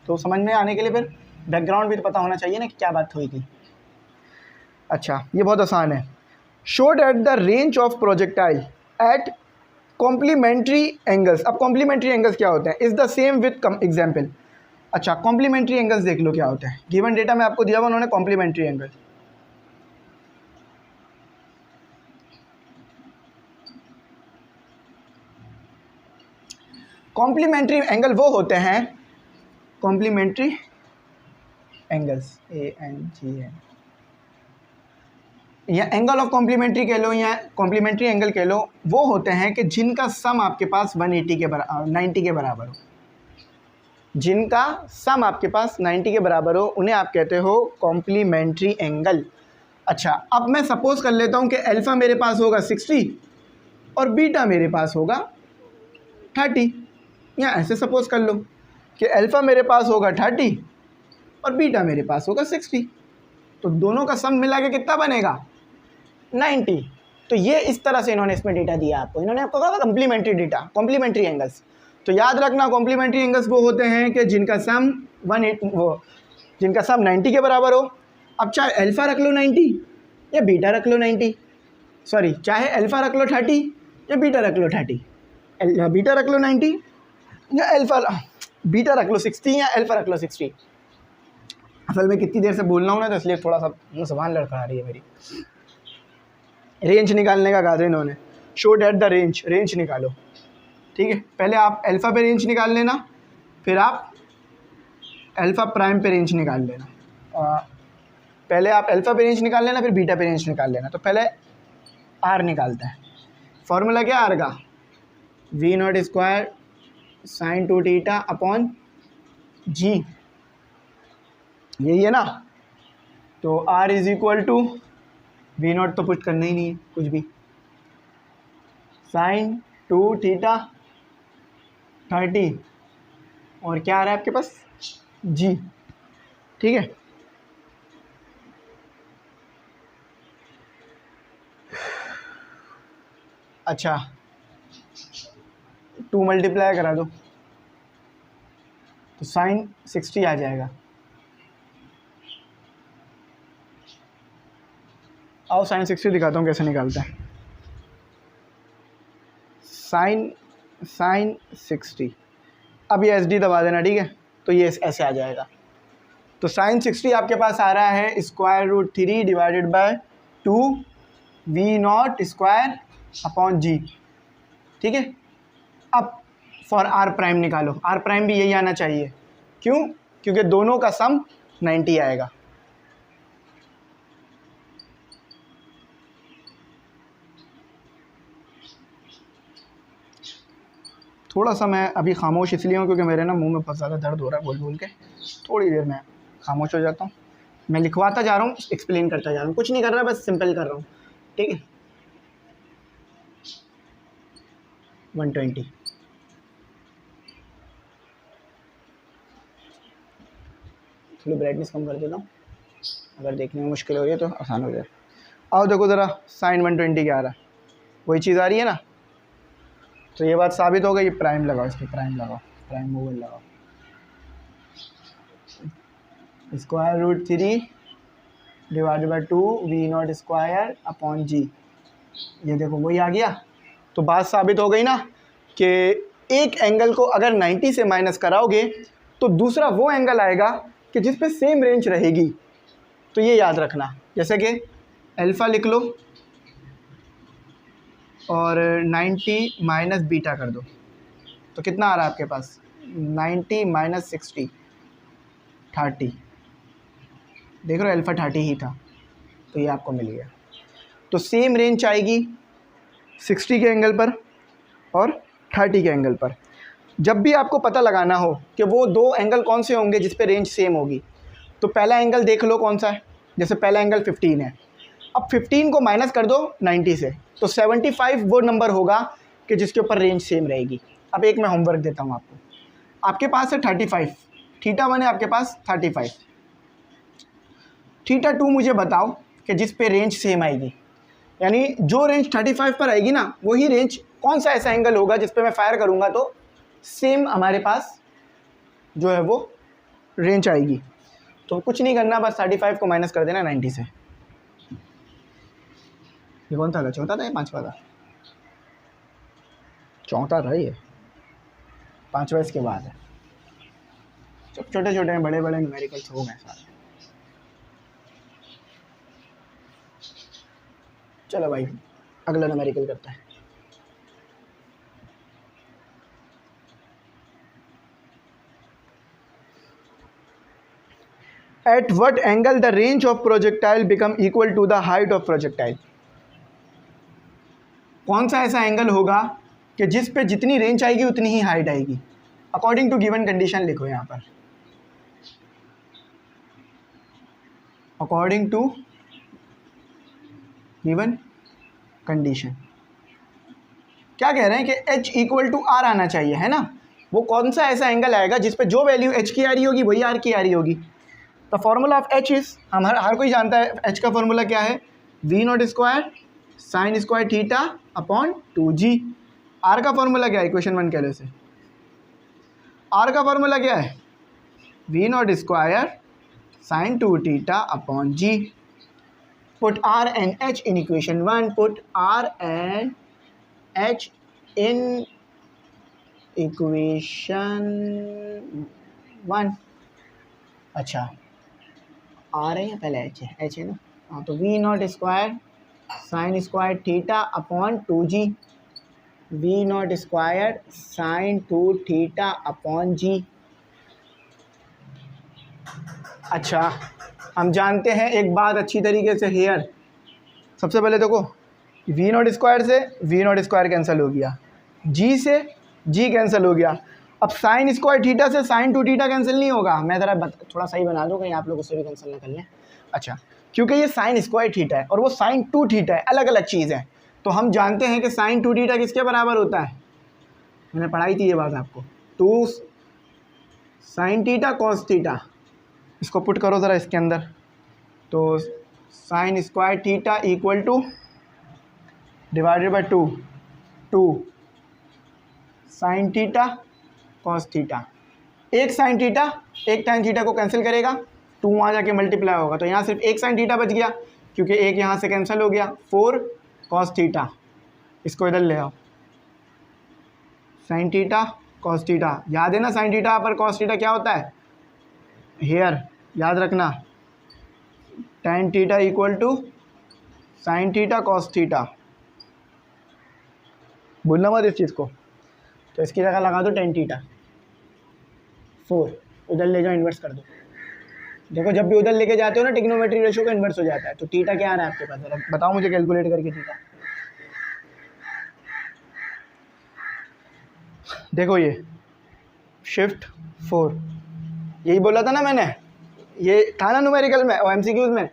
तो समझ में आने के लिए फिर बैकग्राउंड भी तो पता होना चाहिए ना कि क्या बात हुई थी। अच्छा, ये बहुत आसान है। Showed at the range of projectile at complementary angles. अब कॉम्प्लीमेंट्री एंगल्स क्या होते हैं? Is the same with example. अच्छा, कॉम्प्लीमेंट्री एंगल्स देख लो क्या होते हैं। गिवन डेटा में आपको दिया हुआ उन्होंने कॉम्प्लीमेंट्री एंगल। कॉम्प्लीमेंट्री एंगल वो होते हैं, कॉम्प्लीमेंट्री एंगल्स ANGL, या एंगल ऑफ कॉम्प्लीमेंट्री कह लो या कॉम्प्लीमेंट्री एंगल कह लो, वो होते हैं कि जिनका सम आपके पास 180 के बराबर 90 के बराबर हो। जिनका सम आपके पास 90 के बराबर हो उन्हें आप कहते हो कॉम्प्लीमेंट्री एंगल। अच्छा, अब मैं सपोज कर लेता हूँ कि अल्फ़ा मेरे पास होगा 60 और बीटा मेरे पास होगा 30, या ऐसे सपोज कर लो कि अल्फ़ा मेरे पास होगा 30 और बीटा मेरे पास होगा 60। तो दोनों का सम मिला के कितना बनेगा 90। तो ये इस तरह से इन्होंने इसमें डेटा दिया आपको। इन्होंने आपको कहा कॉम्प्लीमेंट्री डेटा, कॉम्प्लीमेंट्री एंगल्स। तो याद रखना कॉम्प्लीमेंट्री एंगल्स वो होते हैं कि जिनका सम 90 के बराबर हो। अब चाहे अल्फ़ा रख लो 90 या बीटा रख लो 90, सॉरी चाहे अल्फ़ा रख लो 30 या बीटा रख लो 30, बीटा रख लो 90 या बीटा रख लो 60 या अल्फ़ा रख लो 60। असल में कितनी देर से बोलना हूँ ना, तो इसलिए थोड़ा सा ज़बान लड़खड़ा रही है मेरी। रेंज निकालने का कहा था इन्होंने, show that the range, range निकालो। ठीक है, पहले आप अल्फ़ा पे रेंज निकाल लेना, फिर आप अल्फ़ा प्राइम पे रेंज निकाल लेना। पहले आप अल्फ़ा पे रेंज निकाल लेना, फिर बीटा पे रेंज निकाल लेना। तो पहले आर निकालता है। फॉर्मूला क्या आर का, V0 square sine 2 theta upon g, यही है ना। तो R is equal to V0 तो पुट करना ही नहीं है कुछ भी, साइन 2 थीटा 30 और क्या आ रहा है आपके पास जी। ठीक है, अच्छा 2 मल्टीप्लाई करा दो तो साइन 60 आ जाएगा। आओ साइन 60 दिखाता हूँ कैसे निकालता है। साइन 60, अब ये एस डी दबा देना, ठीक है। तो ये ऐसे आ जाएगा। तो साइन 60 आपके पास आ रहा है √3 divided by 2 V0 square upon g. ठीक है, अब फॉर आर प्राइम निकालो। आर प्राइम भी यही आना चाहिए, क्यों, क्योंकि दोनों का सम 90 आएगा। थोड़ा सा मैं अभी खामोश इसलिए हूँ क्योंकि मेरे ना मुंह में बहुत ज़्यादा दर्द हो रहा है बोल बोल के। थोड़ी देर में खामोश हो जाता हूँ। मैं लिखवाता जा रहा हूँ, एक्सप्लेन करता जा रहा हूँ, कुछ नहीं कर रहा, बस सिंपल कर रहा हूँ। ठीक है, 120। थोड़ी ब्राइटनेस कम कर देता हूँ, अगर देखने में मुश्किल हो रही है तो आसान हो जाए। आओ देखो ज़रा, साइन 120 क्या आ रहा है, वही चीज़ आ रही है ना। तो ये बात साबित हो गई। प्राइम लगाओ, इसकी प्राइम लगाओ, प्राइम मूवर लगाओ, √3 divided by 2 V0 square upon g. ये देखो वही आ गया। तो बात साबित हो गई ना कि एक एंगल को अगर 90 से माइनस कराओगे तो दूसरा वो एंगल आएगा कि जिस पे सेम रेंज रहेगी। तो ये याद रखना, जैसे कि अल्फ़ा लिख लो और 90 माइनस बीटा कर दो, तो कितना आ रहा है आपके पास 90 माइनस 60 30। देख रहे हो अल्फ़ा 30 ही था, तो ये आपको मिल गया। तो सेम रेंज आएगी 60 के एंगल पर और 30 के एंगल पर। जब भी आपको पता लगाना हो कि वो दो एंगल कौन से होंगे जिस पे रेंज सेम होगी, तो पहला एंगल देख लो कौन सा है। जैसे पहला एंगल 15 है, अब 15 को माइनस कर दो 90 से, तो 75 वो नंबर होगा कि जिसके ऊपर रेंज सेम रहेगी। अब एक मैं होमवर्क देता हूँ आपको। आपके पास है 35, थीटा 1 है आपके पास 35, थीटा 2 मुझे बताओ कि जिस पे रेंज सेम आएगी, यानी जो रेंज 35 पर आएगी ना, वही रेंज कौन सा ऐसा एंगल होगा जिस पे मैं फायर करूँगा तो सेम हमारे पास जो है वो रेंज आएगी। तो कुछ नहीं करना, बस 35 को माइनस कर देना 90 से। ये कौन था, चौथा था या पांचवा था? चौथा था ये, पांचवा इसके बाद है। छोटे छोटे बड़े बड़े न्यूमेरिकल्स हो गए सारे। चलो भाई अगला न्यूमेरिकल करते हैं। At what angle the range of projectile become equal to the height of projectile? कौन सा ऐसा एंगल होगा कि जिस पे जितनी रेंज आएगी उतनी ही हाइट आएगी। अकॉर्डिंग टू गिवन कंडीशन लिखो यहाँ पर, अकॉर्डिंग टू गिवन कंडीशन। क्या कह रहे हैं कि H इक्वल टू R आना चाहिए, है ना। वो कौन सा ऐसा एंगल आएगा जिस पे जो वैल्यू H की आ रही होगी वही R की आ रही होगी। The formula of H is, हम हर कोई जानता है एच का फॉर्मूला क्या है, V naught square sine square theta upon 2g। R का फॉर्मूला क्या है, इक्वेशन 1 कहने से आर का फॉर्मूला क्या है, V naught square sine 2 theta upon G. Put R and H in equation 1, put R and H in equation 1। अच्छा आर है या पहले एच है ना, हाँ, तो v naught square sine square theta upon 2g, v naught square sine 2 theta upon g. अच्छा हम जानते हैं एक बात अच्छी तरीके से हेयर, सबसे पहले देखो वी नॉट स्क्वायर से वी नॉट स्क्वायर कैंसिल हो गया, जी से जी कैंसिल हो गया। अब साइन स्क्वायर थीटा से साइन 2 थीटा कैंसिल नहीं होगा, मैं ज़रा थोड़ा सही बना दूँ कहीं आप लोग उससे भी कैंसिल ना कर लें। अच्छा क्योंकि ये साइन स्क्वायर थीटा है और वो साइन 2 थीटा है, अलग अलग चीज़ है। तो हम जानते हैं कि साइन 2 थीटा किसके बराबर होता है, मैंने पढ़ाई थी ये बात आपको, 2 साइन थीटा कॉस थीटा। इसको पुट करो ज़रा इसके अंदर, तो sign square theta equal two divided by 2 sign theta cos theta. एक साइन थीटा एक टाइम थीटा को कैंसिल करेगा, 2 वहाँ जाके मल्टीप्लाई होगा, तो यहाँ सिर्फ एक साइन थीटा बच गया क्योंकि एक यहाँ से कैंसिल हो गया। 4 कॉस थीटा, इसको इधर ले आओ, साइन थीटा कॉस थीटा। याद है ना साइन थीटा पर कॉस थीटा क्या होता है, हेयर याद रखना, tan theta equal to sine theta cos theta, भूलना मत इस चीज़ को। तो इसकी जगह लगा दो tan थीटा, 4 उधर ले जाओ इन्वर्स कर दो। देखो जब भी उधर लेके जाते हो ना टिग्नोमेट्री रेशियो का इन्वर्स हो जाता है। तो थीटा क्या आ रहा है आपके पास, जरा बताओ मुझे कैलकुलेट करके थीटा। देखो ये शिफ्ट 4, यही बोला था ना मैंने, ये था ना न्यूमेरिकल में और एमसीक्यूज में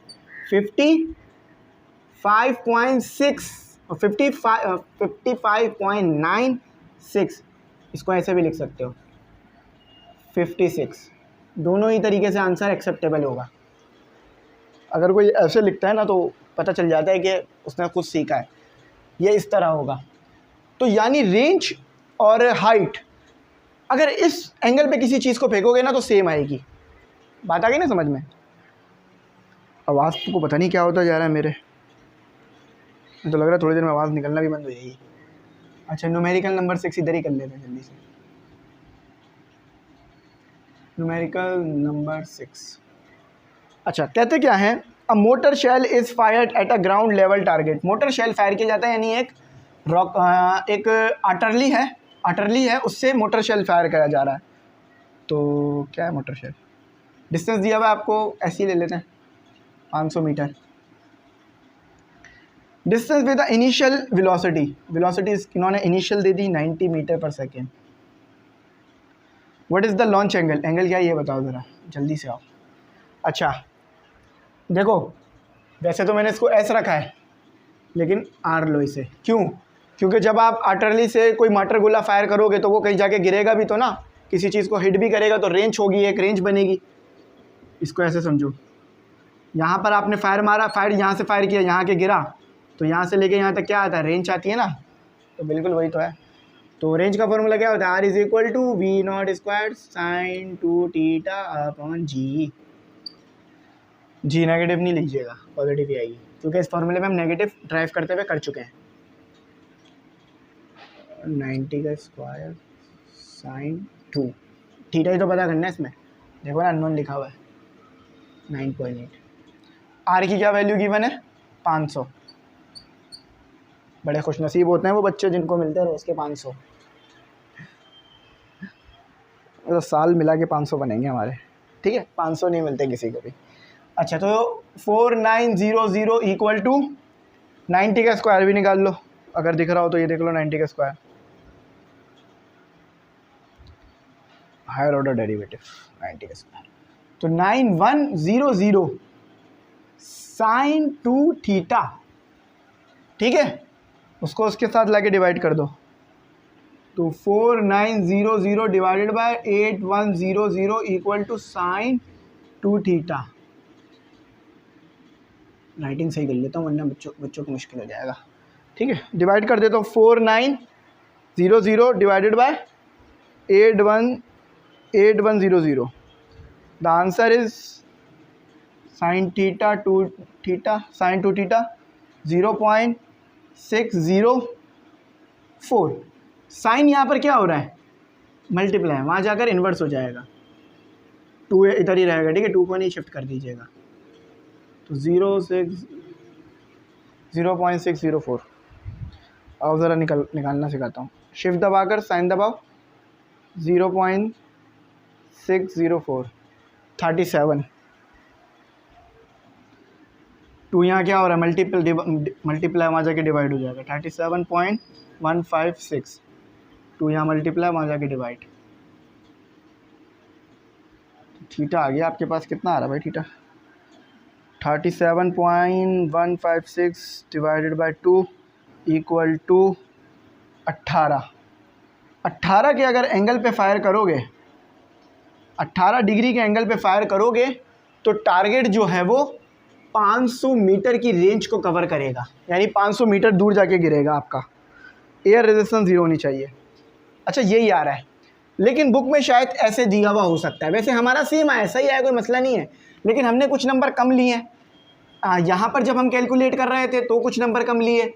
55.6 और 55.96, इसको ऐसे भी लिख सकते हो 56। दोनों ही तरीके से आंसर एक्सेप्टेबल होगा। अगर कोई ऐसे लिखता है ना तो पता चल जाता है कि उसने कुछ सीखा है, ये इस तरह होगा। तो यानी रेंज और हाइट अगर इस एंगल पे किसी चीज़ को फेंकोगे ना तो सेम आएगी। बात आ गई ना समझ में। आवाज़ को पता नहीं क्या होता जा रहा है मेरे, तो लग रहा है थोड़ी देर में आवाज़ निकलना भी बंद हो जाएगी। अच्छा न्यूमेरिकल नंबर 6 इधर ही कर लेते हैं जल्दी से। न्यूमेरिकल नंबर 6, अच्छा कहते क्या है, a mortar shell is fired at a ground level target. Mortar shell fire किया जाता है, यानी एक रॉक एक आर्टरली है उससे मोटर शेल फायर किया जा रहा है। तो क्या है मोटर शेल, डिस्टेंस दिया हुआ है आपको, ऐसे ही ले लेते हैं 500 metre. Distance with the initial velocity इन्होंने इनिशियल दे दी 90 मीटर पर second. What is the launch angle क्या है ये बताओ ज़रा जल्दी से आओ। अच्छा देखो वैसे तो मैंने इसको एस रखा है, लेकिन आर लो इसे, क्यों, क्योंकि जब आप आर्टरली से कोई मटर गोला फायर करोगे तो वो कहीं जाके गिरेगा भी तो ना, किसी चीज़ को हिट भी करेगा तो रेंज होगी, एक रेंज बनेगी। इसको ऐसे समझो, यहाँ पर आपने फायर मारा, फायर यहाँ से फायर किया, यहाँ के गिरा, तो यहाँ से लेके यहाँ तक क्या आता है, रेंज आती है ना। तो बिल्कुल वही तो है। तो रेंज का फॉर्मूला क्या होता है, R is equal to V naught square sine 2 theta upon G. G negative नहीं लीजिएगा, पॉजिटिव ही आएगी, क्योंकि इस फॉर्मूले में हम नेगेटिव ड्राइव करते हुए कर चुके हैं। 90 का स्क्वायर साइन 2 थीटा ही तो पता करना है इसमें, देखो ना अननोन लिखा हुआ है 9.8। आर की क्या वैल्यू गिवन है 500। बड़े खुशनसीब होते हैं वो बच्चे जिनको मिलते हैं रोज़ के 500। तो साल मिला के 500 बनेंगे हमारे, ठीक है, 500 नहीं मिलते किसी को भी। अच्छा तो 4900 इक्वल टू 90 का स्क्वायर भी निकाल लो, अगर दिख रहा हो तो ये देख लो 90 का स्क्वायर, हायर ऑर्डर डेरिवेटिव 90 का स्क्वायर। तो 9100 साइन 2 थीटा, ठीक है, उसको उसके साथ लाके डिवाइड कर दो। तो 4900 divided by 8100 equal to sine 2 theta, writing सही कर लेता हूँ वरना बच्चों को मुश्किल हो जाएगा। ठीक है, डिवाइड कर देता हूँ 4900 divided by 8100। The answer is sine theta 2 theta, sine 2 theta 0.604। Sine यहाँ पर क्या हो रहा है, मल्टीप्लाई, वहाँ जाकर इन्वर्स हो जाएगा, 2 इधर ही रहेगा। ठीक है, 2 को नहीं शिफ्ट कर दीजिएगा, तो 0.604। अब ज़रा निकालना सिखाता हूँ। शिफ्ट दबाकर साइन दबाओ, 0.604, 37। 2 यहाँ क्या हो रहा है, मल्टीप्लाई, वहाँ जाके डिवाइड हो जाएगा, 37.156। 2 यहाँ मल्टीप्लाई, वहाँ जाके डिवाइड, थीटा आ गया आपके पास। कितना आ रहा है भाई theta, 37.156 divided by 2 equal to 18। 18 के अगर एंगल पे फायर करोगे, 18 डिग्री के एंगल पे फायर करोगे तो टारगेट जो है वो 500 मीटर की रेंज को कवर करेगा, यानी 500 मीटर दूर जाके गिरेगा आपका। एयर रेजिस्टेंस 0 होनी चाहिए। अच्छा, यही आ रहा है, लेकिन बुक में शायद ऐसे दिया हुआ हो सकता है। वैसे हमारा सेम आया, सही आया, कोई मसला नहीं है, लेकिन हमने कुछ नंबर कम लिए हैं। यहाँ पर जब हम कैलकुलेट कर रहे थे तो कुछ नंबर कम लिए,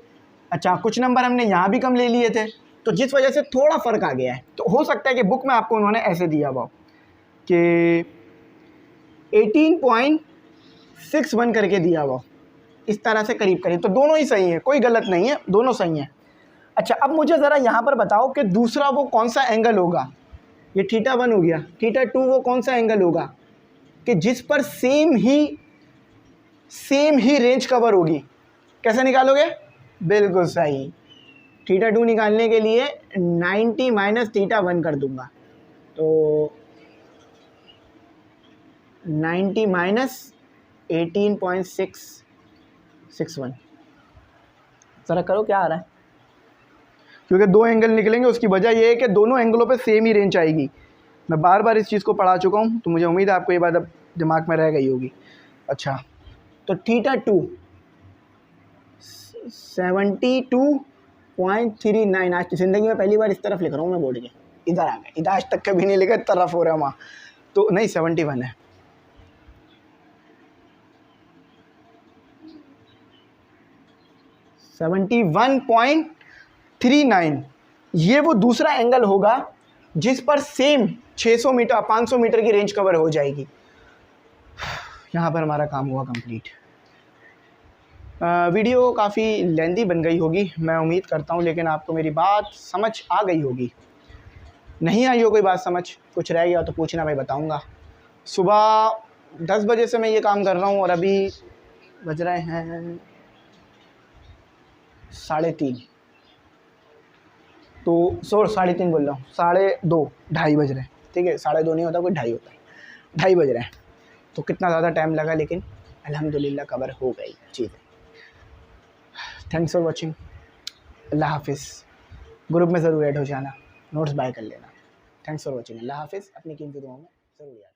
अच्छा कुछ नंबर हमने यहाँ भी कम ले लिए थे, तो जिस वजह से थोड़ा फ़र्क आ गया है। तो हो सकता है कि बुक में आपको उन्होंने ऐसे दिया हुआ कि 18.61 करके दिया हुआ, इस तरह से करीब करीब। तो दोनों ही सही है, कोई गलत नहीं है, दोनों सही हैं। अच्छा, अब मुझे ज़रा यहाँ पर बताओ कि दूसरा वो कौन सा एंगल होगा, ये थीटा 1 हो गया, थीटा 2 वो कौन सा एंगल होगा कि जिस पर सेम ही रेंज कवर होगी। कैसे निकालोगे, बिल्कुल सही, थीटा 2 निकालने के लिए 90 माइनस थीटा 1 कर दूंगा, तो 90 माइनस 18.661। ज़रा करो क्या आ रहा है, क्योंकि 2 एंगल निकलेंगे, उसकी वजह यह है कि दोनों एंगलों पे सेम ही रेंज आएगी। मैं बार बार इस चीज़ को पढ़ा चुका हूँ, तो मुझे उम्मीद है आपको ये बात अब दिमाग में रह गई होगी। अच्छा, तो थीटा 2 72.39, आज की ज़िंदगी में पहली बार इस तरफ लिख रहा हूँ मैं बोर्ड के, इधर आ गया, इधर आज तक कभी नहीं लिखा, तरफ हो रहा है वहाँ, तो नहीं 71 है। $71.39, ये वो दूसरा एंगल होगा जिस पर सेम 600 मीटर 500 मीटर की रेंज कवर हो जाएगी। यहाँ पर हमारा काम हुआ कंप्लीट। वीडियो काफ़ी लेंदी बन गई होगी मैं उम्मीद करता हूँ, लेकिन आपको मेरी बात समझ आ गई होगी। नहीं आई हो कोई बात समझ, कुछ रह गया तो पूछना, मैं बताऊँगा। सुबह 10 बजे से मैं ये काम कर रहा हूँ और अभी बज रहे हैं 3:30, तो 3:30 बोल रहा हूँ, 2:30 ढाई बज रहे हैं। ठीक है, 2:30 नहीं होता, कोई 2:30 होता है, 2:30 बज रहे हैं। तो कितना ज़्यादा टाइम लगा, लेकिन अल्हम्दुलिल्लाह कवर हो गई चीज़ें। थैंक्स फॉर वॉचिंग, अल्लाह हाफिज़। ग्रुप में ज़रूर ऐड हो जाना, नोट्स बाय कर लेना। थैंक्स फॉर वॉचिंग, अल्लाह हाफिज़। अपनी कीमती दुआओं में ज़रूर याद